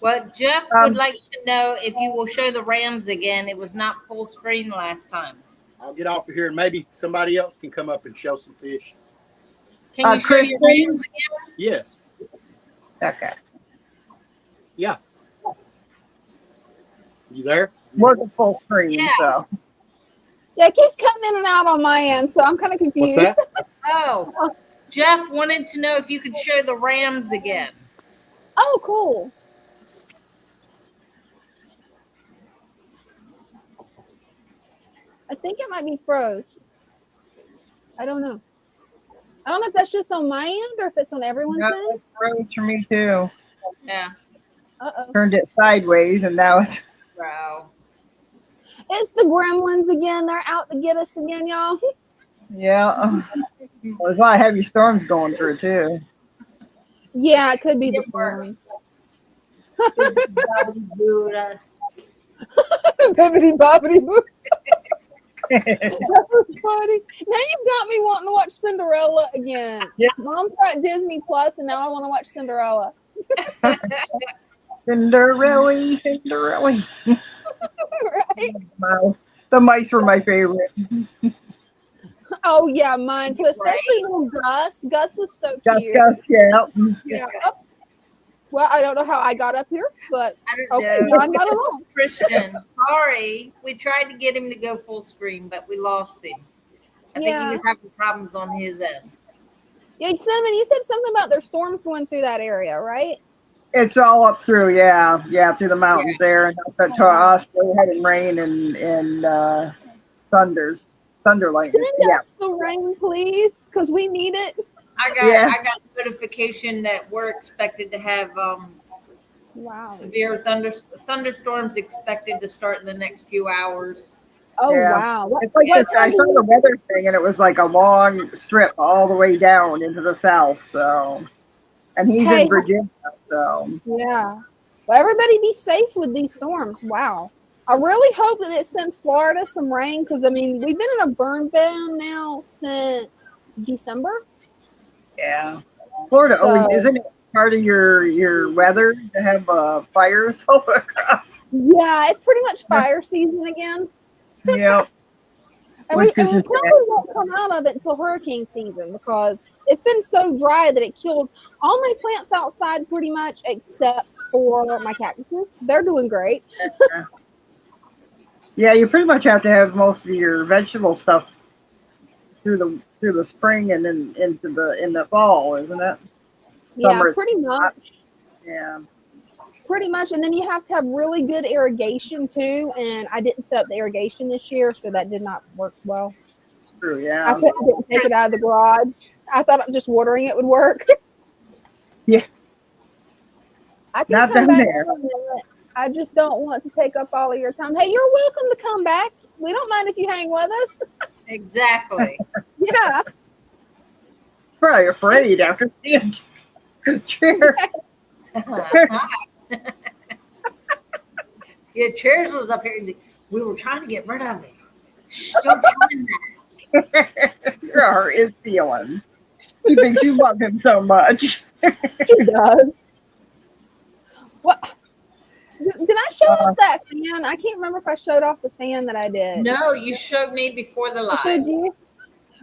Well, Jeff would like to know if you will show the rams again. It was not full screen last time. I'll get off of here, and maybe somebody else can come up and show some fish. Can you show your rams again? Yes. Okay. Yeah. You there? wasn't full screen. Yeah. So Yeah, it keeps cutting in and out on my end, so I'm kind of confused. What's that? Oh, Jeff wanted to know if you could show the Rams again. Oh, cool. I think it might be froze. I don't know. I don't know if that's just on my end or if it's on everyone's no, end. it froze for me too. Yeah, Uh-oh. Turned it sideways, and now it's bro. It's the gremlins again. They're out to get us again, y'all. yeah. Well, there's a lot of heavy storms going through too. Yeah, it could be the storm. Bibbidi bobbidi boo. That was funny. Now you've got me wanting to watch Cinderella again. Yeah. Mom's got Disney Plus, and now I want to watch Cinderella. Cinderella, Cinderella. Right? Wow. The mice were my favorite. Oh yeah, mine too. Especially little Gus. Gus was so Gus, cute. Gus, yeah. Yeah. Well, I don't know how I got up here, but I don't okay, know. I'm not alone. Christian, sorry. We tried to get him to go full screen, but we lost him. I think he Yeah. was having problems on his end. Yeah, Cinnamon, you said something about there's storms going through that area, right? It's all up through, yeah, through the mountains there, and up to us, we're having rain and thunder lightning. Send Yeah, us the rain, please, because we need it. I got notification that we're expected to have Wow. severe thunderstorms expected to start in the next few hours. Oh Yeah. wow. it's like this. I saw the weather thing, and it was like a long strip all the way down into the south. So, and he's Hey. in Virginia, so Yeah. Well, everybody be safe with these storms. Wow. I really hope that it sends Florida some rain because, I mean, we've been in a burn ban now since December. yeah. Florida So- always isn't it part of your weather to have fires all across? Yeah, it's pretty much fire season again. Yeah. And we probably won't come out of it until hurricane season because it's been so dry that it killed all my plants outside pretty much except for my cactuses. They're doing great. Yeah, you pretty much have to have most of your vegetable stuff through the spring and then in the fall, isn't it? Yeah, Summer, pretty much. yeah. Pretty much. And then you have to have really good irrigation too. And I didn't set up the irrigation this year, so that did not work well. It's true, I yeah. didn't take it out of the garage. I thought just watering it would work. Yeah. I can Not come down back there. in a minute. I just don't want to take up all of your time. Hey, you're welcome to come back. We don't mind if you hang with us. Exactly. Yeah. It's probably afraid after seeing chair. Yeah, Chairs was up here. We were trying to get rid of it. Shh, don't tell him that. There are his feelings. He thinks you love him so much. She does. What? Did I show off that fan? I can't remember if I showed off the fan that I did. No, you showed me before the I live. showed you.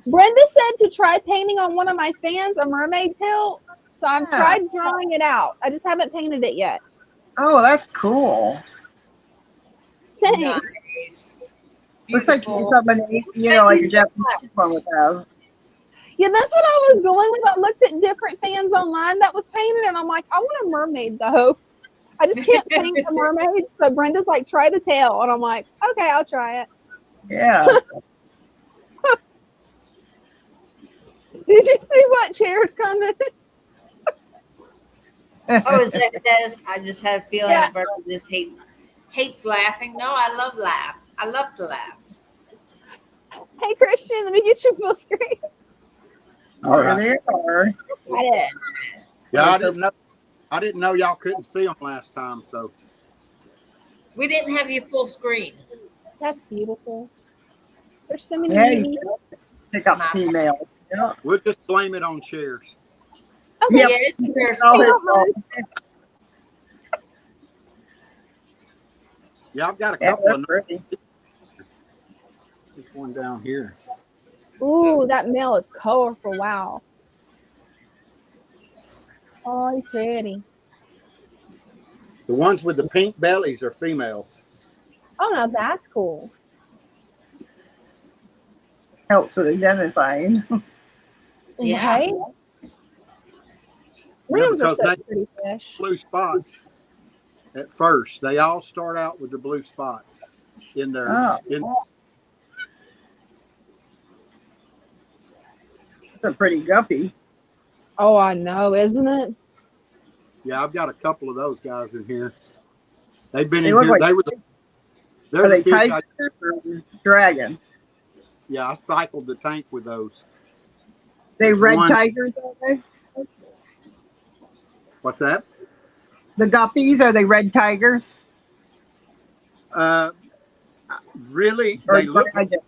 Brenda said to try painting on one of my fans a mermaid tail. So I've tried drawing it out. I just haven't painted it yet. Oh, that's cool. Thanks. Nice. Looks like Beautiful. something, like a Japanese one would have. Yeah, that's what I was going with. I looked at different fans online that was painted, and I'm like, I want a mermaid though. I just can't paint a mermaid. So Brenda's like, try the tail, and I'm like, okay, I'll try it. Yeah. Did you see what chair's coming? Oh, is that that is? I just had a feeling Yeah. Bertie just hates laughing. No, I love laugh. I love to laugh. Hey, Christian, let me get you full screen. All There right. they are. Got it. Yeah, I didn't know y'all couldn't see them last time. So We didn't have you full screen. That's beautiful. There's so many Hey. beauties. Pick up female. Yeah. we'll just blame it on chairs. Okay. Yep. Yeah, it's Chairs' Oh, fault. it's Yeah, I've got a yeah, couple they're of pretty. this one down here. Ooh, that male is colorful. Wow. Oh, he's pretty. The ones with the pink bellies are females. Oh no, that's cool. Helps with identifying. Yeah. Right? Yeah, Rams are because such they pretty fish. blue spots at first. They all start out with the blue spots in their Oh, in. it's a pretty guppy. Oh, I know, isn't it? Yeah, I've got a couple of those guys in here. They've been They in look here. like, They're are the they fish. tiger or dragon? I cycled the tank with those. They There's red one. tigers, are they? What's that? The guppies, are they red tigers? Uh, really, Or they look like, dragon?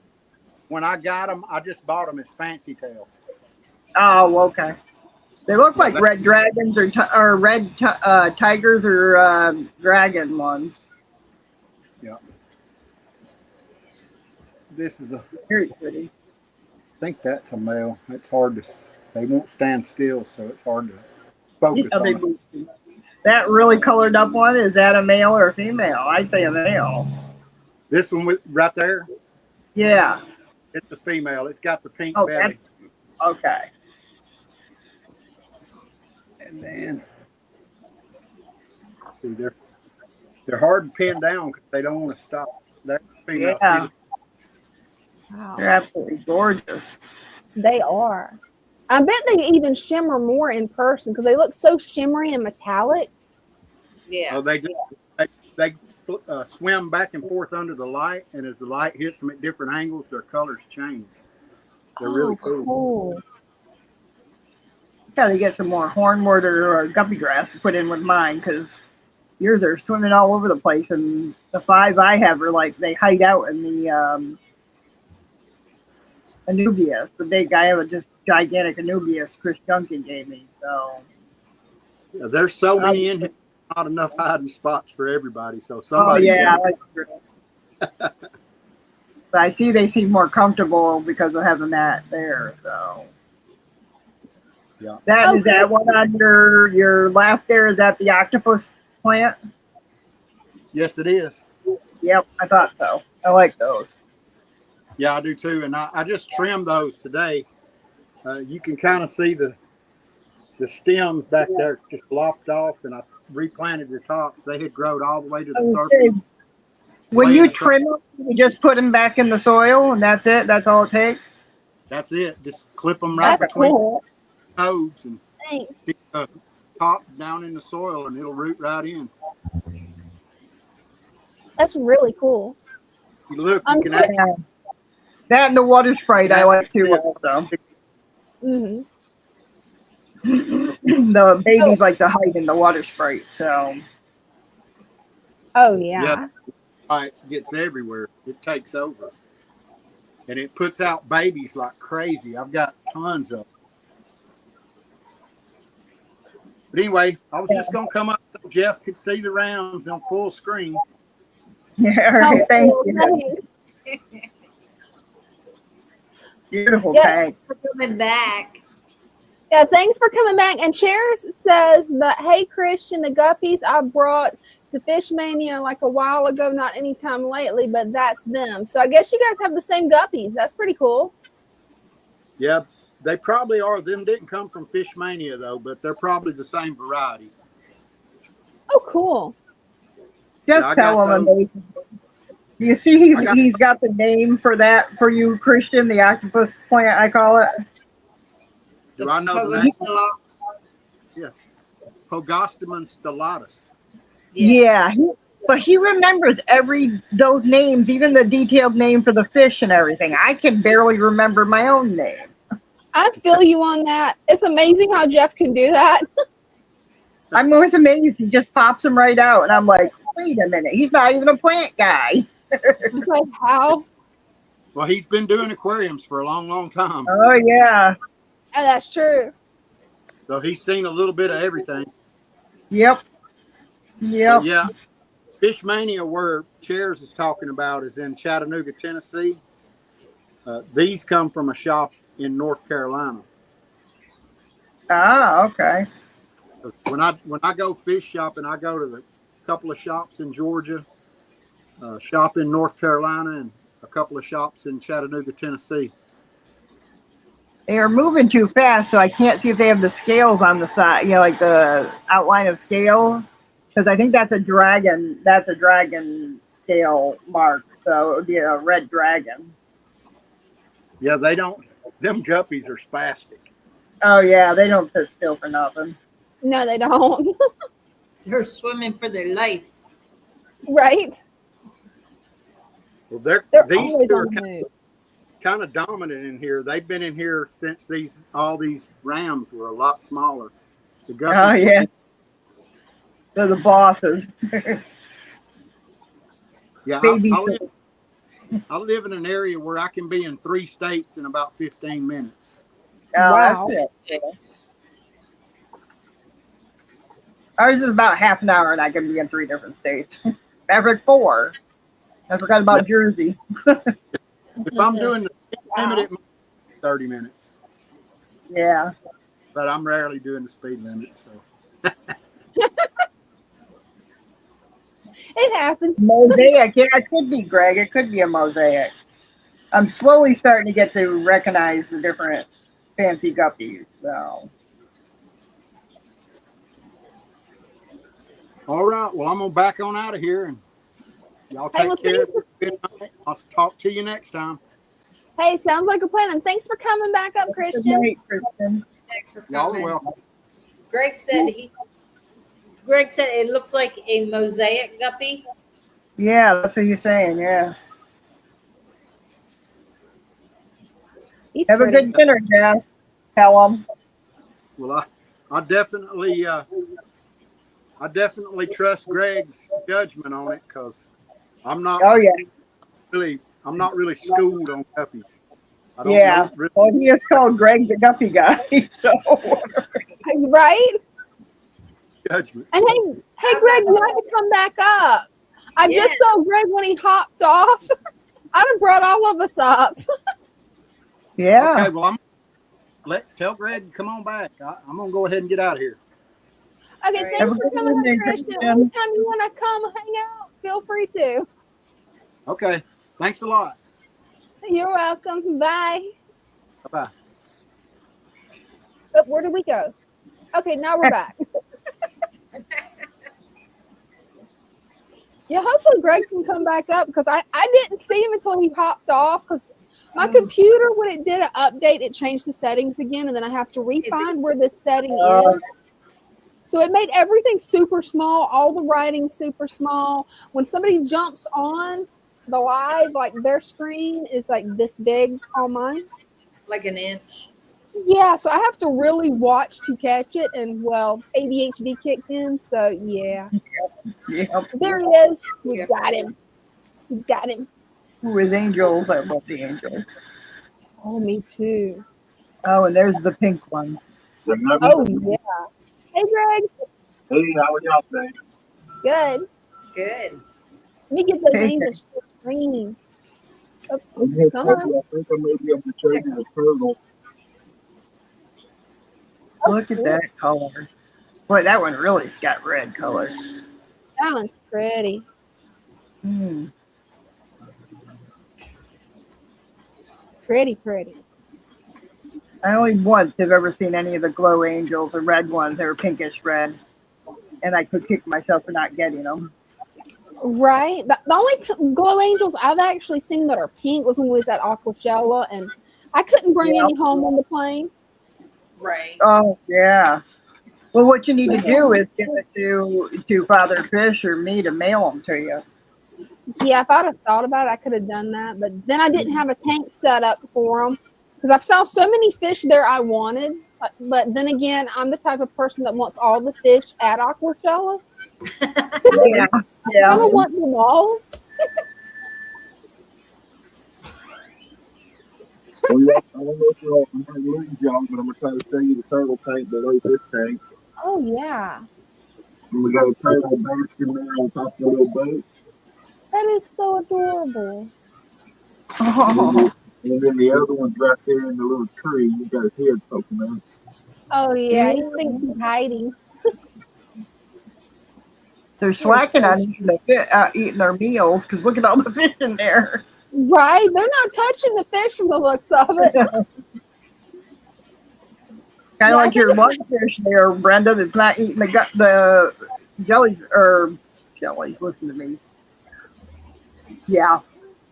when I got them, I just bought them as fancy tail. Oh, okay. They look Yeah, like red dragons or red tigers or dragon ones. Yeah. This is a. Very pretty. I think that's a male. It's hard to. They won't stand still, so it's hard to focus Yeah, they on. move. That really colored up one, is that a male or a female? I'd say a male. This one right there, Yeah. it's a female. It's got the pink Oh, belly. Okay. And then see, they're hard to pin down because they don't want to stop. They're female. Yeah. See, Wow. They're absolutely gorgeous. They are. I bet they even shimmer more in person because they look so shimmery and metallic. Yeah. oh, they swim back and forth under the light, and as the light hits them at different angles, their colors change. They're really cool. Got to get some more hornwort or guppy grass to put in with mine because yours are swimming all over the place, and the 5 I have are like they hide out in the Anubias. The big guy have a just gigantic Anubias Chris Duncan gave me. So Yeah, there's so many in here, not enough hiding spots for everybody. So oh somebody. yeah, that's true. But I see they seem more comfortable because of having that there. So Yeah. that is Okay. that one on your left there. Is that the octopus plant? Yes, it is. Yep, I thought so. I like those. Yeah, I do too. And I just trimmed those today. You can kind of see the stems back there just lopped off, and I replanted the tops. They had grown all the way to the surface. When you trim them, you just put them back in the soil, and that's it. That's all it takes. That's it. Just clip them right That's between cool. the nodes and Thanks. stick the top down in the soil, and it'll root right in. That's really cool. You look, I'm you can sorry. actually, That and the water sprite I like too also. Hmm. The babies like to hide in the water sprite, so Oh yeah. it gets everywhere. It takes over. And it puts out babies like crazy. I've got tons of them. But anyway, I was just going to come up so Jeff could see the rounds on full screen. yeah. Right, Oh, thank cool. you. Thanks. Beautiful Yeah. tank. For coming back. Yeah, thanks for coming back. And Cheers says that, hey, Christian, the guppies I brought to Fish Mania like a while ago, not anytime lately, but that's them. So I guess you guys have the same guppies. That's pretty cool. Yeah, they probably are. Them didn't come from Fish Mania, though, but they're probably the same variety. Oh, cool. Just Yeah, I tell got him those. amazing. You see, I got- he's got the name for that for you, Christian, the octopus plant, I call it. Do I know the name? Pogostemon stellatus. Yeah, but he remembers those names, even the detailed name for the fish and everything. I can barely remember my own name. I feel you on that. It's amazing how Jeff can do that. I'm always amazed. He just pops them right out, and I'm like, wait a minute, he's not even a plant guy. It's like, how? Well, he's been doing aquariums for a long, long time. Oh yeah, Oh, that's true. So he's seen a little bit of everything. yep. But yeah, Fish Mania, where Chairs is talking about, is in Chattanooga, Tennessee. These come from a shop in North Carolina. Ah, okay. When I go fish shopping, I go to the couple of shops in Georgia, a shop in North Carolina and a couple of shops in Chattanooga, Tennessee. They are moving too fast, so I can't see if they have the scales on the side, you know, like the outline of scales. Because I think that's a dragon. That's a dragon scale mark. So it would be a red dragon. Yeah, they don't. Them guppies are spastic. Oh yeah, they don't sit still for nothing. No, they don't. They're swimming for their life. Right? Well, They're these always two on are the move. kind of dominant in here. They've been in here since all these rams were a lot smaller. The guppies. Oh yeah, they're the bosses. Yeah, Baby. I live in an area where I can be in 3 states in about 15 minutes. Oh, Wow. that's it. Ours is about half an hour, and I can be in 3 different states. Maverick 4. I forgot about Jersey. If I'm doing the speed limit, it might be 30 minutes. Yeah. But I'm rarely doing the speed limit, so. It happens. Mosaic. Yeah, it could be, Greg. It could be a mosaic. I'm slowly starting to get to recognize the different fancy guppies. So. All right. Well, I'm going to back on out of here, and y'all Hey, take well, care. thanks I'll talk to you next time. Hey, sounds like a plan. And thanks for coming back up, Good Christian. night, Kristen. Thanks for Y'all are coming. welcome. Greg said it looks like a mosaic guppy. Yeah, that's what you're saying. Yeah. He's Have pretty. a good dinner, Jeff. Tell them. Well, I definitely trust Greg's judgment on it, because I'm not. Oh yeah. I'm not really schooled on guppies. I don't Yeah. know really Well, he is called Greg the Guppy Guy. So. Right? judgment. And hey, Greg, you have to come back up. I just saw Greg when he hopped off. I'd have brought all of us up. Yeah. Okay, well, tell Greg to come on back. I'm gonna go ahead and get out of here. Okay, Right. thanks Have a for good coming evening, up, Christian. Christian. Anytime you want to come hang out, feel free to. Okay, thanks a lot. You're welcome. Bye. Bye-bye. Oh, where did we go? Okay, now we're back. Yeah, hopefully Greg can come back up, because I didn't see him until he hopped off, because my computer, when it did an update, it changed the settings again, and then I have to re-find where the setting is. So it made everything super small, all the writing super small. When somebody jumps on the live, like their screen is like this big on mine. Like an inch. Yeah, so I have to really watch to catch it, and well, ADHD kicked in, so yeah. Yep. There he is. We got him. We got him. Who is Angels? I love the Angels. Oh, me too. Oh, and there's the pink ones. Oh yeah. Hey, Greg. Hey, how are y'all today? Good. Good. Let me get those Hey. angels screen. Oh, I'm here come to on. I think I may be able to show you the turtle. Look at that color. Boy, that one really's got red color. That one's pretty. Pretty. I only once have ever seen any of the glow angels or red ones. They were pinkish red. And I could kick myself for not getting them. Right. The only glow angels I've actually seen that are pink was when we was at Aquashella, and I couldn't bring any home on the plane. Right. Oh, yeah. Well, what you need to do is give it to Father Fish or me to mail them to you. Yeah, if I'd have thought about it, I could have done that. But then I didn't have a tank set up for them, because I've saw so many fish there I wanted. But then again, I'm the type of person that wants all the fish at Aquashella. Yeah. I don't want them all. Well, yeah, I don't know if I'm going to lose y'all, but I'm going to try to show you the turtle tank below this tank. Oh, yeah. And we got a turtle basking there on top of the little boat. That is so adorable. Oh, And then the other one's right there in the little tree. He got his head poking out. Oh, yeah. He's thinking he's hiding. They're slacking on eating their meals because look at all the fish in there. Right? They're not touching the fish from the looks of it. Kind Yeah, of I like your think lungfish there, Brenda, that's not eating the jellies or jellies. Listen to me. Yeah,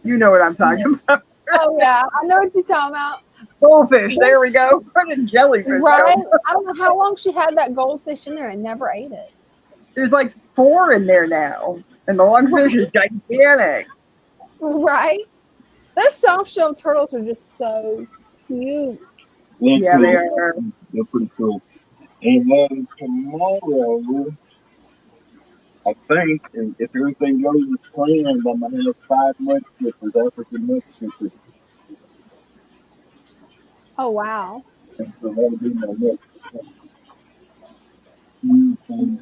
you know what I'm talking about. oh yeah, I know what you're talking about. Goldfish. There we go. Where did jellyfish Right? go? I don't know how long she had that goldfish in there and never ate it. There's like 4 in there now, and the lungfish is gigantic. Right? Those soft shell turtles are just so cute. Yeah, they are. They're pretty cool. And then tomorrow, I think, and if everything goes as planned, I'm gonna have 5 mudskippers, African mudskippers. Oh wow. And so that'll be my next new thing.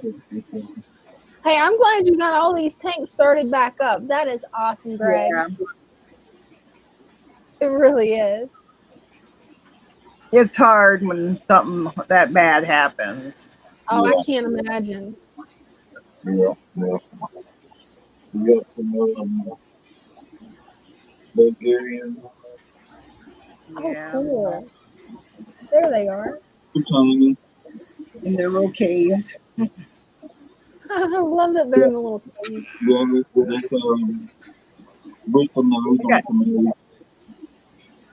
Hey, I'm glad you got all these tanks started back up. That is awesome, Greg. Yeah. It really is. It's hard when something that bad happens. Oh, Yeah. I can't imagine. Yeah. We got some Bulgarian. Yeah. Oh, cool. There they are. Tiny. In their little caves. I love that they're in the little caves. Yeah, that's bristle nose on some.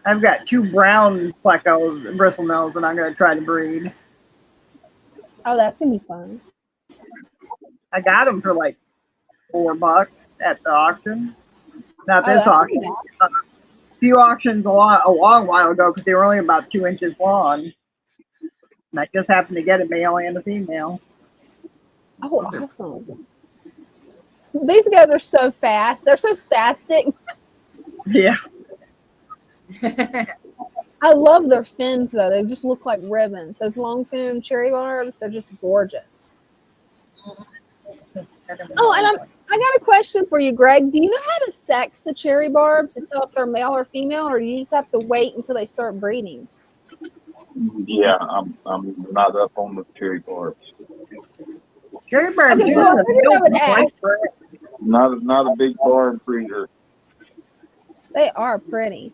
I've got 2 brown plecos, bristle nose, and I'm going to try to breed. Oh, that's gonna be fun. I got them for like $4 at the auction. Not Oh, this that's auction. bad. A few auctions a long while ago because they were only about 2 inches long. And I just happened to get a male and a female. Oh, awesome. These guys are so fast. They're so spastic. Yeah. I love their fins though. They just look like ribbons. Those long fin cherry barbs, they're just gorgeous. Oh, and I got a question for you, Greg. Do you know how to sex the cherry barbs to tell if they're male or female, or do you just have to wait until they start breeding? Yeah, I'm not up on the cherry barbs. Cherry barbs Okay, are well, I just figured I would a ask. Not a big barn breeder. They are pretty.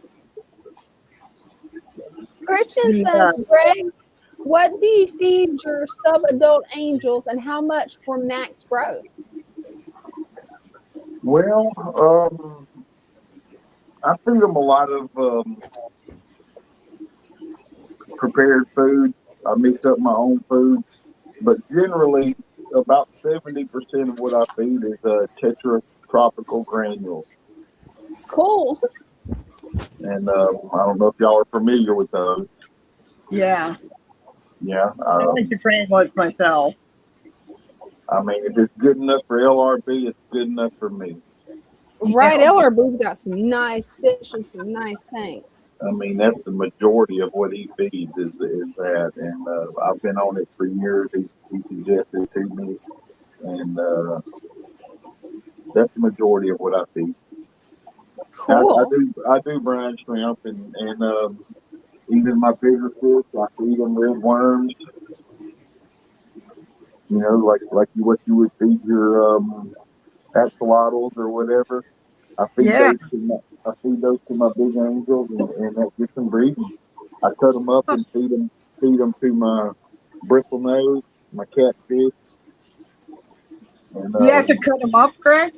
Christian says, Greg, what do you feed your sub-adult angels and how much for max growth? Well, I feed them a lot of prepared food. I mix up my own food, but generally about 70% of what I feed is tetratropical granules. Cool. And I don't know if y'all are familiar with those. Yeah. Yeah. I like the granules myself. I mean, if it's good enough for LRB, it's good enough for me. Right, LRB's got some nice fish and some nice tanks. I mean, that's the majority of what he feeds is that. And I've been on it for years. He suggested it to me. And that's the majority of what I feed. Cool. I do brine shrimp and even my bigger fish, I feed them red worms. You know, like what you would feed your axolotls or whatever. I feed those to my big angels, and that gets them breeding. I cut them up and feed them to my bristle nose, my catfish. And, you have to cut them up, Greg?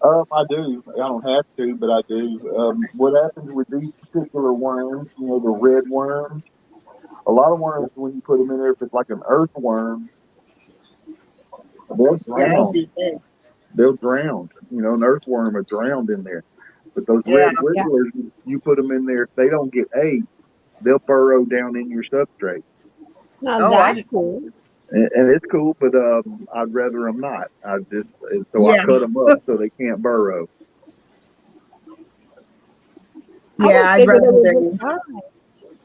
I do. I don't have to, but I do. What happens with these particular worms, you know, the red worms, a lot of worms, when you put them in there, if it's like an earthworm, they'll drown. They'll drown. You know, an earthworm is drowned in there. But those red wigglers, you put them in there, if they don't get ate, they'll burrow down in your substrate. Now that's cool. And it's cool, but I'd rather them not. I cut them up so they can't burrow. Yeah, I'd rather they.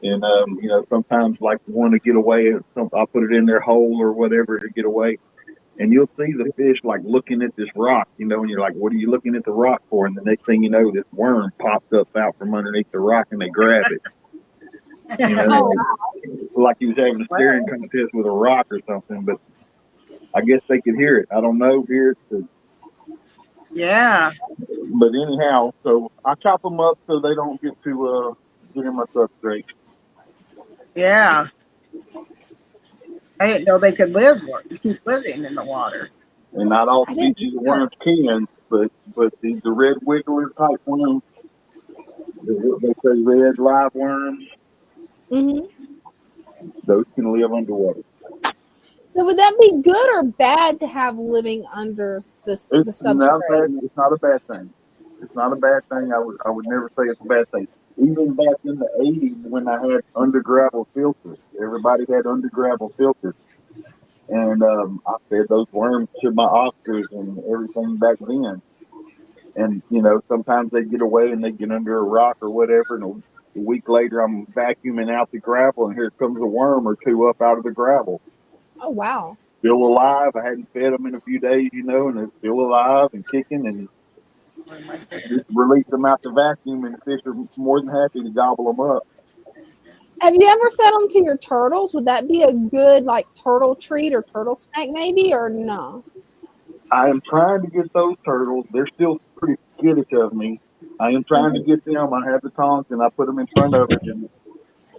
And you know, sometimes like want to get away, I'll put it in their hole or whatever to get away. And you'll see the fish like looking at this rock, you know, and you're like, what are you looking at the rock for? And the next thing you know, this worm pops up out from underneath the rock and they grab it. You know, like he was having a staring contest with a rock or something. But I guess they could hear it. I don't know. Hear it. Yeah. But anyhow, so I chop them up so they don't get in my substrate. Yeah. I didn't know they could keep living in the water. And not all I didn't species of know. worms can, but the red wiggler type worms, they say red live worms, Hmm. those can live underwater. So would that be good or bad to have living under the It's not substrate? bad. It's not a bad thing. It's not a bad thing. I would never say it's a bad thing. Even back in the '80s when I had under gravel filters, everybody had under gravel filters, and I fed those worms to my oysters and everything back then. And sometimes they get away and they get under a rock or whatever, and a week later I'm vacuuming out the gravel, and here comes a worm or two up out of the gravel. Oh wow. Still alive. I hadn't fed them in a few days, and they're still alive and kicking, and just release them out the vacuum, and the fish are more than happy to gobble them up. Have you ever fed them to your turtles? Would that be a good like turtle treat or turtle snack maybe or no? I am trying to get those turtles. They're still pretty skittish of me. I am trying to get them. I have the tongs, and I put them in front of it. And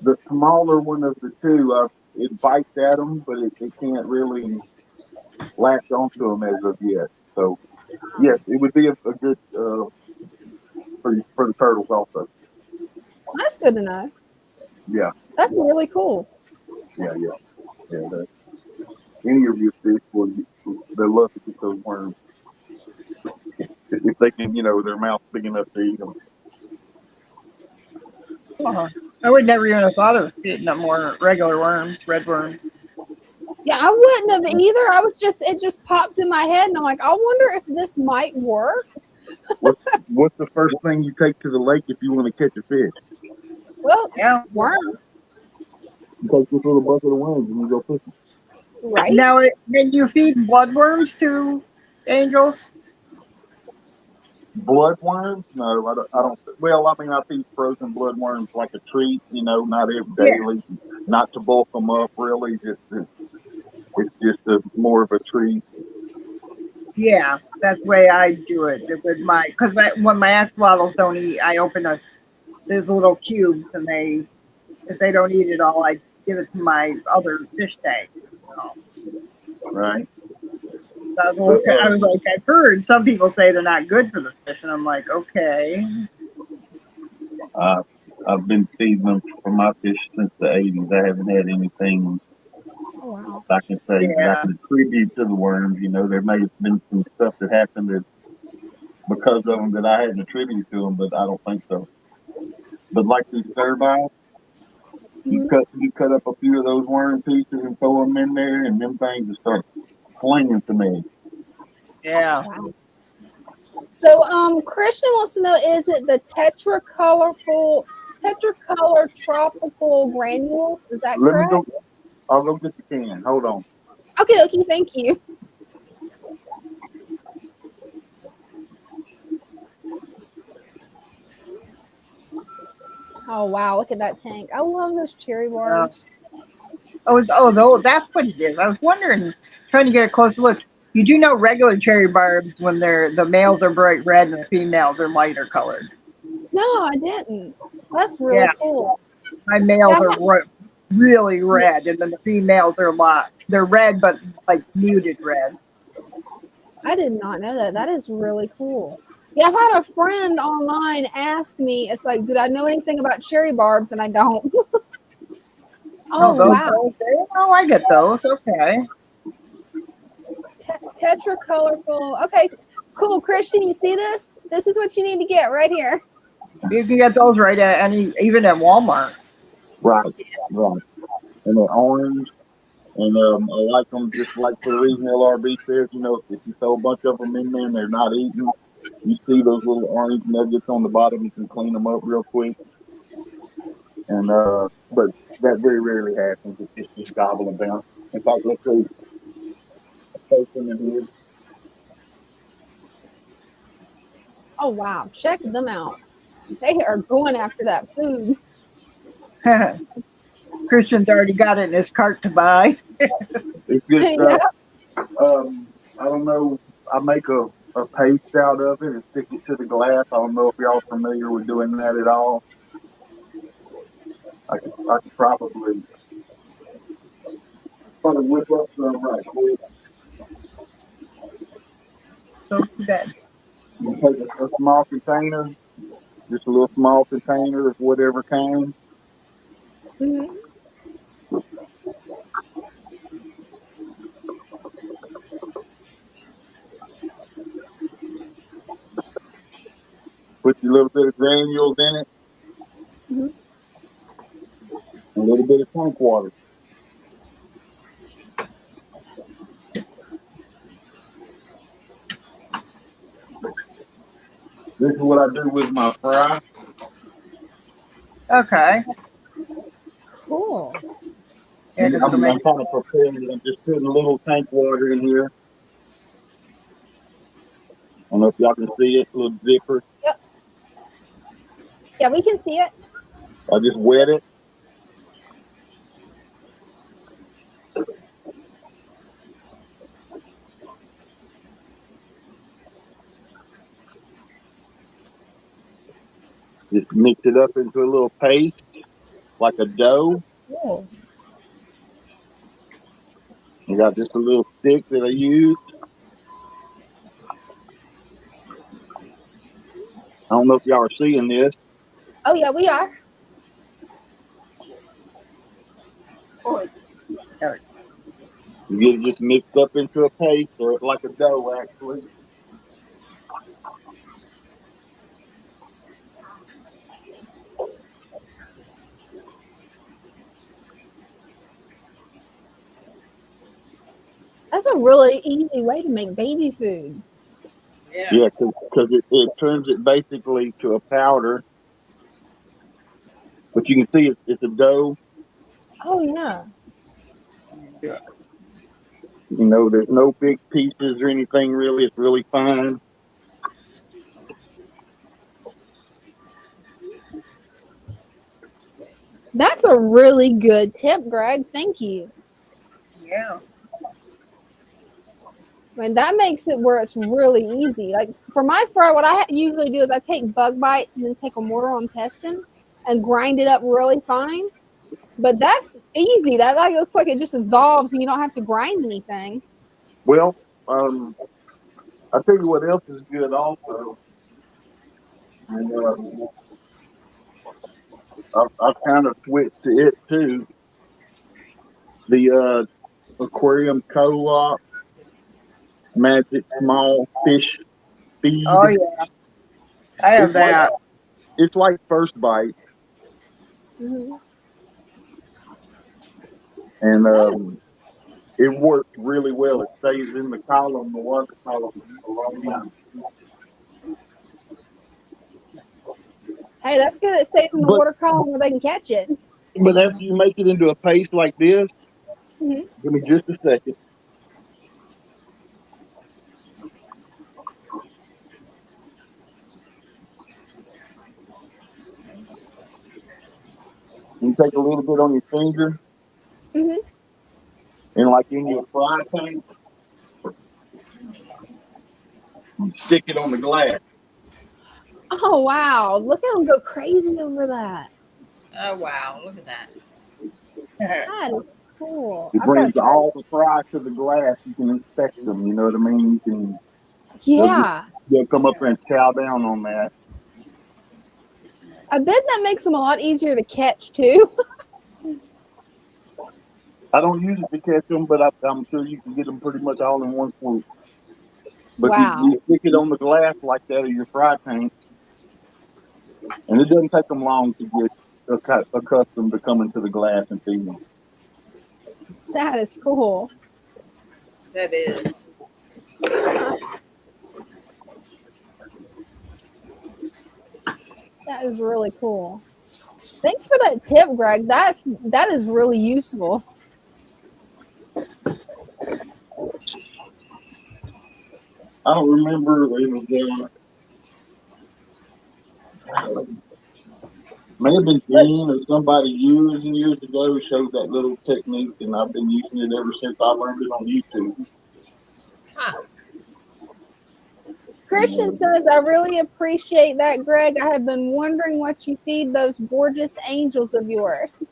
the smaller one of the two, it bites at them, but it can't really latch onto them as of yet. So, yes, it would be a good for the turtles also. That's good to know. Yeah, That's really cool. yeah. Any of your fish they love to get those worms if they can. Their mouth big enough to eat them. I would never even have thought of eating them more regular worms, red worms. Yeah, I wouldn't have either. It just popped in my head and I'm like, I wonder if this might work. What's the first thing you take to the lake if you want to catch a fish? Well, Yeah. worms, You take this little bucket of worms and you go fishing. right? Now, did you feed bloodworms to angels? Bloodworms? No, I don't. Well, I mean, I feed frozen bloodworms like a treat. Not every Yeah. daily, not to bulk them up. Really, it's just more of a treat. Yeah, that's the way I do it with because when my axolotls don't eat, I open these little cubes, and if they don't eat it all, I give it to my other fish tank. Right. So I was like, I've heard some people say they're not good for the fish, and I'm like, okay. I've been feeding them for my fish since the '80s. I haven't had anything I can say that I can attribute to the worms. There may have been some stuff that happened because of them that I hadn't attributed to them, but I don't think so. But like these serviles, you cut up a few of those worm pieces and throw them in there, and them things just start clinging to me. Yeah. Wow. So, Christian wants to know: is it the tetracolor tropical granules? Is that correct? I'll go get the can. Hold on. Okay, thank you. Oh wow, look at that tank. I love those cherry barbs. That's what it is. I was wondering, trying to get a close look. You do know regular cherry barbs when the males are bright red and the females are lighter colored. No, I didn't. That's really cool. My males are really red, and then the females are they're red, but like muted red. I did not know that. That is really cool. Yeah, I've had a friend online ask me, it's like, did I know anything about cherry barbs? And I don't. Wow. Oh, I get those. Okay. Tetracolorful. Okay, cool. Christian, you see this? This is what you need to get right here. You can get those right at even at Walmart. Right. And they're orange. And I like them just like for the reason LRB says, if you throw a bunch of them in there and they're not eating, you see those little orange nuggets on the bottom, you can clean them up real quick. And but that very rarely happens. It's just gobble them down. In fact, let's see. Post them in here. Oh wow, check them out. They are going after that food. Christian's already got it in his cart to buy. It's good stuff. I don't know. I make a paste out of it and stick it to the glass. I don't know if y'all are familiar with doing that at all. I could probably whip up some right quick. So bad. You take a small container, just a little small container of whatever kind. Mm-hmm. Put a little bit of granules in it, Mm-hmm. a little bit of tank water. This is what I do with my fry. Okay. Cool. Yeah, I'm kind of preparing it. I'm just putting a little tank water in here. I don't know if y'all can see it, a little zipper. Yep. Yeah, we can see it. I just wet it. Just mix it up into a little paste, like a dough. Cool. I got just a little stick that I use. I don't know if y'all are seeing this. Oh yeah, we are. You get it just mixed up into a paste, or like a dough, actually. That's a really easy way to make baby food. Yeah, because it turns it basically to a powder. But you can see it's a dough. Oh yeah. You know, there's no big pieces or anything really. It's really fine. That's a really good tip, Greg. Thank you. Yeah. I mean, that makes it where it's really easy. Like for my fry, what I usually do is I take bug bites and then take a mortar and pestle and grind it up really fine. But that's easy. That like looks like it just dissolves and you don't have to grind anything. Well, I'll tell you what else is good also. And I've kind of switched to it too. The aquarium co-op magic small fish feed. Oh yeah. I have that. It's like First Bite, Mm-hmm. and it works really well. It stays in the column, the water column, a long time. Hey, that's good. It stays in the water column where they can catch it. But after you make it into a paste like this, Mm-hmm. give me just a second. You take a little bit on your finger, Mm-hmm. and like in your fry pan, you stick it on the glass. Oh wow! Look at them go crazy over that. Oh wow, look at that. That is cool. It brings all the fry to the glass. You can inspect them. You know what I mean? You can. Yeah. They'll come up there and chow down on that. I bet that makes them a lot easier to catch too. I don't use it to catch them, but I'm sure you can get them pretty much all in one swoop. But Wow. you stick it on the glass like that of your fry tank, and it doesn't take them long to get accustomed to coming to the glass and feeding. That is cool. That is. That is really cool. Thanks for that tip, Greg. That is really useful. I don't remember. It was may have been Dean or somebody years and years ago showed that little technique, and I've been using it ever since I learned it on YouTube. Christian says, I really appreciate that, Greg. I have been wondering what you feed those gorgeous angels of yours.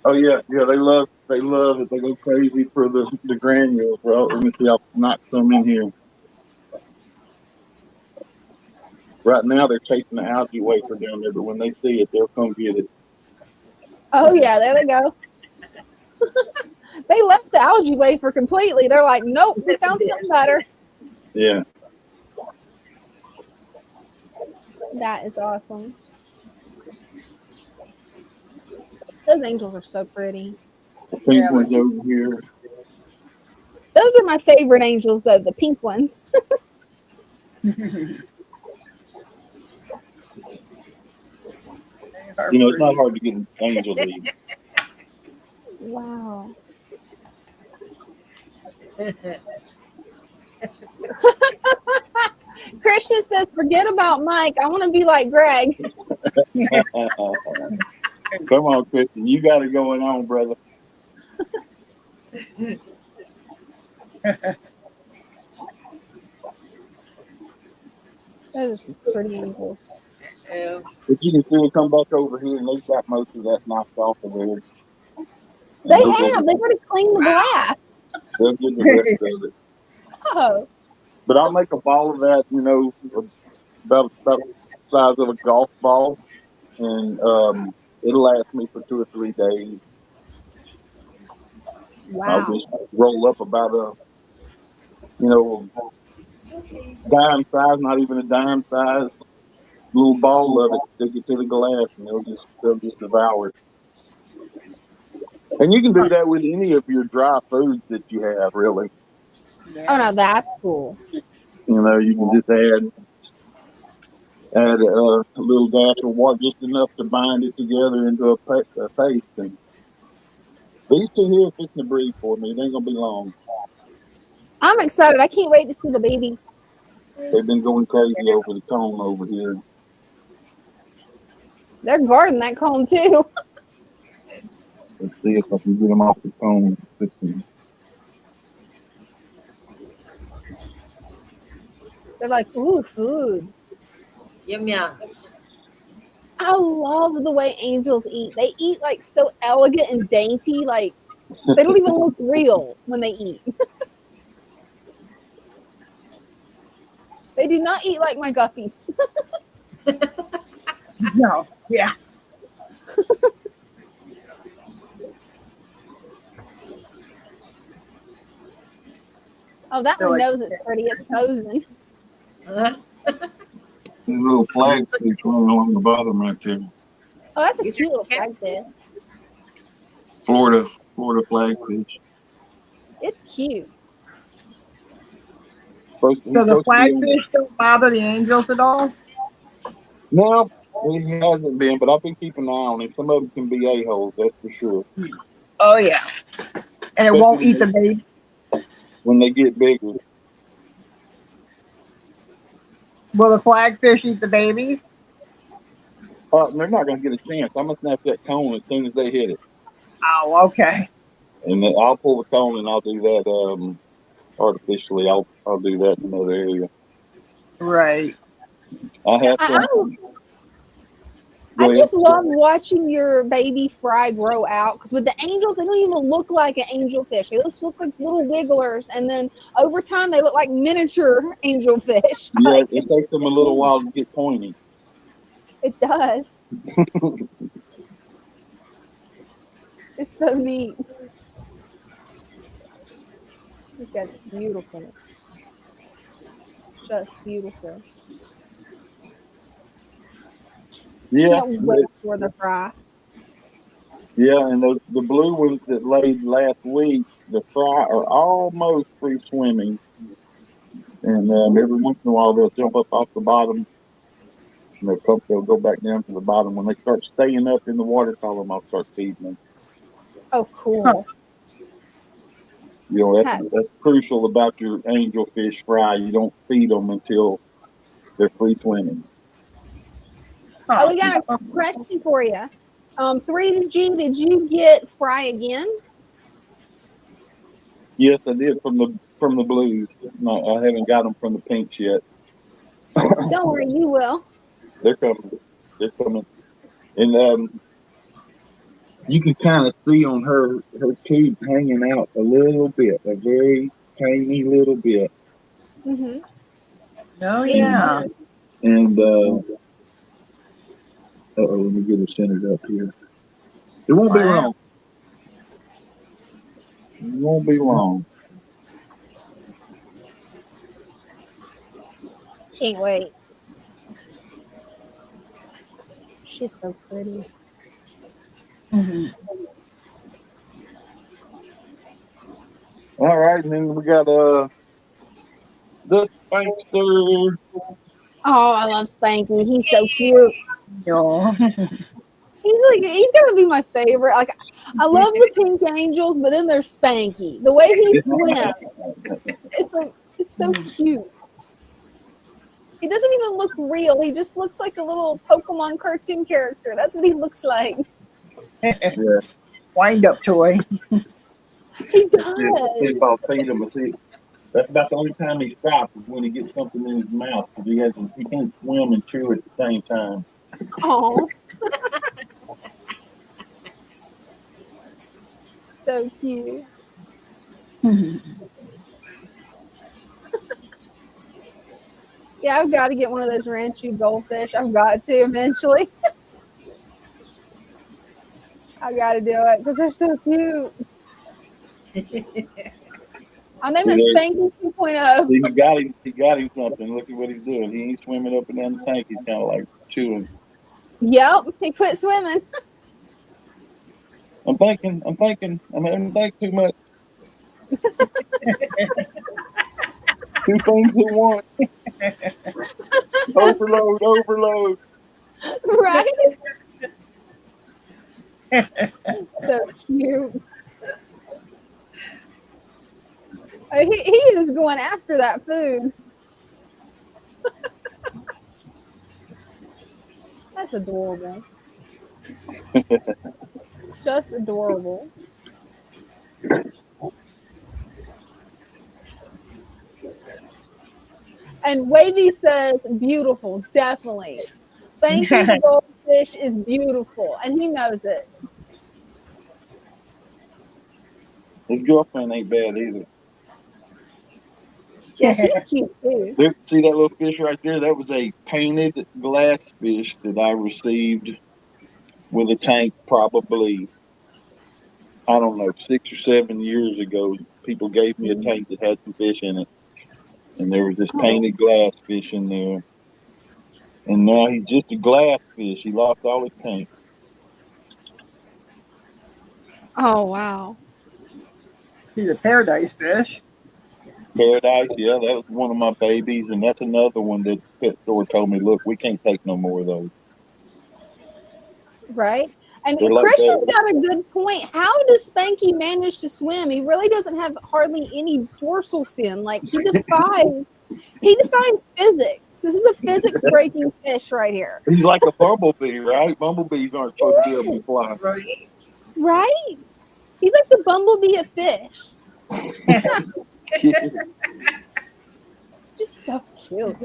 Oh yeah, yeah, they love it. They go crazy for the granules. Well, let me see, I'll knock some in here. Right now they're chasing the algae wafer down there, but when they see it, they'll come get it. Oh, yeah, there they go. They left the algae wafer completely. They're like, nope, we found something better. Yeah. That is awesome. Those angels are so pretty. The pink one's over here. Those are my favorite angels, though, the pink ones. You know, it's not hard to get an angel lead. Wow. Christian says, forget about Mike. I want to be like Greg. Come on, Christian. You got it going on, brother. Those are some pretty angels. But you can see it come back over here, and they've got most of that knocked off of there. They have. They've already cleaned the glass. They'll get the rest of it. Oh. But I'll make a ball of that, you know, about the size of a golf ball, and it'll last me for 2 or 3 days. Wow. I'll just roll up about a, you know, dime size, not even a dime size, little ball of it, stick it to the glass, and they'll just devour it. And you can do that with any of your dry foods that you have, really. Oh, no, that's cool. You know, you can just add a little dash of water, just enough to bind it together into a paste. And these two here are fixing to breed for me. It ain't gonna be long. I'm excited. I can't wait to see the babies. They've been going crazy over the cone over here. They're guarding that cone, too. Let's see if I can get them off the cone. They're like, ooh, food. Yum yum. I love the way angels eat. They eat like so elegant and dainty. Like they don't even look real when they eat. They do not eat like my guppies. No. Yeah. Oh, that one knows it's pretty. It's posing. There's a little flag fish along the bottom right there. Oh, that's a cute little flagfish. Florida flagfish. It's cute. So the flagfish don't bother the angels at all? No, it hasn't been, but I've been keeping an eye on it. Some of them can be a-holes, that's for sure. Oh, yeah. And it won't eat the baby? When they get bigger. Will the flagfish eat the babies? They're not going to get a chance. I'm going to snap that cone as soon as they hit it. Oh, okay. And then I'll pull the cone and I'll do that artificially. I'll do that in another area. Right. I just love watching your baby fry grow out because with the angels, they don't even look like an angelfish. They just look like little wigglers, and then over time, they look like miniature angelfish. Yeah, it takes them a little while to get pointy. It does. It's so neat. This guy's beautiful. Just beautiful. Yeah. Can't wait for the fry. Yeah, and the blue ones that laid last week, the fry are almost free swimming. And every once in a while they'll jump up off the bottom. And they'll go back down to the bottom. When they start staying up in the water column, I'll start feeding them. Oh, cool. You know, that's crucial about your angelfish fry. You don't feed them until they're free swimming. Oh, we got a question for you. 3G, did you get fry again? Yes, I did from the blues. No, I haven't got them from the pinks yet. Don't worry, you will. They're coming. They're coming. And you can kind of see on her tube hanging out a little bit, a very tiny little bit. Mm-hmm. Oh yeah. And let me get her centered up here. It won't be long. It won't be long. Can't wait. She's so pretty. Mm-hmm. All right, and then we got the Spankster. Oh, I love Spanky. He's so cute. Yeah. He's gonna be my favorite. Like, I love the pink angels, but then there's Spanky. The way he swims, it's so cute. He doesn't even look real. He just looks like a little Pokemon cartoon character. That's what he looks like. Yeah. Wind up toy. He See does. if I'll feed him. That's about the only time he stops is when he gets something in his mouth because he can't swim and chew at the same time. Oh, so cute. Yeah, I've got to get one of those Ranchu goldfish. I've got to eventually. I got to do it because they're so cute. I'll name it Spanky 2.0. See, he got him something. Look at what he's doing. He ain't swimming up and down the tank. He's kind of like chewing. Yep, he quit swimming. I'm thinking. I'm having to think too much. Two things at once. Overload. Right? So cute. Oh, he is going after that food. That's adorable. Just adorable. And Wavy says beautiful, definitely. Spanky the goldfish is beautiful, and he knows it. His girlfriend ain't bad either. Yeah, she's cute too. See that little fish right there? That was a painted glass fish that I received with a tank probably, I don't know, 6 or 7 years ago. People gave me a tank that had some fish in it. And there was this painted glass fish in there. And now he's just a glass fish. He lost all his paint. Oh, wow. He's a paradise fish. Paradise, yeah, that was one of my babies. And that's another one that the pet store told me, look, we can't take no more of those. Right? And They're like Christian's that. got a good point. How does Spanky manage to swim? He really doesn't have hardly any dorsal fin. Like, he defies physics. This is a physics breaking fish right here. He's like a bumblebee, right? Bumblebees aren't supposed to be able to fly. Right. Right? He's like the bumblebee of fish. Just so cute.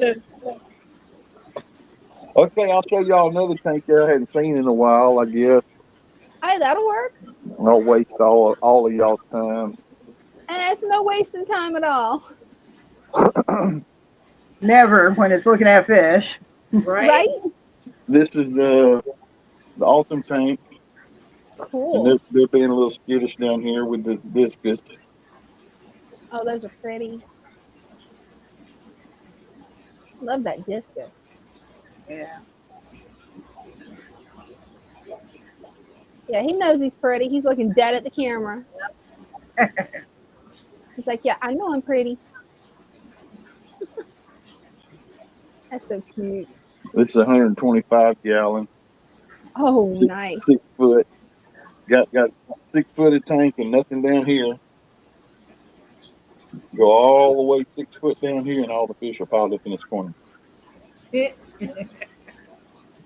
Okay, I'll show y'all another tank there I hadn't seen in a while, I guess. Hey, that'll work. I'll waste all of y'all's time. And it's no wasting time at all. Never when it's looking at fish. Right? This is the autumn tank. Cool. And they're being a little skittish down here with the biscuits. Oh, those are pretty. Love that discus. Yeah. Yeah, he knows he's pretty. He's looking dead at the camera. He's like, yeah, I know I'm pretty. That's so cute. This is 125 gallon. Oh, nice. 6 foot. Got 6 footed tank and nothing down here. Go all the way 6 foot down here, and all the fish are piled up in this corner.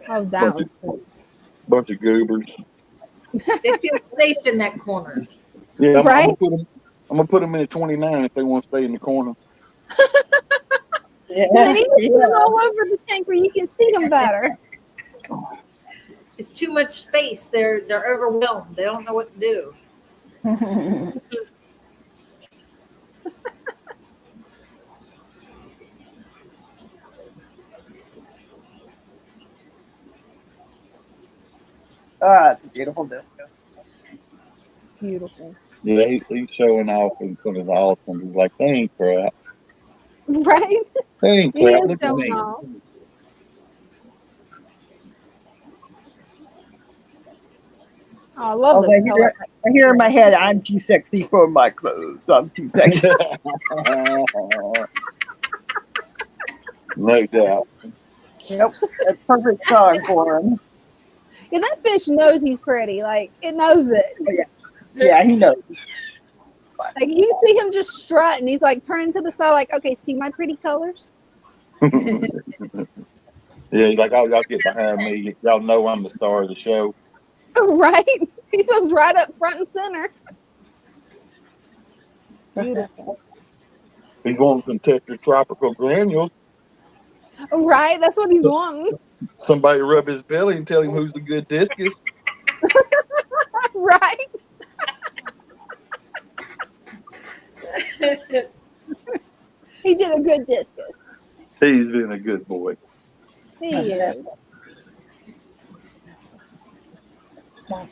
Oh, that was cool. Bunch of goobers. They feel safe in that corner. Yeah, I'm Right? gonna I'm gonna put them in at 29 if they want to stay in the corner. Yeah, they need to put them all over the tank where you can see them better. It's too much space. They're overwhelmed. They don't know what to do. It's a beautiful disco. Beautiful. Yeah, he's showing off in front of the awesome. He's like, they ain't crap. Right? They ain't He crap. is Look at showing me. off. Oh, I love this color. I hear in my head, I'm too sexy for my clothes. I'm too sexy. No doubt. Yep, that's a perfect song for him. Yeah, that fish knows he's pretty. Like, it knows it. Yeah, he knows. Like, you see him just strut, and he's like turning to the side, like, okay, see my pretty colors? Yeah, he's like, oh, y'all get behind me. Y'all know I'm the star of the show. Right? He swims right up front and center. Beautiful. He's wanting some Tetra Tropical granules. Right? That's what he's wanting. Somebody rub his belly and tell him who's the good discus. Right? He did a good discus. He's been a good boy. He is.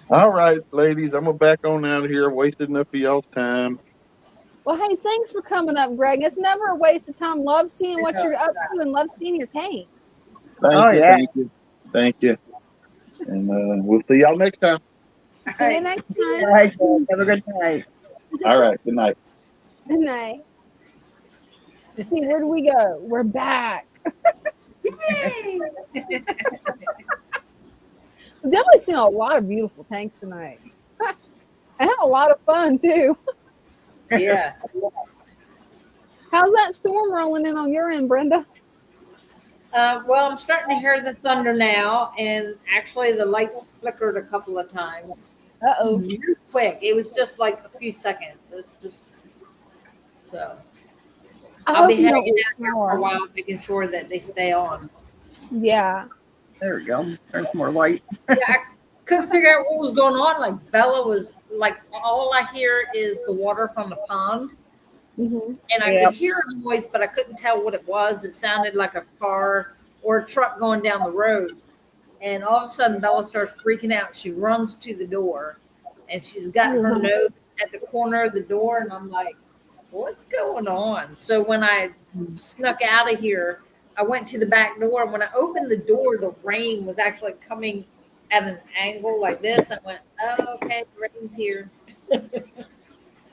All right, ladies, I'm gonna back on out of here. Wasted enough of y'all's time. Well, hey, thanks for coming up, Greg. It's never a waste of time. Love seeing what you're up to and love seeing your tanks. Thank you. And we'll see y'all next time. See you next time. All right, have a good night. All right, good night. Good night. Let's see, where do we go? We're back. We've definitely seen a lot of beautiful tanks tonight. I had a lot of fun too. Yeah. How's that storm rolling in on your end, Brenda? Well, I'm starting to hear the thunder now, and actually the lights flickered a couple of times. Uh-oh. Quick. It was just like a few seconds. It's just so. I I'll be hope you hanging don't out here for a while, making sure that they stay on. Yeah. There we go. There's more light. Yeah, I couldn't figure out what was going on. Like Bella was like, all I hear is the water from the pond. Mm-hmm. And I could hear a noise, but I couldn't tell what it was. It sounded like a car or a truck going down the road. And all of a sudden, Bella starts freaking out. She runs to the door, and she's got her nose at the corner of the door. And I'm like, what's going on? So when I snuck out of here, I went to the back door. And when I opened the door, the rain was actually coming at an angle like this. I went, oh, okay, the rain's here.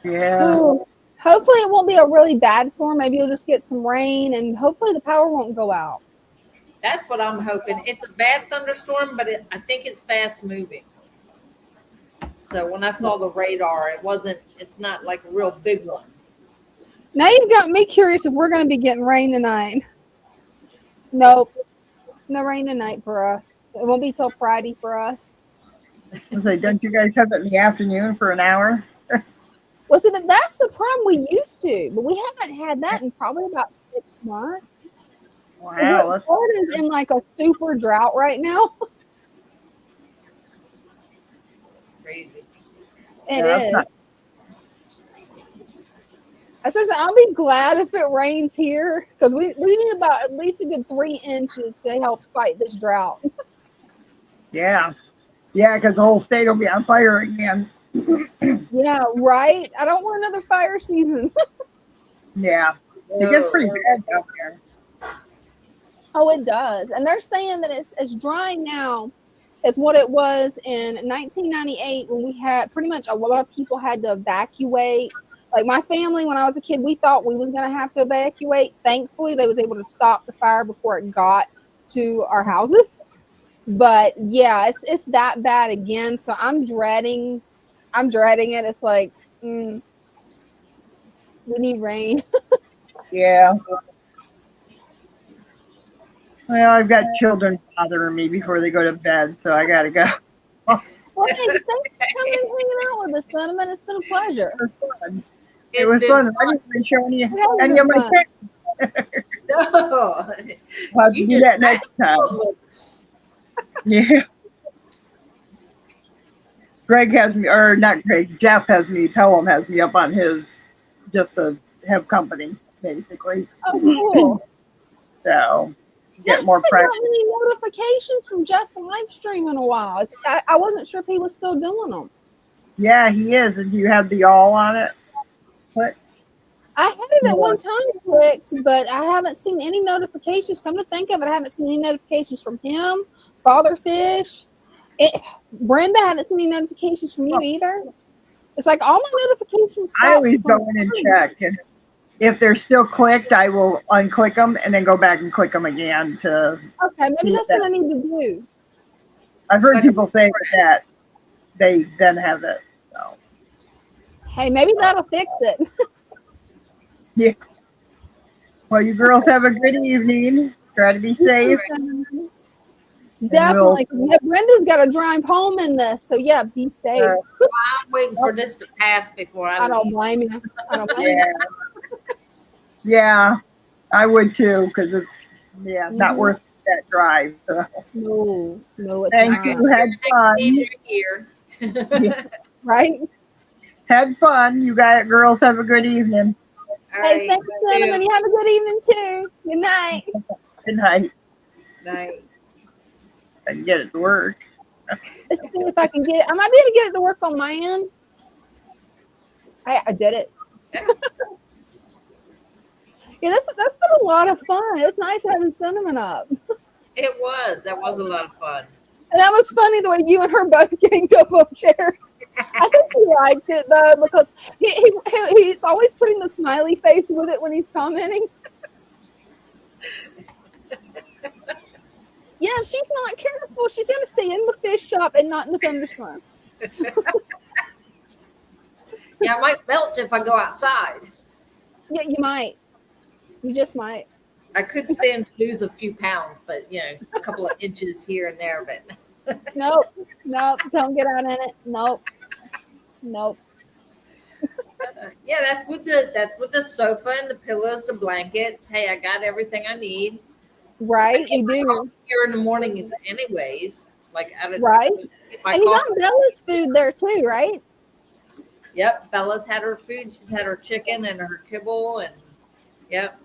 Yeah. Ooh. Hopefully it won't be a really bad storm. Maybe you'll just get some rain, and hopefully the power won't go out. That's what I'm hoping. It's a bad thunderstorm, but I think it's fast moving. So when I saw the radar, it's not like a real big one. Now you've got me curious if we're going to be getting rain tonight. Nope. No rain tonight for us. It won't be till Friday for us. I was like, don't you guys have it in the afternoon for an hour? Well, see, that's the problem we used to, but we haven't had that in probably about 6 months. Wow. Florida's in like a super drought right now. Crazy. It is. I'll be glad if it rains here because we need about at least a good 3 inches to help fight this drought. Yeah. Yeah, because the whole state will be on fire again. Yeah, right. I don't want another fire season. Yeah. It gets pretty bad down there. Oh, it does. And they're saying that it's as dry now as what it was in 1998 when we had pretty much a lot of people had to evacuate. Like my family, when I was a kid, we thought we was going to have to evacuate. Thankfully, they was able to stop the fire before it got to our houses. But yeah, it's that bad again. So I'm dreading it. It's like, we need rain. Yeah. Well, I've got children bothering me before they go to bed, so I got to go. Well, hey, thanks for coming and hanging out with us, Cinnamon. It's been a pleasure. It It's was been fun. I didn't even show any, It has any been of my fun. pets. no. I'll have to You do just that next time. looks. Yeah. Greg has me, or not Greg, Jeff has me, Pelham has me up on his just to have company, basically. Oh, cool. So Yeah, get I more haven't practice. gotten any notifications from Jeff's live stream in a while. I wasn't sure if he was still doing them. Yeah, he is. And you have the all on it. What? I had it at More. one time clicked, but I haven't seen any notifications. Come to think of it, I haven't seen any notifications from him, Father Fish. Brenda, I haven't seen any notifications from you either. It's like all my notifications I stopped always go from. in and check. And if they're still clicked, I will unclick them and then go back and click them again to Okay, maybe see if that's what I that. need to do. I've heard Like a people say that they then have it. So Hey, maybe that'll fix it. yeah. Well, you girls have a good evening. Try to be safe. And we'll Definitely, because yeah, Brenda's got to drive home in this. So yeah, be safe. I'm waiting for this to pass before I I don't leave. blame you. I don't blame yeah. you. Yeah, I would too, because it's not Mhm. worth that drive. So No, it's thank I got not. you. Had everything I fun. need right here. Yeah. Right? Had fun. You got it, girls. Have a good evening. All Hey, right. thanks, cinnamon. You You have a good evening too. Good night. Good night. too. Night. I can get it to work. Let's see if I can get it. I might be able to get it to work on my end. I did it. Yeah. Yeah, that's been a lot of fun. It's nice having cinnamon up. It was. That was a lot of fun. And that was funny the way you and her both ganged up on chairs. I think he liked it though because he's always putting the smiley face with it when he's commenting. Yeah, if she's not careful, she's gonna stay in the fish shop and not in the thunderstorm. Yeah, I might melt if I go outside. Yeah, you might. You just might. I could stand to lose a few pounds, but a couple of inches here and there. But Nope. Don't get out in it. Nope. yeah, that's with the sofa and the pillows, the blankets. Hey, I got everything I need. Right? I get You my do. coffee here in the mornings, anyways. Like I don't Right? get my And you coffee. got Bella's food there too, right? Yep, Bella's had her food. She's had her chicken and her kibble, and yep.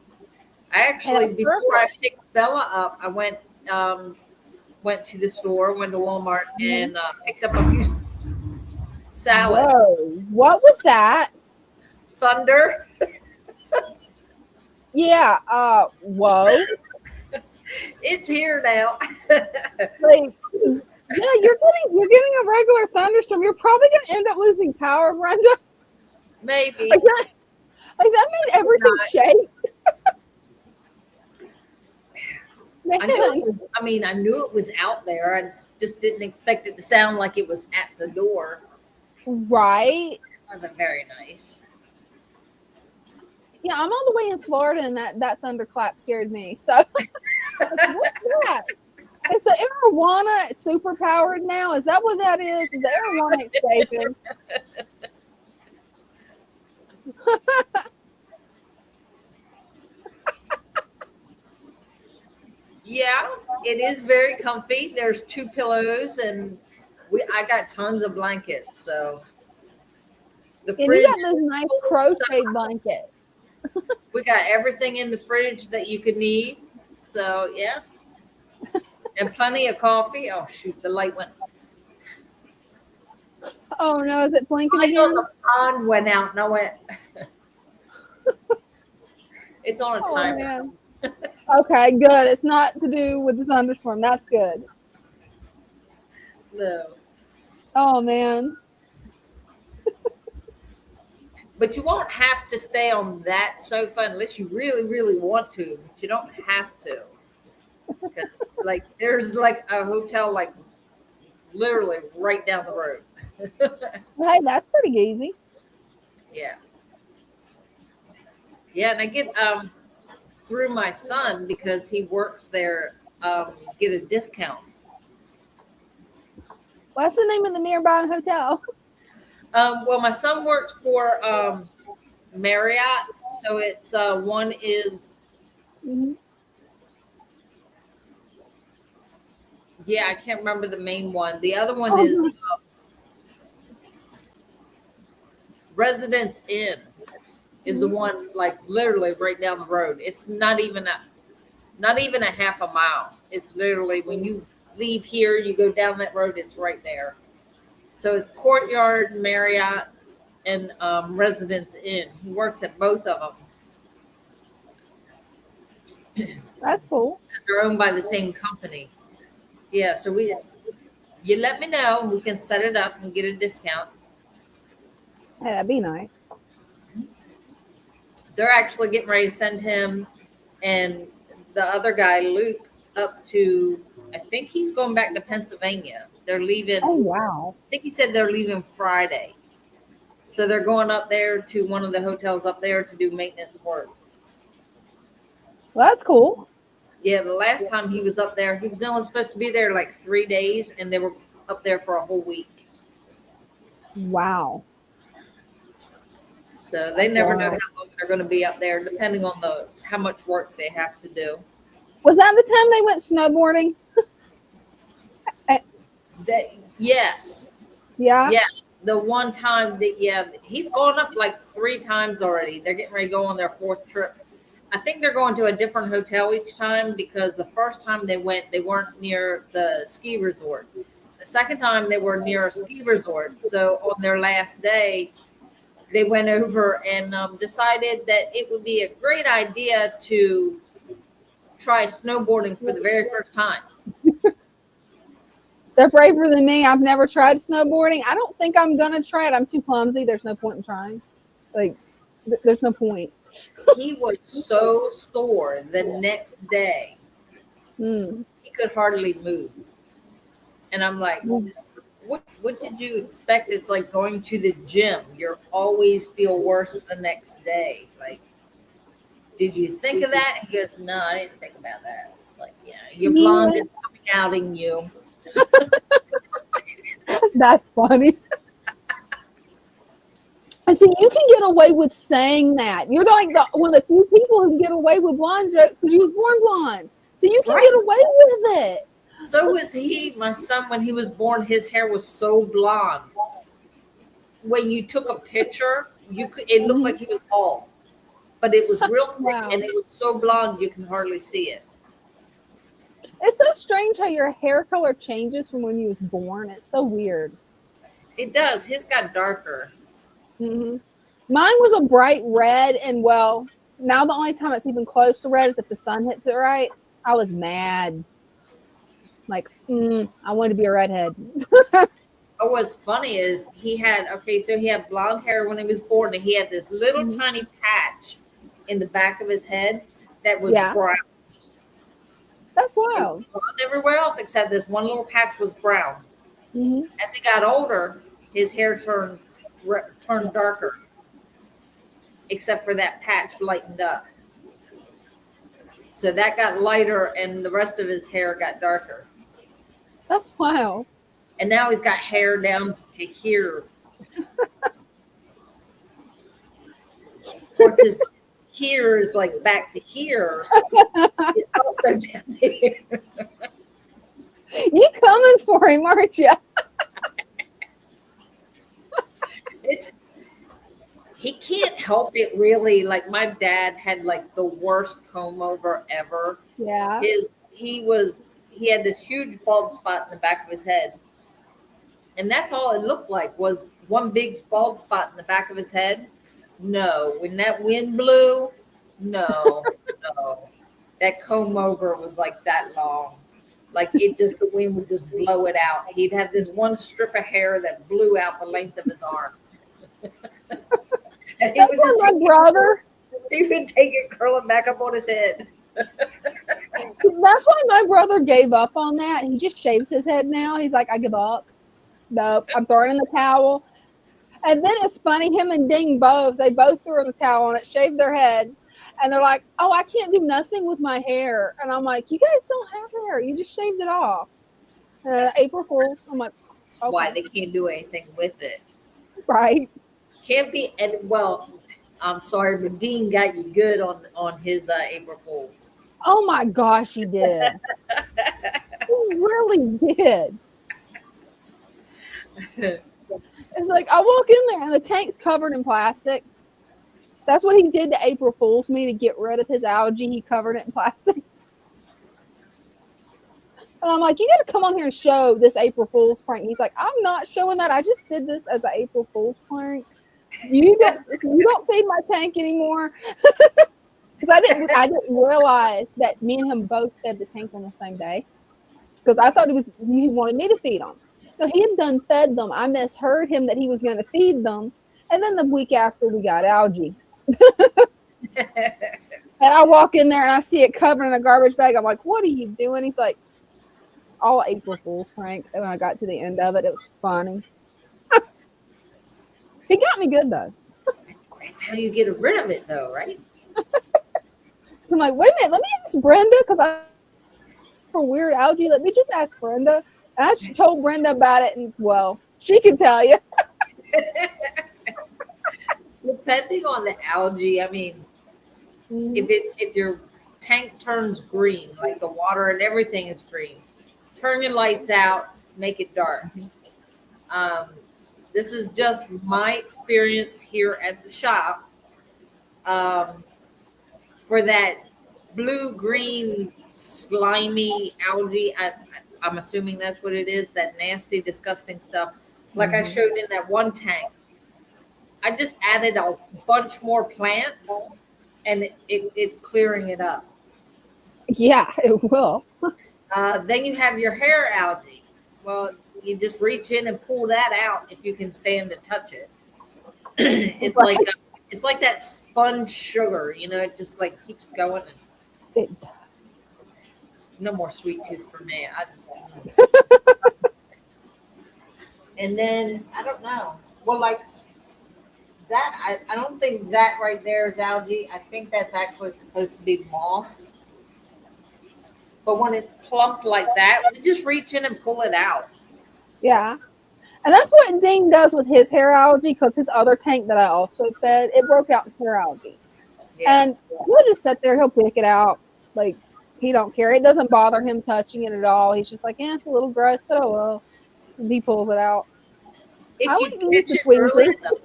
I actually, That's before I perfect. picked Bella up, I went to the store, went to Walmart, and picked up a few salads. Whoa. What was that? Thunder. Yeah. Whoa. It's here now. Like, yeah, you're getting a regular thunderstorm. You're probably gonna end up losing power, Brenda. Maybe. Like that made everything shake. Man. I knew it was out there. I just didn't expect it to sound like it was at the door. Right? It wasn't very nice. Yeah, I'm all the way in Florida, and that thunderclap scared me. So, what's that? Is the arowana super powered now? Is that what that is? Is the arowana escaping? Yeah, it is very comfy. There's 2 pillows, and I got tons of blankets. So the And you fridge, got those nice crochet blankets. we got everything in the fridge that you could need. So yeah, and plenty of coffee. Oh shoot, the light went. Oh no, is it blinking I know again? the pond went out, and I went. It's on a Oh timer. man. Okay, good. It's not to do with the thunderstorm. That's good. No. Oh man. But you won't have to stay on that sofa unless you really, really want to. But you don't have to. Because there's a hotel literally right down the road. Hey, that's pretty easy. Yeah. Yeah, and I get through my son because he works there, get a discount. What's the name of the nearby hotel? Well, my son works for Marriott. So it's one is Mhm. yeah, I can't remember the main one. The other one Oh, is no. Residence Inn is the one like literally right down the road. It's not even a half a mile. It's literally when you leave here, you go down that road, it's right there. So it's Courtyard Marriott and Residence Inn. He works at both of them. That's cool. They're owned by the same company. Yeah, so you let me know and we can set it up and get a discount. Hey, that'd be nice. They're actually getting ready to send him and the other guy, Luke, up to, I think he's going back to Pennsylvania. They're leaving. Oh, wow. I think he said they're leaving Friday. So they're going up there to one of the hotels up there to do maintenance work. Well, that's cool. Yeah, the last time he was up there, he was only supposed to be there like 3 days, and they were up there for a whole week. Wow. So they That's never know wild. how long they're going to be up there, depending on how much work they have to do. Was that the time they went snowboarding? Yes, Yeah. yeah. The one time that he's gone up like 3 times already. They're getting ready to go on their 4th trip. I think they're going to a different hotel each time because the first time they went, they weren't near the ski resort. The second time they were near a ski resort. So on their last day, they went over and decided that it would be a great idea to try snowboarding for the very first time. They're braver than me. I've never tried snowboarding. I don't think I'm going to try it. I'm too clumsy. There's no point in trying. Like, there's no point. He was so sore the next day. Mm. He could hardly move. And I'm like, what did you expect? It's like going to the gym. You always feel worse the next day. Like, did you think of that? He goes, no, I didn't think about that. Like, yeah, your blonde is coming out in you. That's funny. And see, you can get away with saying that. You're like one of the few people who can get away with blonde jokes because you was born blonde. So you can get away with it. So was he. My son, when he was born, his hair was so blonde. When you took a picture, it looked like he was bald. But it was real thick and it was so blonde you can hardly see it. It's so strange how your hair color changes from when you was born. It's so weird. It does. His got darker. Mm-hmm. Mine was a bright red, and well, now the only time it's even close to red is if the sun hits it right. I was mad. Like, I wanted to be a redhead. Oh, what's funny is he had blonde hair when he was born, and he had this little tiny patch in the back of his head that was brown. That's wild. Blonde everywhere else except this one little patch was brown. Mm-hmm. As he got older, his hair turned darker, except for that patch lightened up. So that got lighter, and the rest of his hair got darker. That's wild. And now he's got hair down to here. Of course, his here is like back to here. It's also down here. You coming for him, aren't you? He can't help it really. Like my dad had like the worst comb over ever. Yeah. He had this huge bald spot in the back of his head. And that's all it looked like was one big bald spot in the back of his head. No, when that wind blew, no. That comb over was like that long. Like the wind would just blow it out. He'd have this one strip of hair that blew out the length of his arm. And he would just my brother. He would take it, curl it back up on his head. That's why my brother gave up on that. He just shaves his head now. He's like, I give up. Nope, I'm throwing in the towel. And then it's funny, him and Ding they both threw in the towel on it, shaved their heads. And they're like, oh, I can't do nothing with my hair. And I'm like, you guys don't have hair. You just shaved it off. April Fools. I'm like, that's why they can't do anything with it. Right. Can't be, and well, I'm sorry, but Dean got you good on his April Fools. Oh my gosh, he did. He really did. It's like I walk in there and the tank's covered in plastic. That's what he did to April Fool's me to get rid of his algae. He covered it in plastic. And I'm like, you got to come on here and show this April Fool's prank. He's like, I'm not showing that. I just did this as an April Fool's prank. You don't feed my tank anymore. Because I didn't realize that me and him both fed the tank on the same day. Because I thought he wanted me to feed them. No, he had done fed them. I misheard him that he was going to feed them. And then the week after, we got algae. And I walk in there and I see it covered in a garbage bag. I'm like, what are you doing? He's like, it's all April Fool's prank. And when I got to the end of it, it was funny. He got me good, though. That's how you get rid of it, though, right? So I'm like, wait a minute, let me ask Brenda, because I for weird algae. Let me just ask Brenda. And I told Brenda about it, and well, she can tell you. Depending on the algae, I mean, if your tank turns green, like the water and everything is green, turn your lights out, make it dark. This is just my experience here at the shop. For that blue-green slimy algae, I'm assuming that's what it is, that nasty, disgusting stuff. Like I showed in that one tank, I just added a bunch more plants, and it's clearing it up. Yeah, it will. Then you have your hair algae. Well, you just reach in and pull that out if you can stand to touch it. It's like it's like that sponge sugar, you know. It just like keeps going. It does. No more sweet tooth for me. And then I don't know. Well, like that, I don't think that right there is algae. I think that's actually supposed to be moss. But when it's plump like that, you just reach in and pull it out. Yeah. And that's what Dean does with his hair algae, because his other tank that I also fed, it broke out in hair algae. Yeah. And he'll just sit there, he'll pick it out. Like, he don't care. It doesn't bother him touching it at all. He's just like, yeah, it's a little gross, but oh well. And he pulls it out. If I you wouldn't use catch the it twin early thing. enough,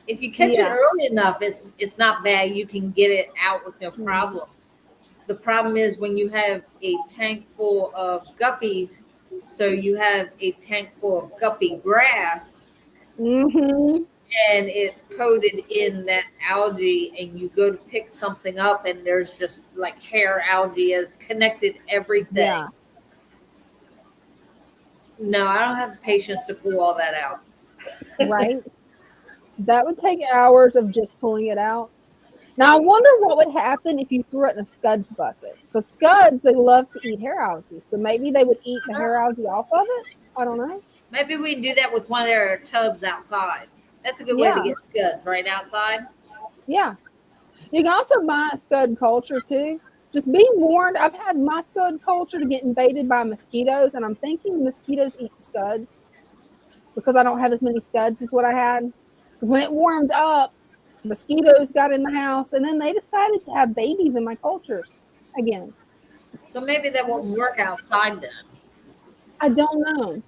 if you catch it early enough, it's not bad. You can get it out with no problem. The problem is when you have a tank full of guppies, so you have a tank full of guppy grass, and it's coated in that algae, and you go to pick something up, and there's just like hair algae has connected everything. Yeah. No, I don't have the patience to pull all that out. Right? That would take hours of just pulling it out. Now, I wonder what would happen if you threw it in a Scuds bucket. Because Scuds, they love to eat hair algae. So maybe they would eat the hair algae off of it. I don't know. Maybe we can do that with one of their tubs outside. That's a good way to get scuds, right outside. Yeah. You can also buy Scud culture too. Just be warned, I've had my Scud culture to get invaded by mosquitoes, and I'm thinking mosquitoes eat the Scuds because I don't have as many Scuds as what I had. Because when it warmed up, mosquitoes got in the house, and then they decided to have babies in my cultures again. So maybe that won't work outside then. I don't know.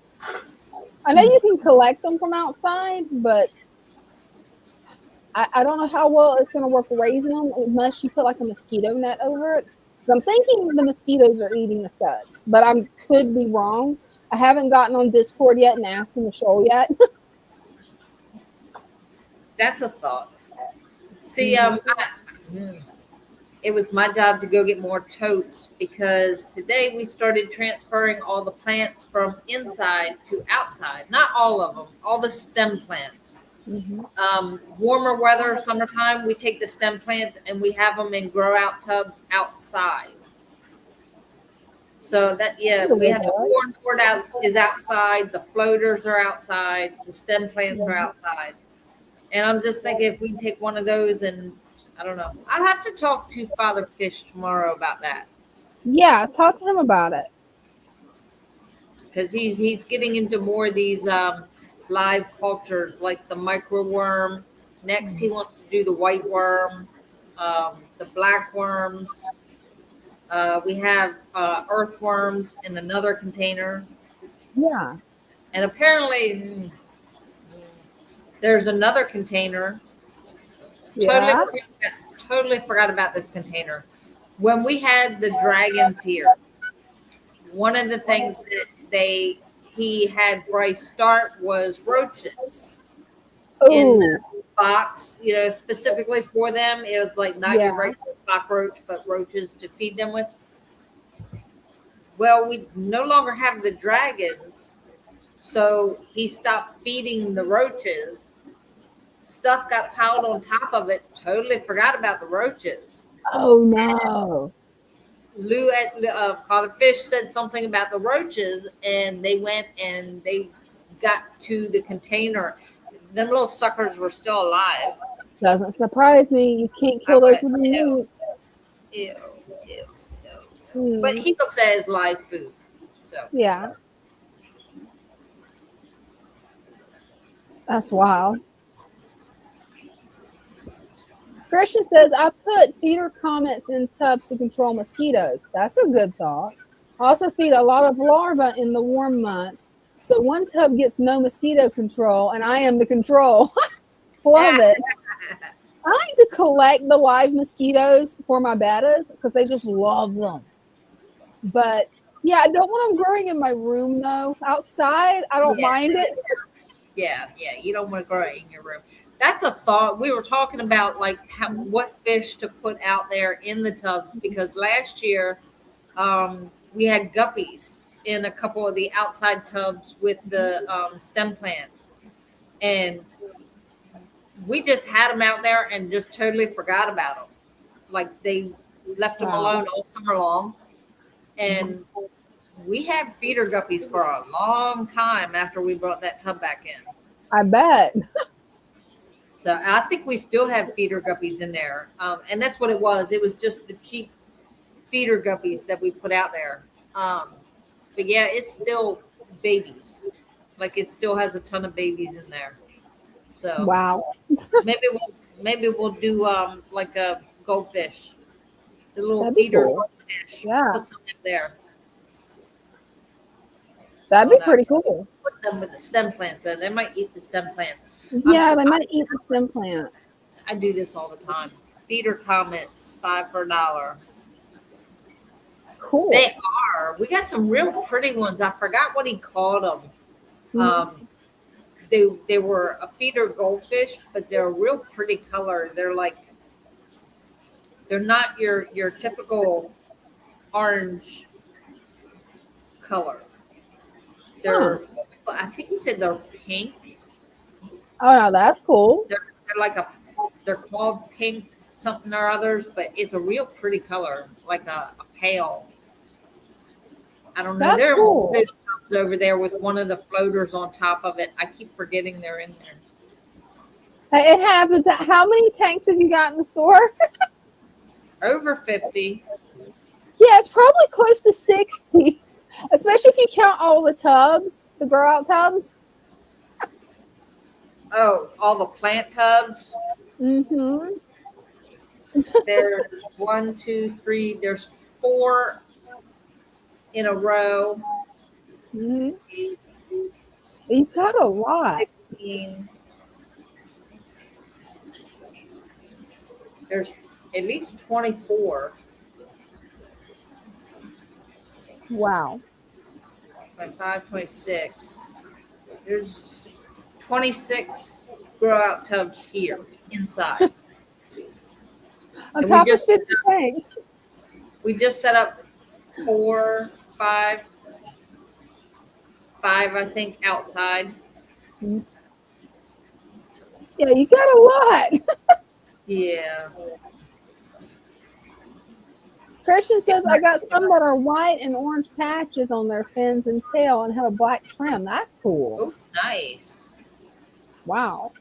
I know you can collect them from outside, but I don't know how well it's going to work raising them unless you put like a mosquito net over it. So I'm thinking the mosquitoes are eating the Scuds, but I could be wrong. I haven't gotten on Discord yet and asked them to show yet. That's a thought. See, it was my job to go get more totes because today we started transferring all the plants from inside to outside. Not all of them, all the stem plants. Warmer weather, summertime, we take the stem plants and we have them in grow out tubs outside. So that, we have the corn board is outside, the floaters are outside, the stem plants are outside. And I'm just thinking if we can take one of those and I don't know. I'll have to talk to Father Fish tomorrow about that. Yeah, talk to him about it. Because he's getting into more of these live cultures like the microworm Next, he wants to do the white worm, the black worms. We have earthworms in another container. Yeah. And apparently, there's another container. Yeah. Totally forgot about this container. When we had the dragons here, one of the things that he had Bryce start was roaches in Oh, the box, specifically for them. It was like not your yeah. regular cockroach, but roaches to feed them with. Well, we no longer have the dragons, so he stopped feeding the roaches. Stuff got piled on top of it. Totally forgot about the roaches. Oh no. Lou at Father Fish said something about the roaches, and they went and they got to the container. Them little suckers were still alive. Doesn't surprise me. You can't kill I those went, with meat. ew, ew. But Hmm. he looks at it as live food. So Yeah. That's wild. Christian says, I put feeder comments in tubs to control mosquitoes. That's a good thought. I also feed a lot of larvae in the warm months. So one tub gets no mosquito control, and I am the control. Love it. I like to collect the live mosquitoes for my bettas because they just love them. But yeah, I don't want them growing in my room though. Outside, I don't mind it. yeah, you don't want to grow it in your room. That's a thought. We were talking about like what fish to put out there in the tubs because last year we had guppies in a couple of the outside tubs with the stem plants, and we just had them out there and just totally forgot about them. Like they left them alone all summer long, and we had feeder guppies for a long time after we brought that tub back in. I bet. So I think we still have feeder guppies in there. And that's what it was. It was just the cheap feeder guppies that we put out there. But yeah, it's still babies. Like it still has a ton of babies in there. So Wow. maybe we'll do like a goldfish. The little That'd be feeder cool. goldfish. Yeah. Put some in there. That'd be pretty cool. Put them with the stem plants though. They might eat the stem plants. Yeah, they might eat the stem plants. I do this all the time. Feeder comments, $5 for $1. Cool. They are. We got some real pretty ones. I forgot what he called them. They were a feeder goldfish, but they're a real pretty color. They're not your typical orange color. I think he said they're pink. Oh, no, that's cool. They're called pink something or others, but it's a real pretty color, like a pale. I don't know. That's cool. They're over there with one of the floaters on top of it. I keep forgetting they're in there. It happens. How many tanks have you got in the store? Over 50. Yeah, it's probably close to 60, especially if you count all the tubs, the grow out tubs. Oh, all the plant tubs. Mm-hmm. There's 1, 2, 3. There's 4 in a row. Mm-hmm. You've got a lot. 16. There's at least 24. Wow. 25, 26. There's 26 grow out tubs here inside. On top of 50 tanks. We just set up 4, 5, I think, outside. Yeah, you got a lot. Yeah. Christian says, I got some that are white and orange patches on their fins and tail and have a black trim. That's cool. Oh, nice. Wow.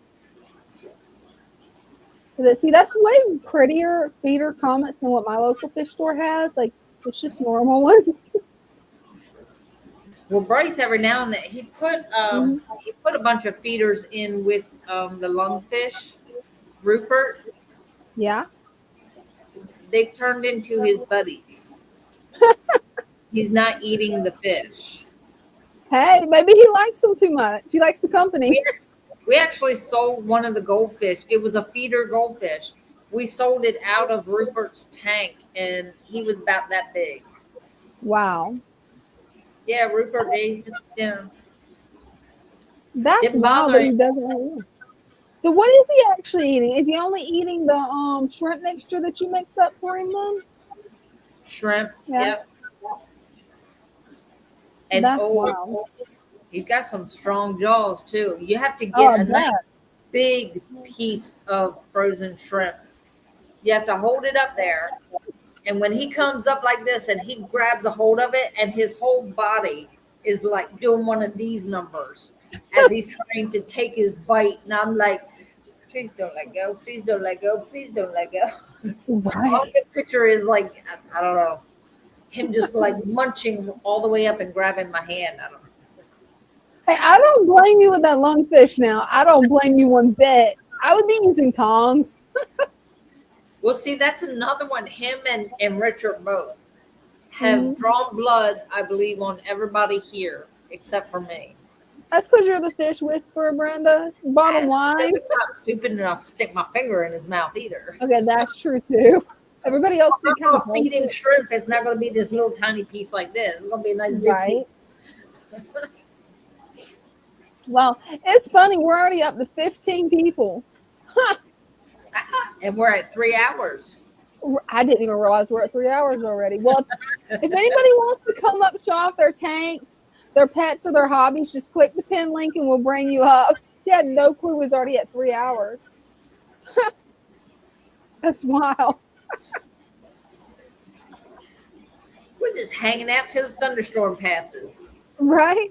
See, that's way prettier feeder comments than what my local fish store has. Like, it's just normal ones. Well, Bryce, every now and then, he put a bunch of feeders in with the lungfish, Rupert, Yeah. they've turned into his buddies. He's not eating the fish. Hey, maybe he likes them too much. He likes the company. We actually sold one of the goldfish. It was a feeder goldfish. We sold it out of Rupert's tank, and he was about that big. Wow. Yeah, Rupert, he just, That's didn't wild bother that he him. doesn't want to. So what is he actually eating? Is he only eating the shrimp mixture that you mix up for him then? Shrimp, Yeah. yep. And That's wild. he's got some strong jaws too. You have to Oh, get I a nice bet. big piece of frozen shrimp. You have to hold it up there. And when he comes up like this and he grabs a hold of it, and his whole body is like doing one of these numbers as he's trying to take his bite. And I'm like, please don't let go. Please don't let go. Please don't let go. All Right. the picture is like, I don't know, him just like munching all the way up and grabbing my hand. I don't know. Hey, I don't blame you with that lungfish now. I don't blame you one bit. I would be using tongs. Well, see, that's another one. Him and Richard both have drawn blood, I believe, on everybody here except for me. That's because you're the fish whisperer, Brenda. Bottom line. I'm not stupid enough to stick my finger in his mouth either. Okay, that's true too. Everybody else I'm can kind going of to feed him shrimp. It's not going to be this little tiny piece like this. It's going to be a nice big right. piece. Well, it's funny. We're already up to 15 people. And we're at 3 hours. I didn't even realize we're at 3 hours already. Well, if anybody wants to come up, show off their tanks, their pets, or their hobbies, just click the pin link and we'll bring you up. He had no clue it was already at 3 hours. That's wild. We're just hanging out till the thunderstorm passes. Right?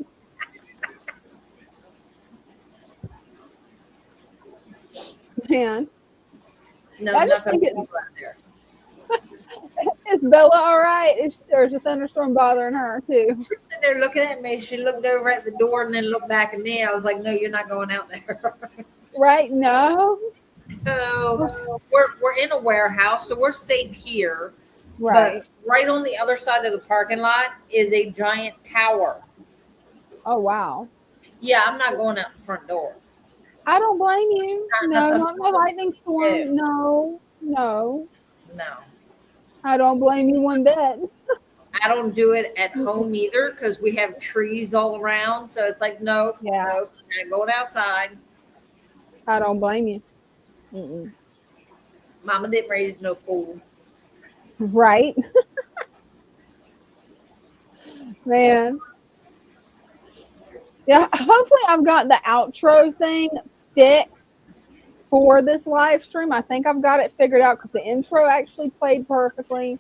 Man. No, I not just going think to people out there. Is Bella all right? There's a thunderstorm bothering her too. She's sitting there looking at me. She looked over at the door and then looked back at me. I was like, no, you're not going out there. Right? No. So we're in a warehouse, so we're safe here. Right. But right on the other side of the parking lot is a giant tower. Oh wow. Yeah, I'm not going out the front door. I don't blame you. No, not no lightning Yeah. storm. No. No. No. I don't blame you one bit. I don't do it at home either because we have trees all around. So it's like, no, Yeah. no, not going outside. I don't blame you. Mm-mm. Mama didn't raise no fool. Right. Man. Yeah, hopefully I've got the outro thing fixed for this live stream. I think I've got it figured out because the intro actually played perfectly.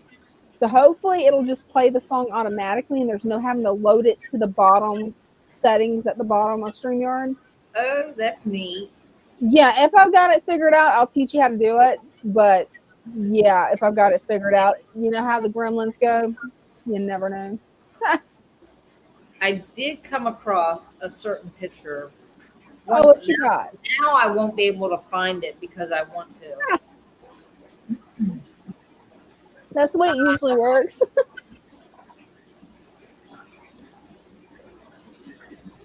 So hopefully it'll just play the song automatically and there's no having to load it to the bottom settings at the bottom of StreamYard. Oh, that's neat. Yeah, if I've got it figured out, I'll teach you how to do it. But yeah, if I've got it figured out, you know how the gremlins go? You never know. I did come across a certain picture. Oh, what you got? Now I won't be able to find it because I want to. That's the way it usually works.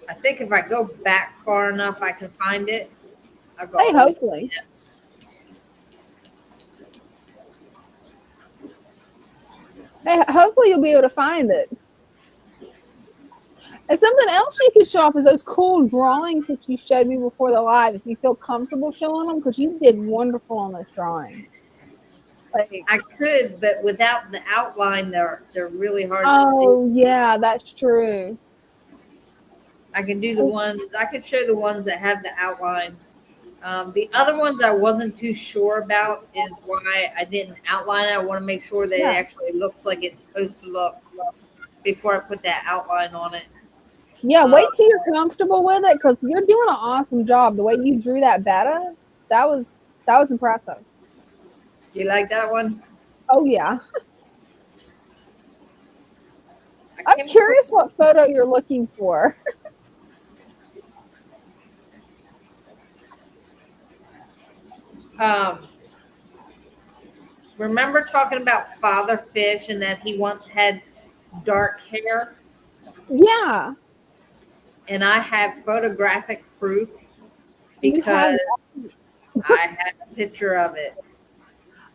I think if I go back far enough, I can find it. I'll go Hey, all the way hopefully. to Hey, hopefully you'll be able to find it. And something else you can show off is those cool drawings that you showed me before the live. If you feel comfortable showing them, because you did wonderful on those drawings. Like, I could, but without the outline, they're really hard to oh yeah, that's true. see. I can do the ones. I could show the ones that have the outline. The other ones I wasn't too sure about is why I didn't outline it. I want to make sure that Yeah. it actually looks like it's supposed to look before I put that outline on it. Yeah, wait till you're comfortable with it, because you're doing an awesome job. The way you drew that beta, that was impressive. You like that one? Oh yeah. I I'm can't curious what photo you're looking for. Remember talking about Father Fish and that he once had dark hair? Yeah. And I have photographic proof You have. because I had a picture of it.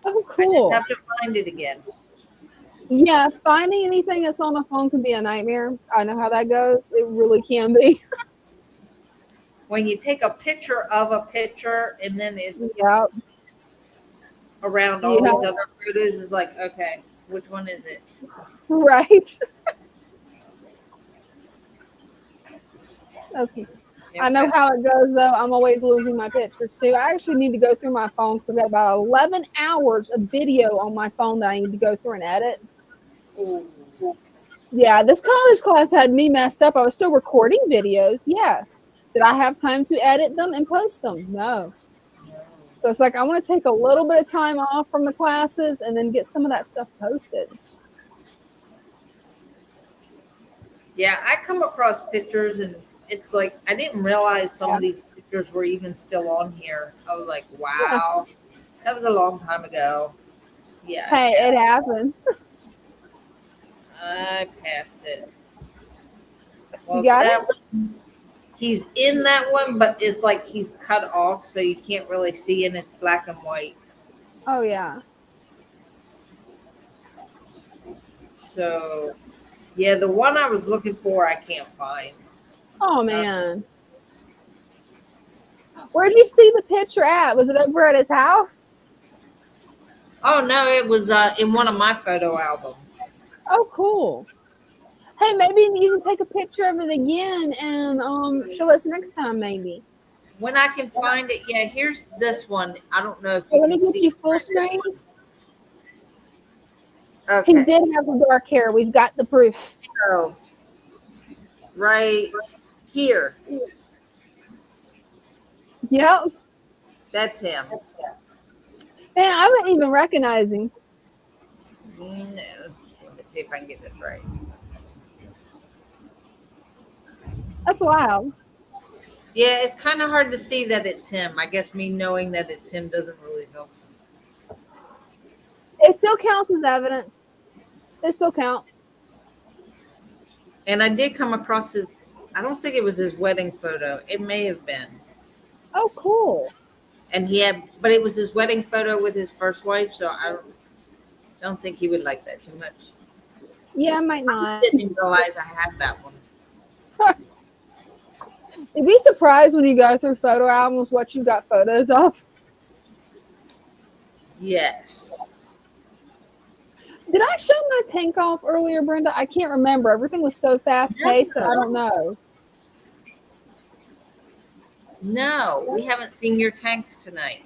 Oh, I just cool. have to find it again. Yeah, finding anything that's on a phone can be a nightmare. I know how that goes. It really can be. When you take a picture of a picture and then it's Yeah. around all Yeah. these other photos, is like, okay, which one is it? Right. That's. I know how it goes though. I'm always losing my pictures too. I actually need to go through my phone because I've got about 11 hours of video on my phone that I need to go through and edit. Ooh. Yeah, this college class had me messed up. I was still recording videos, yes. Did I have time to edit them and post them? No. So it's like I want to take a little bit of time off from the classes and then get some of that stuff posted. Yeah, I come across pictures and it's like I didn't realize some of these pictures were even still on here. I was like, wow, that was a long time ago. Yeah, Hey, it happens. I passed it. Well, You got that it? one, he's in that one, but it's like he's cut off, so you can't really see, and it's black and white. Oh, yeah. So, yeah, the one I was looking for, I can't find. Oh, man. Where'd you see the picture at? Was it over at his house? Oh no, it was in one of my photo albums. Oh, cool. Hey, maybe you can take a picture of it again and show us next time, maybe. When I can find it, yeah. Here's this one. I don't know if So you let me can get see you it full right this screen. one. He Okay, did have the dark hair. We've got the proof. so right here, Yep. that's him. Man, I wouldn't even recognize him. No, let's see if I can get this right. That's wild. Yeah, it's kind of hard to see that it's him. I guess me knowing that it's him doesn't really help. It still counts as evidence. It still counts. And I did come across his. I don't think it was his wedding photo. It may have been. Oh, cool. And he had, but it was his wedding photo with his first wife. So I don't think he would like that too much. Yeah, I might I not. didn't even realize I had that one. You'd be surprised when you go through photo albums what you got photos of. Yes. Did I show my tank off earlier, Brenda? I can't remember. Everything was so fast paced that I don't know. No, we haven't seen your tanks tonight.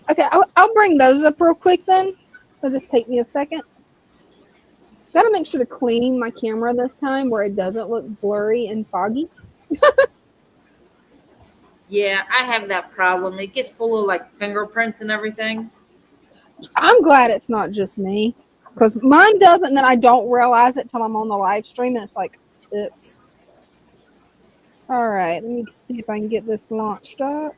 Okay, I'll bring those up real quick then. It'll just take me a second. Got to make sure to clean my camera this time where it doesn't look blurry and foggy. Yeah, I have that problem. It gets full of like fingerprints and everything. I'm glad it's not just me because mine doesn't, and then I don't realize it till I'm on the live stream, and it's like, oops. All right, let me see if I can get this launched up.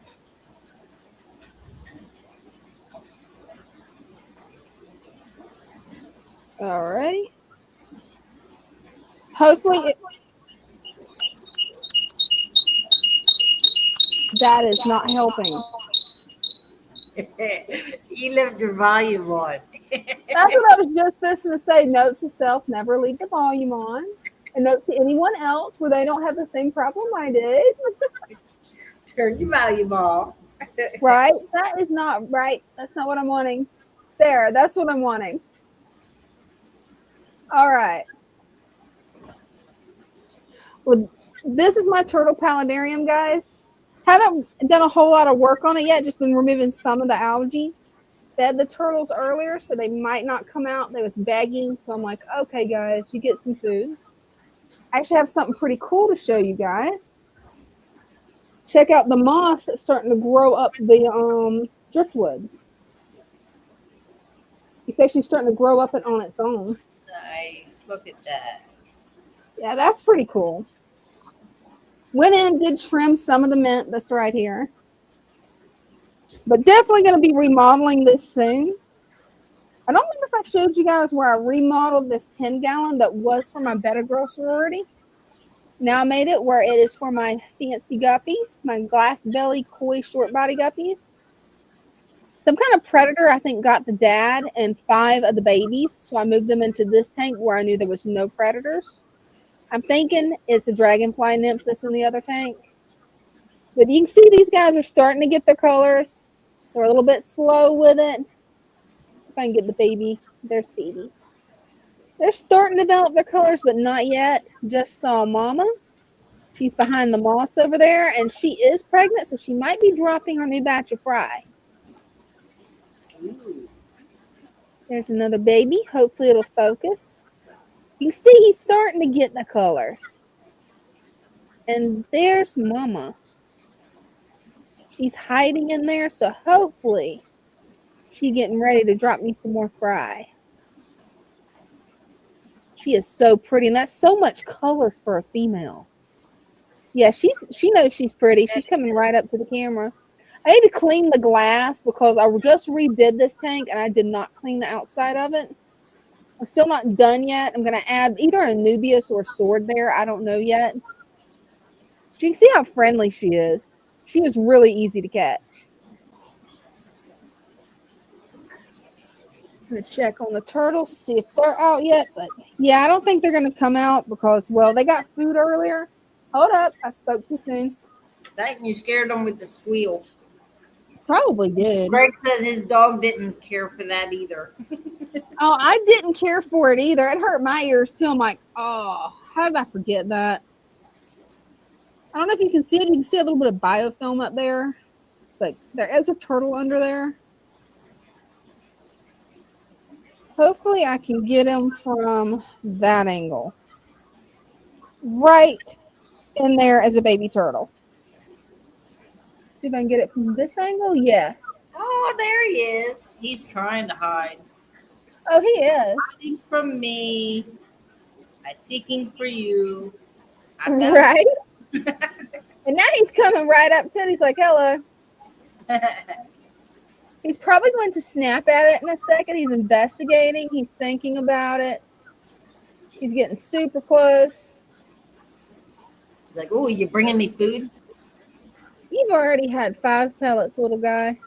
All right. Hopefully, that is not helping. You left your volume on. That's what I was just supposed to say. Note to self: never leave the volume on. And note to anyone else where they don't have the same problem I did. Turn your volume off. Right? That is not right. That's not what I'm wanting. There, that's what I'm wanting. All right. Well, this is my turtle paludarium, guys. Haven't done a whole lot of work on it yet. Just been removing some of the algae. Fed the turtles earlier, so they might not come out. They was begging, so I'm like, okay, guys, you get some food. I actually have something pretty cool to show you guys. Check out the moss that's starting to grow up the driftwood. It's actually starting to grow up on its own. Nice. Look at that. Yeah, that's pretty cool. Went in, did trim some of the mint that's right here. But definitely going to be remodeling this soon. I don't remember if I showed you guys where I remodeled this 10-gallon that was for my Better Girl sorority. Now I made it where it is for my fancy guppies, my glass belly, koi, short body guppies. Some kind of predator, I think, got the dad and 5 of the babies. So I moved them into this tank where I knew there was no predators. I'm thinking it's a dragonfly nymph that's in the other tank. But you can see these guys are starting to get their colors. They're a little bit slow with it. See if I can get the baby. There's baby. They're starting to develop their colors, but not yet. Just saw mama. She's behind the moss over there, and she is pregnant, so she might be dropping her new batch of fry. Ooh. There's another baby. Hopefully it'll focus. You can see he's starting to get the colors. And there's mama. She's hiding in there, so hopefully she's getting ready to drop me some more fry. She is so pretty, and that's so much color for a female. Yeah, she knows she's pretty. She's coming right up to the camera. I need to clean the glass because I just redid this tank and I did not clean the outside of it. I'm still not done yet. I'm going to add either a Nubius or a sword there. I don't know yet. So you can see how friendly she is. She is really easy to catch. I'm going to check on the turtles, see if they're out yet. But yeah, I don't think they're going to come out because, well, they got food earlier. Hold up. I spoke too soon. That you scared them with the squeal. Probably did. Greg said his dog didn't care for that either. Oh, I didn't care for it either. It hurt my ears too. I'm like, oh, how did I forget that? I don't know if you can see it. You can see a little bit of biofilm up there, but there is a turtle under there. Hopefully I can get him from that angle. Right in there as a baby turtle. See if I can get it from this angle. Yes. Oh, there he is. He's trying to hide. Oh, he is. Hiding from me. I'm seeking for you. Right? And now he's coming right up to it. He's like, hello. He's probably going to snap at it in a second. He's investigating. He's thinking about it. He's getting super close. He's like, oh, you bringing me food? You've already had 5 pellets, little guy.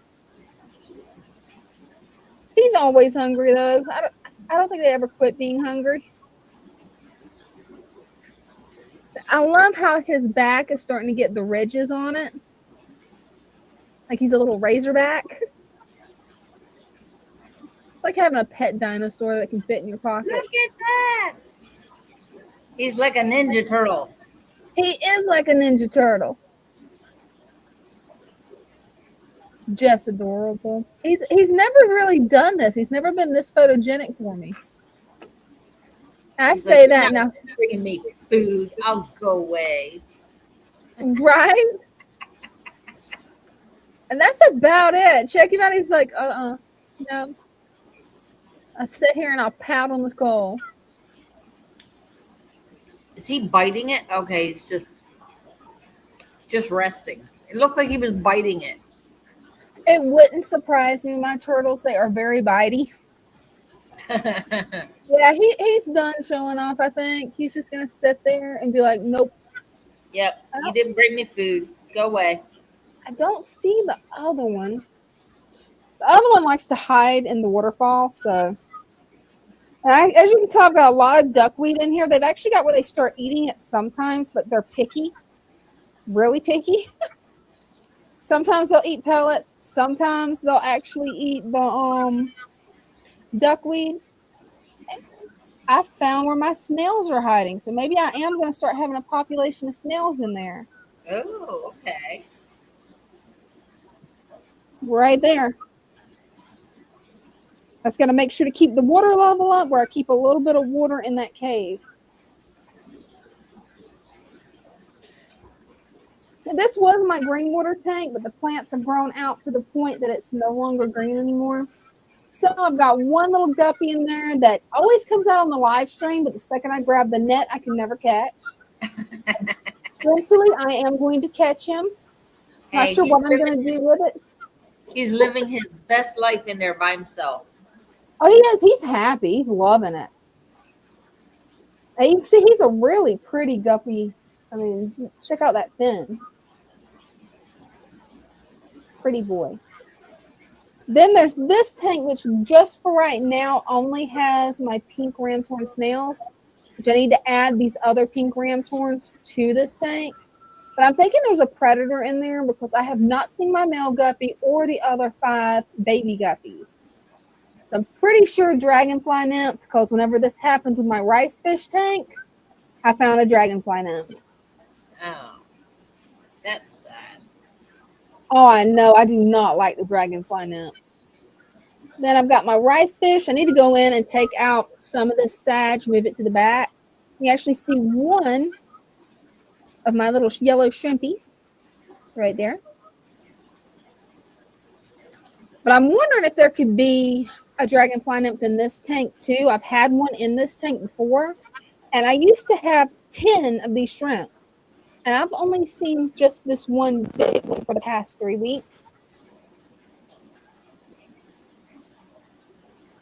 He's always hungry, though. I don't think they ever quit being hungry. I love how his back is starting to get the ridges on it. Like he's a little razorback. It's like having a pet dinosaur that can fit in your pocket. Look at that. He's like a ninja turtle. He is like a ninja turtle. Just adorable. He's never really done this. He's never been this photogenic for me. I say like, that now. Bringing me food. I'll go away. Right? And that's about it. Check him out. He's like, no. I sit here and I'll pout on the skull. Is he biting it? Okay, he's just resting. It looked like he was biting it. It wouldn't surprise me. My turtles, they are very bitey. Yeah, he's done showing off, I think. He's just going to sit there and be like, nope. Yep, you didn't bring me food. Go away. I don't see the other one. The other one likes to hide in the waterfall, so. And as you can tell, I've got a lot of duckweed in here. They've actually got where they start eating it sometimes, but they're picky. Really picky. Sometimes they'll eat pellets. Sometimes they'll actually eat the duckweed. I found where my snails are hiding, so maybe I am going to start having a population of snails in there. Oh, okay. Right there. That's going to make sure to keep the water level up where I keep a little bit of water in that cave. And this was my green water tank, but the plants have grown out to the point that it's no longer green anymore. So I've got one little guppy in there that always comes out on the live stream, but the second I grab the net, I can never catch. Eventually, I am going to catch him. Not sure what I'm going to do with it. He's living his best life in there by himself. Oh, he is. He's happy. He's loving it. And you can see he's a really pretty guppy. I mean, check out that fin. Pretty boy. Then there's this tank, which just for right now only has my pink ramthorn snails, which I need to add these other pink ramthorns to this tank. But I'm thinking there's a predator in there because I have not seen my male guppy or the other 5 baby guppies. So I'm pretty sure dragonfly nymph, because whenever this happened with my rice fish tank, I found a dragonfly nymph. Oh, that's sad. Oh, I know. I do not like the dragonfly nymphs. Then I've got my rice fish. I need to go in and take out some of this sage, move it to the back. You actually see one of my little yellow shrimpies right there. But I'm wondering if there could be a dragonfly nymph in this tank too. I've had one in this tank before, and I used to have 10 of these shrimp. And I've only seen just this one big one for the past 3 weeks.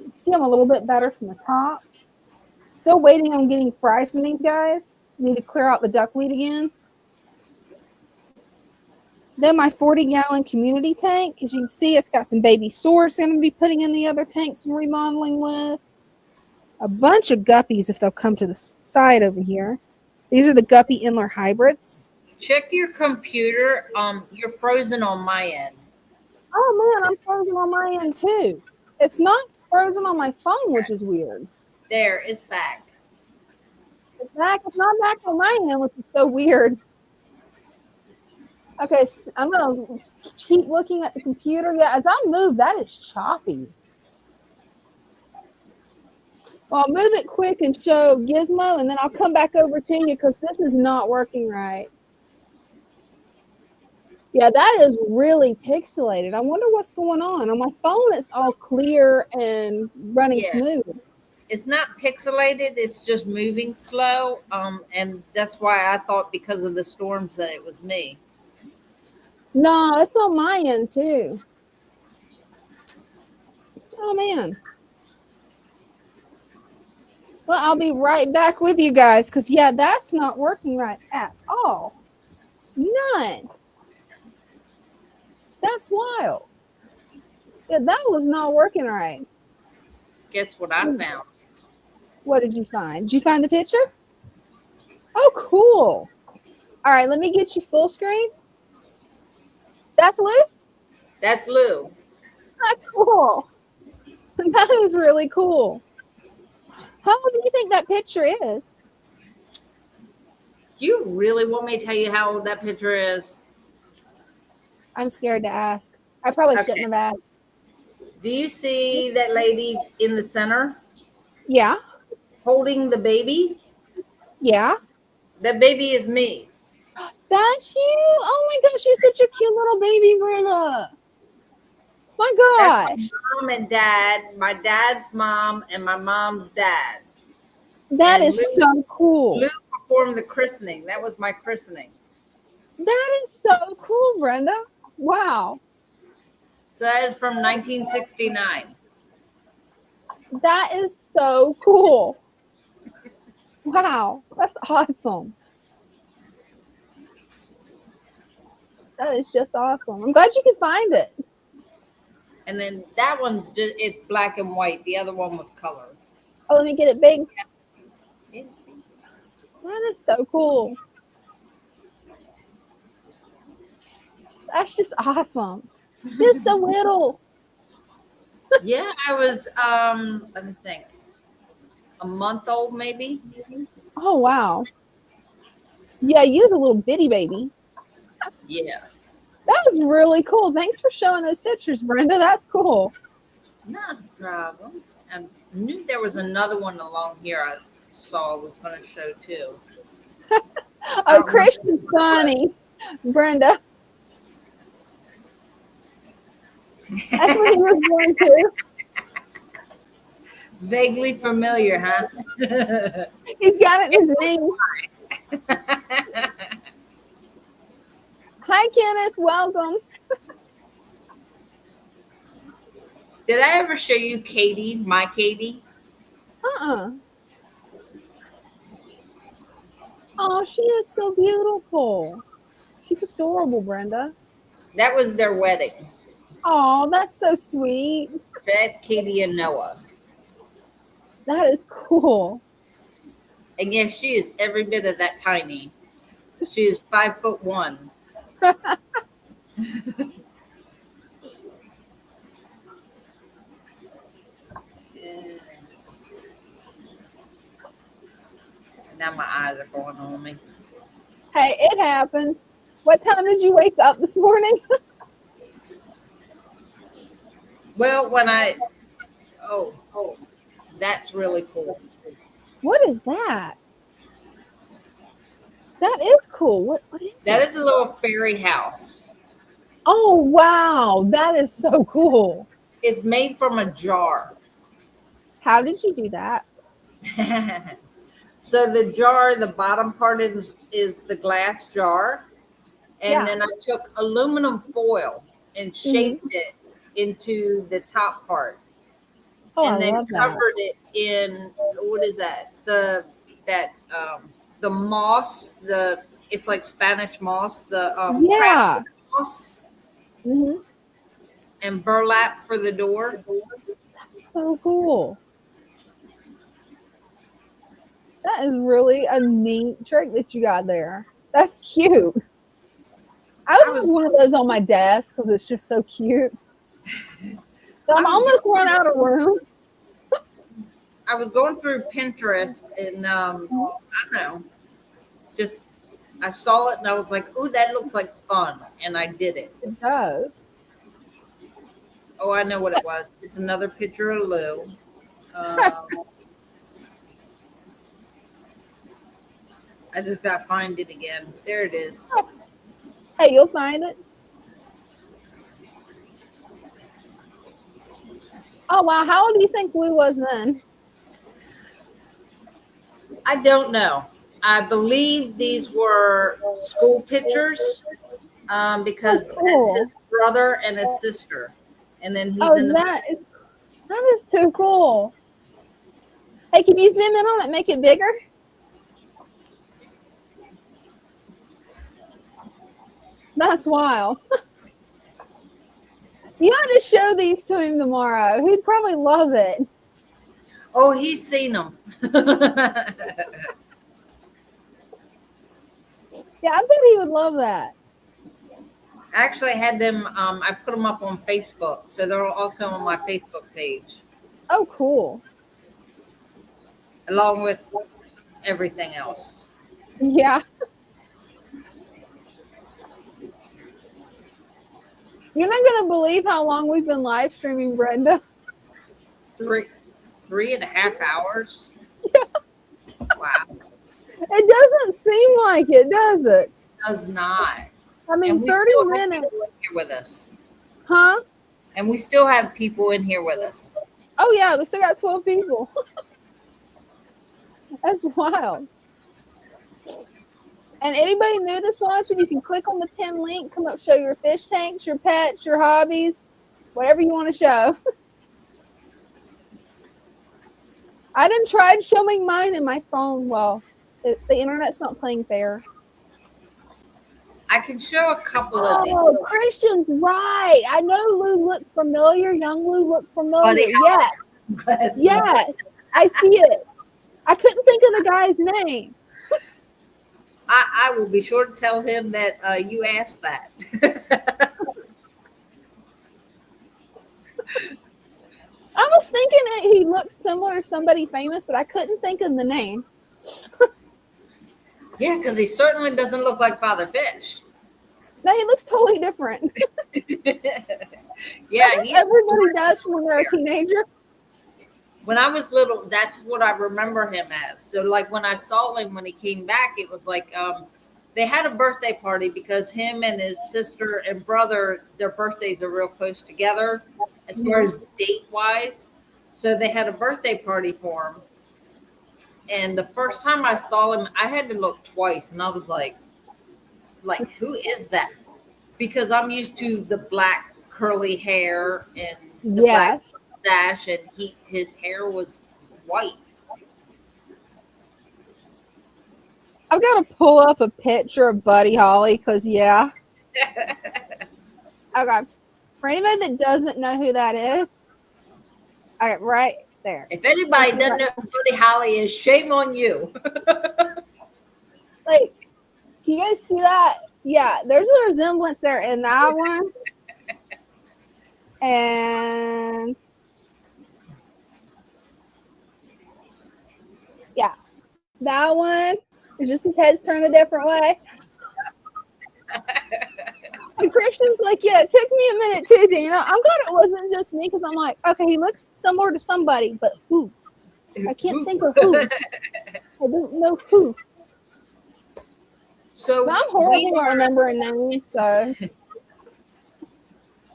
You see them a little bit better from the top. Still waiting on getting fry from these guys. Need to clear out the duckweed again. Then my 40-gallon community tank. As you can see, it's got some baby source I'm going to be putting in the other tanks and remodeling with. A bunch of guppies if they'll come to the side over here. These are the guppy Inler hybrids. Check your computer. You're frozen on my end. Oh man, I'm frozen on my end too. It's not frozen on my phone, which is weird. There, it's back. It's back. It's not back on my end, which is so weird. Okay, so I'm gonna keep looking at the computer. Yeah, as I move, that is choppy. Well, I'll move it quick and show Gizmo, and then I'll come back over to you because this is not working right. Yeah, that is really pixelated. I wonder what's going on. On my phone, it's all clear and running smooth. It's not pixelated. It's just moving slow. And that's why I thought because of the storms that it was me. No, it's on my end too. Oh man. Well, I'll be right back with you guys because yeah, that's not working right at all. None. That's wild. Yeah, that was not working right. Guess what I found? What did you find? Did you find the picture? Oh, cool. All right, let me get you full screen. That's Lou? That's Lou. That's cool. That is really cool. How old do you think that picture is? You really want me to tell you how old that picture is? I'm scared to ask. I probably shouldn't have asked. Do you see that lady in the center? Yeah. Holding the baby? Yeah. That baby is me. That's you? Oh my gosh, you're such a cute little baby, Brenda. My gosh. That's my mom and dad, my dad's mom, and my mom's dad. That is so cool. Lou performed the christening. That was my christening. That is so cool, Brenda. Wow. So that is from 1969. That is so cool. Wow. That's awesome. That is just awesome. I'm glad you could find it. And then that one's just, it's black and white. The other one was color. Oh, let me get it big. Yeah. That is so cool. That's just awesome. It's so little. Yeah, I was, let me think, a month old maybe. Oh, wow. Yeah, you was a little bitty baby. Yeah. That was really cool. Thanks for showing those pictures, Brenda. That's cool. Not a problem. I knew there was another one along here I saw I was going to show too. Oh, Christian's funny, Brenda. That's what he was going to. Vaguely familiar, huh? He's got it in his name. Hi, Kenneth. Welcome. Did I ever show you Katie, my Katie? Oh, she is so beautiful. She's adorable, Brenda. That was their wedding. Oh, that's so sweet. So that's Katie and Noah. That is cool. And yes, she is every bit of that tiny. She is 5'1". Now my eyes are going on me. Hey, it happens. What time did you wake up this morning? Well, oh, that's really cool. What is that? That is cool. What is That it? is a little fairy house. Oh, wow. That is so cool. It's made from a jar. How did you do that? So the jar, the bottom part is the glass jar. And then I took aluminum foil and shaped it into the top part. Oh, and I then love covered it in, what is that? The moss, it's like Spanish moss, the crafted moss, and burlap for the door. So cool. That is really a neat trick that you got there. That's cute. I would have one of those on my desk because it's just so cute. So I'm almost run out of room. I was going through Pinterest and I don't know, just I saw it and I was like, "Ooh, that looks like fun," and I did it. It does. Oh, I know what it was. It's another picture of Lou. I just got to find it again. There it is. Hey, you'll find it. Oh, wow. How old do you think Lou was then? I don't know. I believe these were school pictures because that's his brother and his sister. And then he's in the that is too cool. Hey, can you zoom in on it, make it bigger? That's wild. You ought to show these to him tomorrow. He'd probably love it. Oh, he's seen them. Yeah, I bet he would love that. I actually had them, I put them up on Facebook. So they're also on my Facebook page. Oh, cool. Along with everything else. Yeah. You're not going to believe how long we've been live streaming, Brenda. 3.5 hours? Yeah. Wow. It doesn't seem like it, does it? It does not. I mean, 30 minutes. Here with us. Huh? And we still have people in here with us. Oh, yeah. We still got 12 people. That's wild. And anybody new that's watching, you can click on the pinned link, come up, show your fish tanks, your pets, your hobbies, whatever you want to show. I done tried showing mine in my phone. Well, the internet's not playing fair. I can show a couple of these. Oh, Christian's right. I know Lou looked familiar. Young Lou looked familiar. Buddy, yes. Yes. I see it. I couldn't think of the guy's name. I will be sure to tell him that you asked that. I was thinking that he looked similar to somebody famous, but I couldn't think of the name. Yeah, because he certainly doesn't look like Father Fish. No, he looks totally different. Yeah, everybody does when they're a teenager. When I was little, that's what I remember him as. So, like when I saw him when he came back, it was like they had a birthday party because him and his sister and brother, their birthdays are real close together as far as date wise. So they had a birthday party for him. And the first time I saw him, I had to look twice, and I was like, who is that? Because I'm used to the black curly hair and the black Yes. mustache, and his hair was white. I've got to pull up a picture of Buddy Holly because, yeah. Okay. For anybody that doesn't know who that is, okay, right there. If anybody doesn't know who Buddy Holly is, shame on you. Like, can you guys see that? Yeah, there's a resemblance there in that one. And yeah, that one. Just his head's turned a different way. And Christian's like, yeah, it took me a minute too, Dina. I'm glad it wasn't just me because I'm like, okay, he looks similar to somebody, but who? I can't think of who. I don't know who. So But I'm horrible at remembering names, so.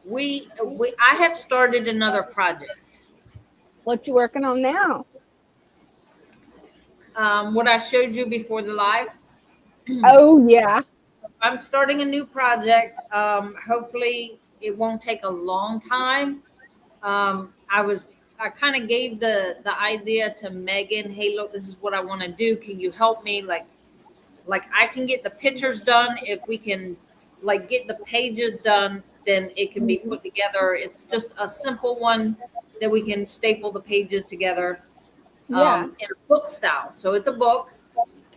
I have started another project. What you working on now? What I showed you before the live. Oh yeah. I'm starting a new project. Hopefully it won't take a long time. I kind of gave the idea to Megan. Hey, look, this is what I want to do. Can you help me? Like I can get the pictures done. If we can like get the pages done, then it can be put together. It's just a simple one that we can staple the pages together in a book style. So it's a book.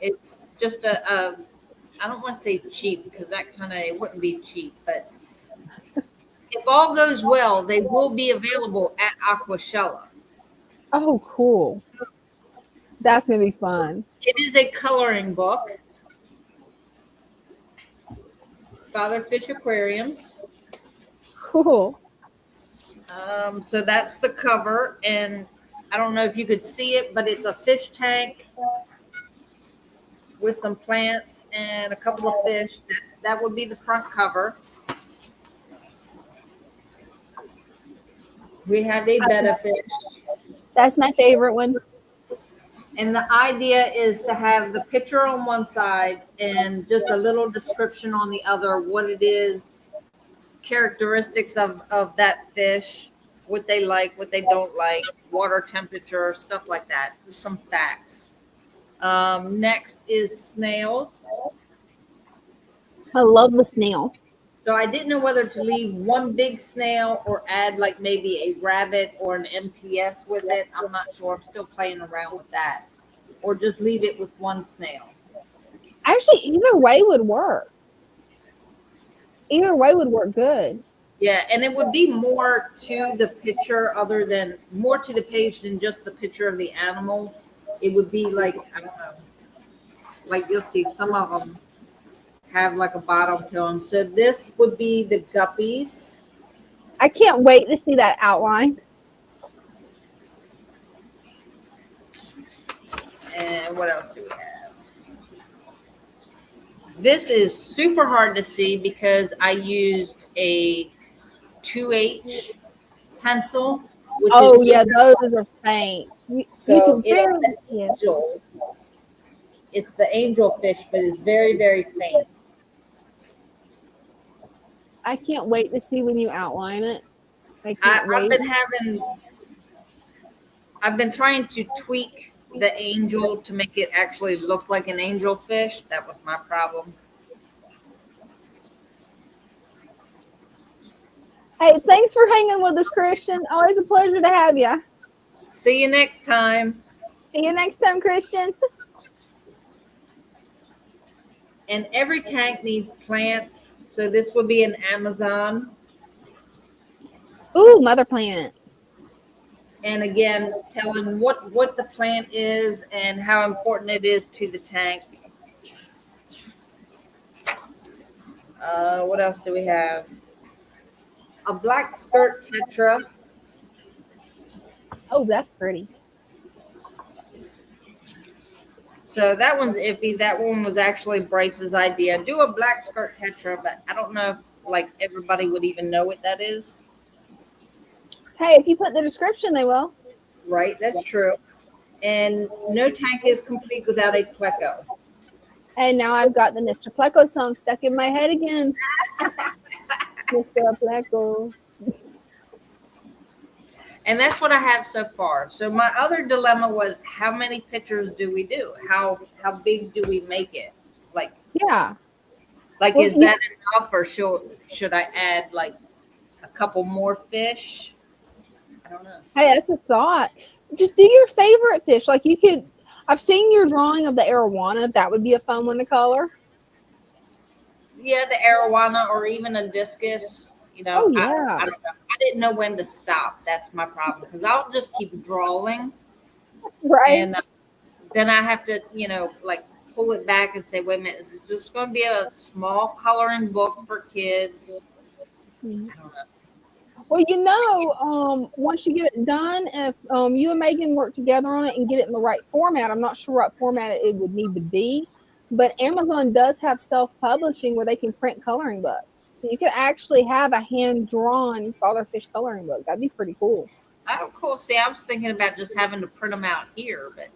It's just a I don't want to say cheap because that kind of, it wouldn't be cheap, but if all goes well, they will be available at Aquashella. Oh, cool. That's going to be fun. It is a coloring book. Father Fish Aquariums. Cool. So that's the cover. And I don't know if you could see it, but it's a fish tank with some plants and a couple of fish. That would be the front cover. We have a betta fish. That's my favorite one. And the idea is to have the picture on one side and just a little description on the other, what it is, characteristics of that fish, what they like, what they don't like, water temperature, stuff like that. Just some facts. Next is snails. I love the snail. So I didn't know whether to leave one big snail or add like maybe a rabbit or an MPS with it. I'm not sure. I'm still playing around with that. Or just leave it with one snail. Actually, either way would work. Either way would work good. Yeah, and it would be more to the picture other than more to the page than just the picture of the animal. It would be like, I don't know, like you'll see some of them have like a bottom to them. So this would be the guppies. I can't wait to see that outline. And what else do we have? This is super hard to see because I used a 2H pencil. Which oh is yeah, those are faint. You can barely see it. Angel. It's the angel fish, but it's very, very faint. I can't wait to see when you outline it. I've been trying to tweak the angel to make it actually look like an angel fish. That was my problem. Hey, thanks for hanging with us, Christian. Always a pleasure to have you. See you next time. See you next time, Christian. And every tank needs plants. So this would be an Amazon. Ooh, mother plant. And again, telling what the plant is and how important it is to the tank. What else do we have? A black skirt tetra. Oh, that's pretty. So that one's iffy. That one was actually Bryce's idea. Do a black skirt tetra, but I don't know if like everybody would even know what that is. Hey, if you put the description, they will. Right, that's true. And no tank is complete without a pleco. And now I've got the Mr. Pleco song stuck in my head again. Mr. Pleco. And that's what I have so far. So my other dilemma was, how many pictures do we do? How big do we make it? Like, Yeah. like Well, is that enough, or should I add like a couple more fish? I don't know. Hey, that's a thought. Just do your favorite fish. Like you could. I've seen your drawing of the arowana. That would be a fun one to color. Yeah, the arowana or even a discus. You know, Oh yeah. I don't know. I didn't know when to stop. That's my problem, because I'll just keep drawing, Right. and then I have to, you know, like pull it back and say, wait a minute, is it just going to be a small coloring book for kids? Mhm. I don't know. Well, you know, once you get it done, if you and Megan work together on it and get it in the right format, I'm not sure what format it would need to be, but Amazon does have self-publishing where they can print coloring books. So you could actually have a hand-drawn fatherfish coloring book. That'd be pretty cool. Oh, cool. See, I was thinking about just having to print them out here, but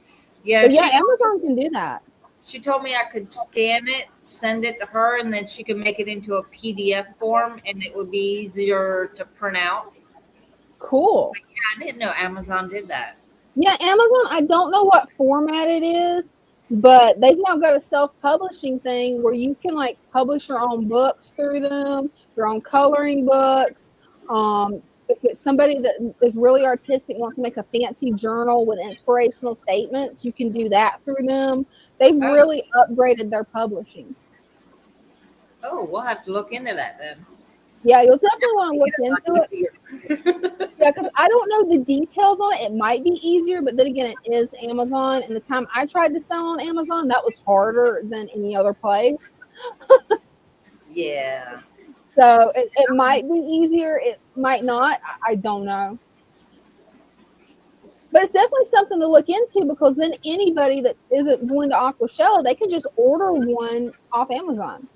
yeah, But yeah, Amazon can do that. she told me I could scan it, send it to her, and then she could make it into a PDF form, and it would be easier to print out. Cool. But yeah, I didn't know Amazon did that. Yeah, Amazon, I don't know what format it is, but they've now got a self-publishing thing where you can like publish your own books through them, your own coloring books. If it's somebody that is really artistic, wants to make a fancy journal with inspirational statements, you can do that through them. They've Oh, really upgraded their publishing. oh, we'll have to look into that then. Yeah, you'll definitely want to look into it. Yeah, because I don't know the details on it. It might be easier, but then again, it is Amazon. And the time I tried to sell on Amazon, that was harder than any other place. Yeah. So it might be easier. It might not. I don't know. But it's definitely something to look into, because then anybody that isn't going to Aqua Shell, they can just order one off Amazon.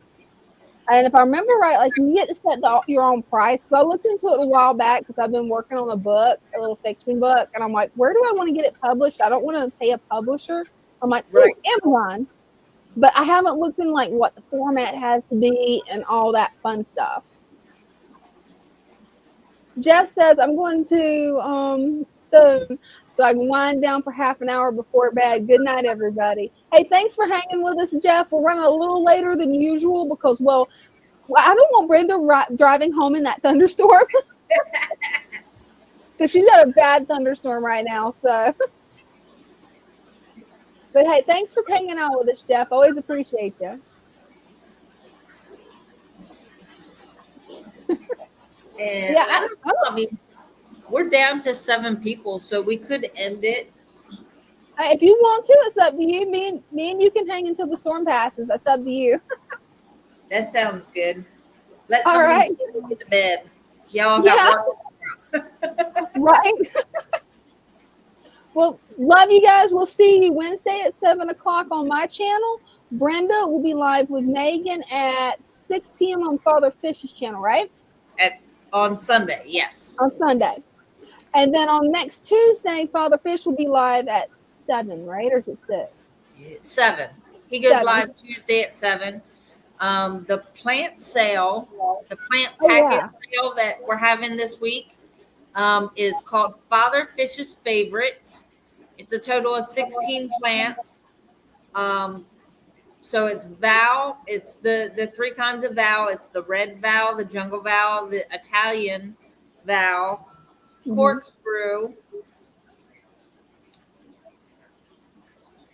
And if I remember right, like you get to set your own price. Because I looked into it a while back, because I've been working on a book, a little fiction book, and I'm like, where do I want to get it published? I don't want to pay a publisher. I'm like, Right. Amazon. But I haven't looked in like what the format has to be and all that fun stuff. Jeff says I'm going to soon, so I can wind down for half an hour before bed. Good night, everybody. Hey, thanks for hanging with us, Jeff. We're running a little later than usual because, well, I don't want Brenda driving home in that thunderstorm, because she's got a bad thunderstorm right now. So, but hey, thanks for hanging out with us, Jeff. Always appreciate you. And Yeah, I don't know. I mean, we're down to 7 people, so we could end it. If you want to, it's up to you. Me and you can hang until the storm passes. That's up to you. That sounds good. Let All someone right. get to bed. Y'all got work. Right. Well, love you guys. We'll see you Wednesday at 7 o'clock on my channel. Brenda will be live with Megan at 6 p.m. on Father Fish's channel, right? On Sunday, yes. On Sunday. And then on next Tuesday, Father Fish will be live at 7, right? Or is it 6? 7. He goes 7. live Tuesday at 7. The plant sale, the plant packet sale that we're having this week is called Father Fish's Favorites. It's a total of 16 plants. So it's vow. It's the 3 kinds of vow. It's the red vow, the jungle vow, the Italian vow, corkscrew,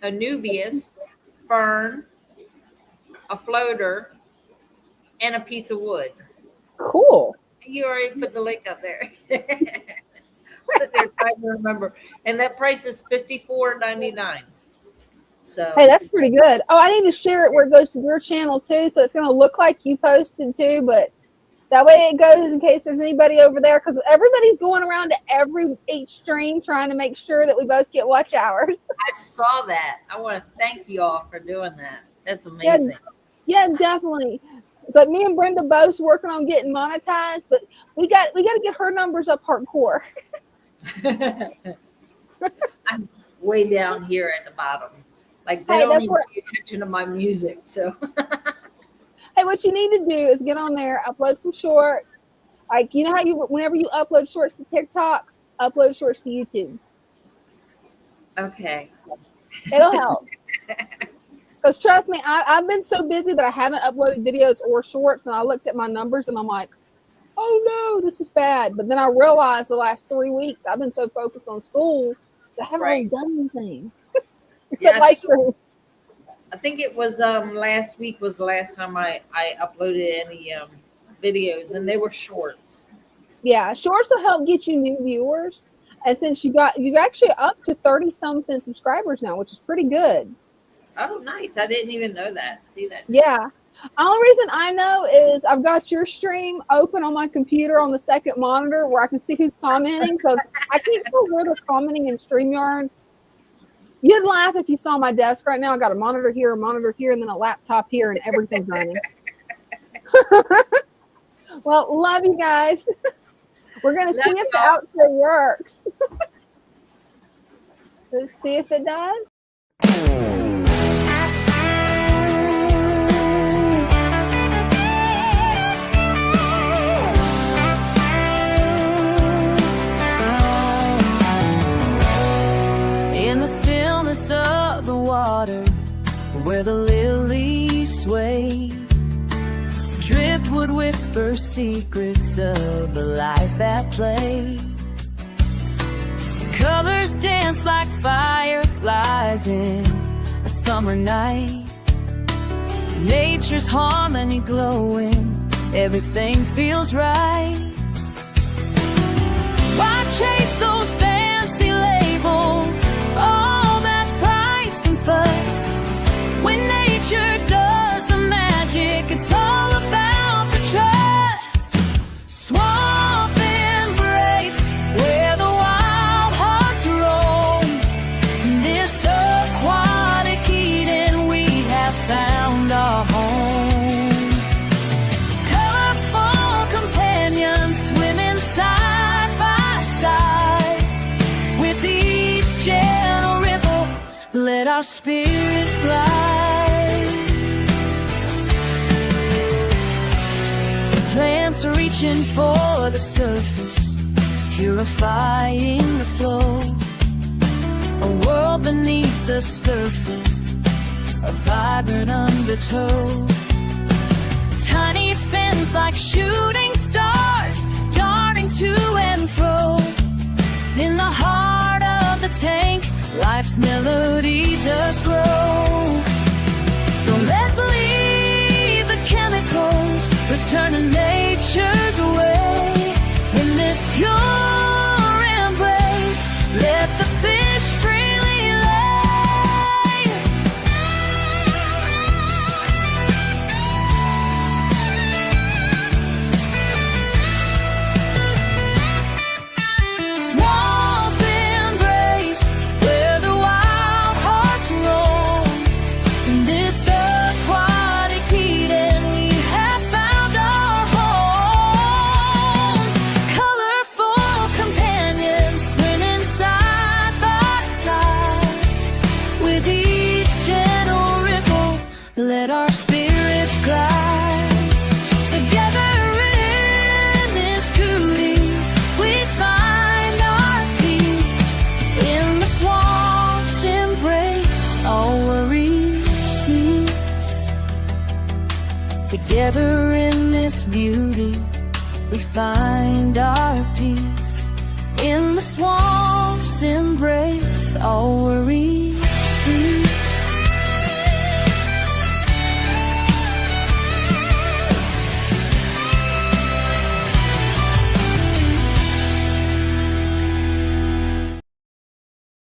Anubias, fern, a floater, and a piece of wood. Cool. You already put the link up there. Sit there trying to remember. And that price is $54.99. So Hey, that's pretty good. Oh, I need to share it where it goes to your channel too, so it's going to look like you posted too, but that way it goes in case there's anybody over there, because everybody's going around to each stream trying to make sure that we both get watch hours. I saw that. I want to thank you all for doing that. That's amazing. Yeah, definitely. So me and Brenda both working on getting monetized, but we got to get her numbers up hardcore. I'm way down here at the bottom. Like they don't even pay attention to my music. So hey, what you need to do is get on there, upload some shorts. Like, you know how whenever you upload shorts to TikTok, upload shorts to YouTube. Okay. It'll help. Because trust me, I've been so busy that I haven't uploaded videos or shorts, and I looked at my numbers and I'm like, oh no, this is bad. But then I realized the last 3 weeks I've been so focused on school that I haven't really done anything. Except live streams. I think it was last week was the last time I uploaded any videos, and they were shorts. Yeah, shorts will help get you new viewers. And since you actually up to 30 something subscribers now, which is pretty good. Oh, nice. I didn't even know that. See that? Yeah. Only reason I know is I've got your stream open on my computer on the second monitor where I can see who's commenting, because I can't tell where they're commenting in StreamYard. You'd laugh if you saw my desk right now. I got a monitor here, and then a laptop here, and everything's running. Well, love you guys. We're going to see if the outro works. Let's see if it does. In the stillness of the water, where the lilies sway, driftwood whisper secrets of the life at play. Colors dance like fireflies in a summer night. Nature's harmony glowing, everything feels right. Why chase those fancy labels, all that price and fuss, when nature does the magic? It's all about the trust. Swamp embrace, where the wild hearts roam. This aquatic Eden, we have found our home. Colorful companions swimming side by side. With each gentle ripple, let our spirits glide. Plants are reaching for the surface, purifying the flow. A world beneath the surface, a vibrant undertow. Tiny fins like shooting stars, darting to and fro. In the heart of the tank, life's melody does grow. So let's leave the chemicals, return to nature's way. In this pure embrace, let the fish freely lay. Swamp embrace, where the wild hearts roam. In this aquatic Eden, we have found our home. Colorful companions swimming side by side. With each gentle ripple, let our spirits glide. Together in this cootie, we find our peace. In the swamp's embrace, all worries cease. Together in this beauty, we find our peace. In the swamp's embrace, all worries cease.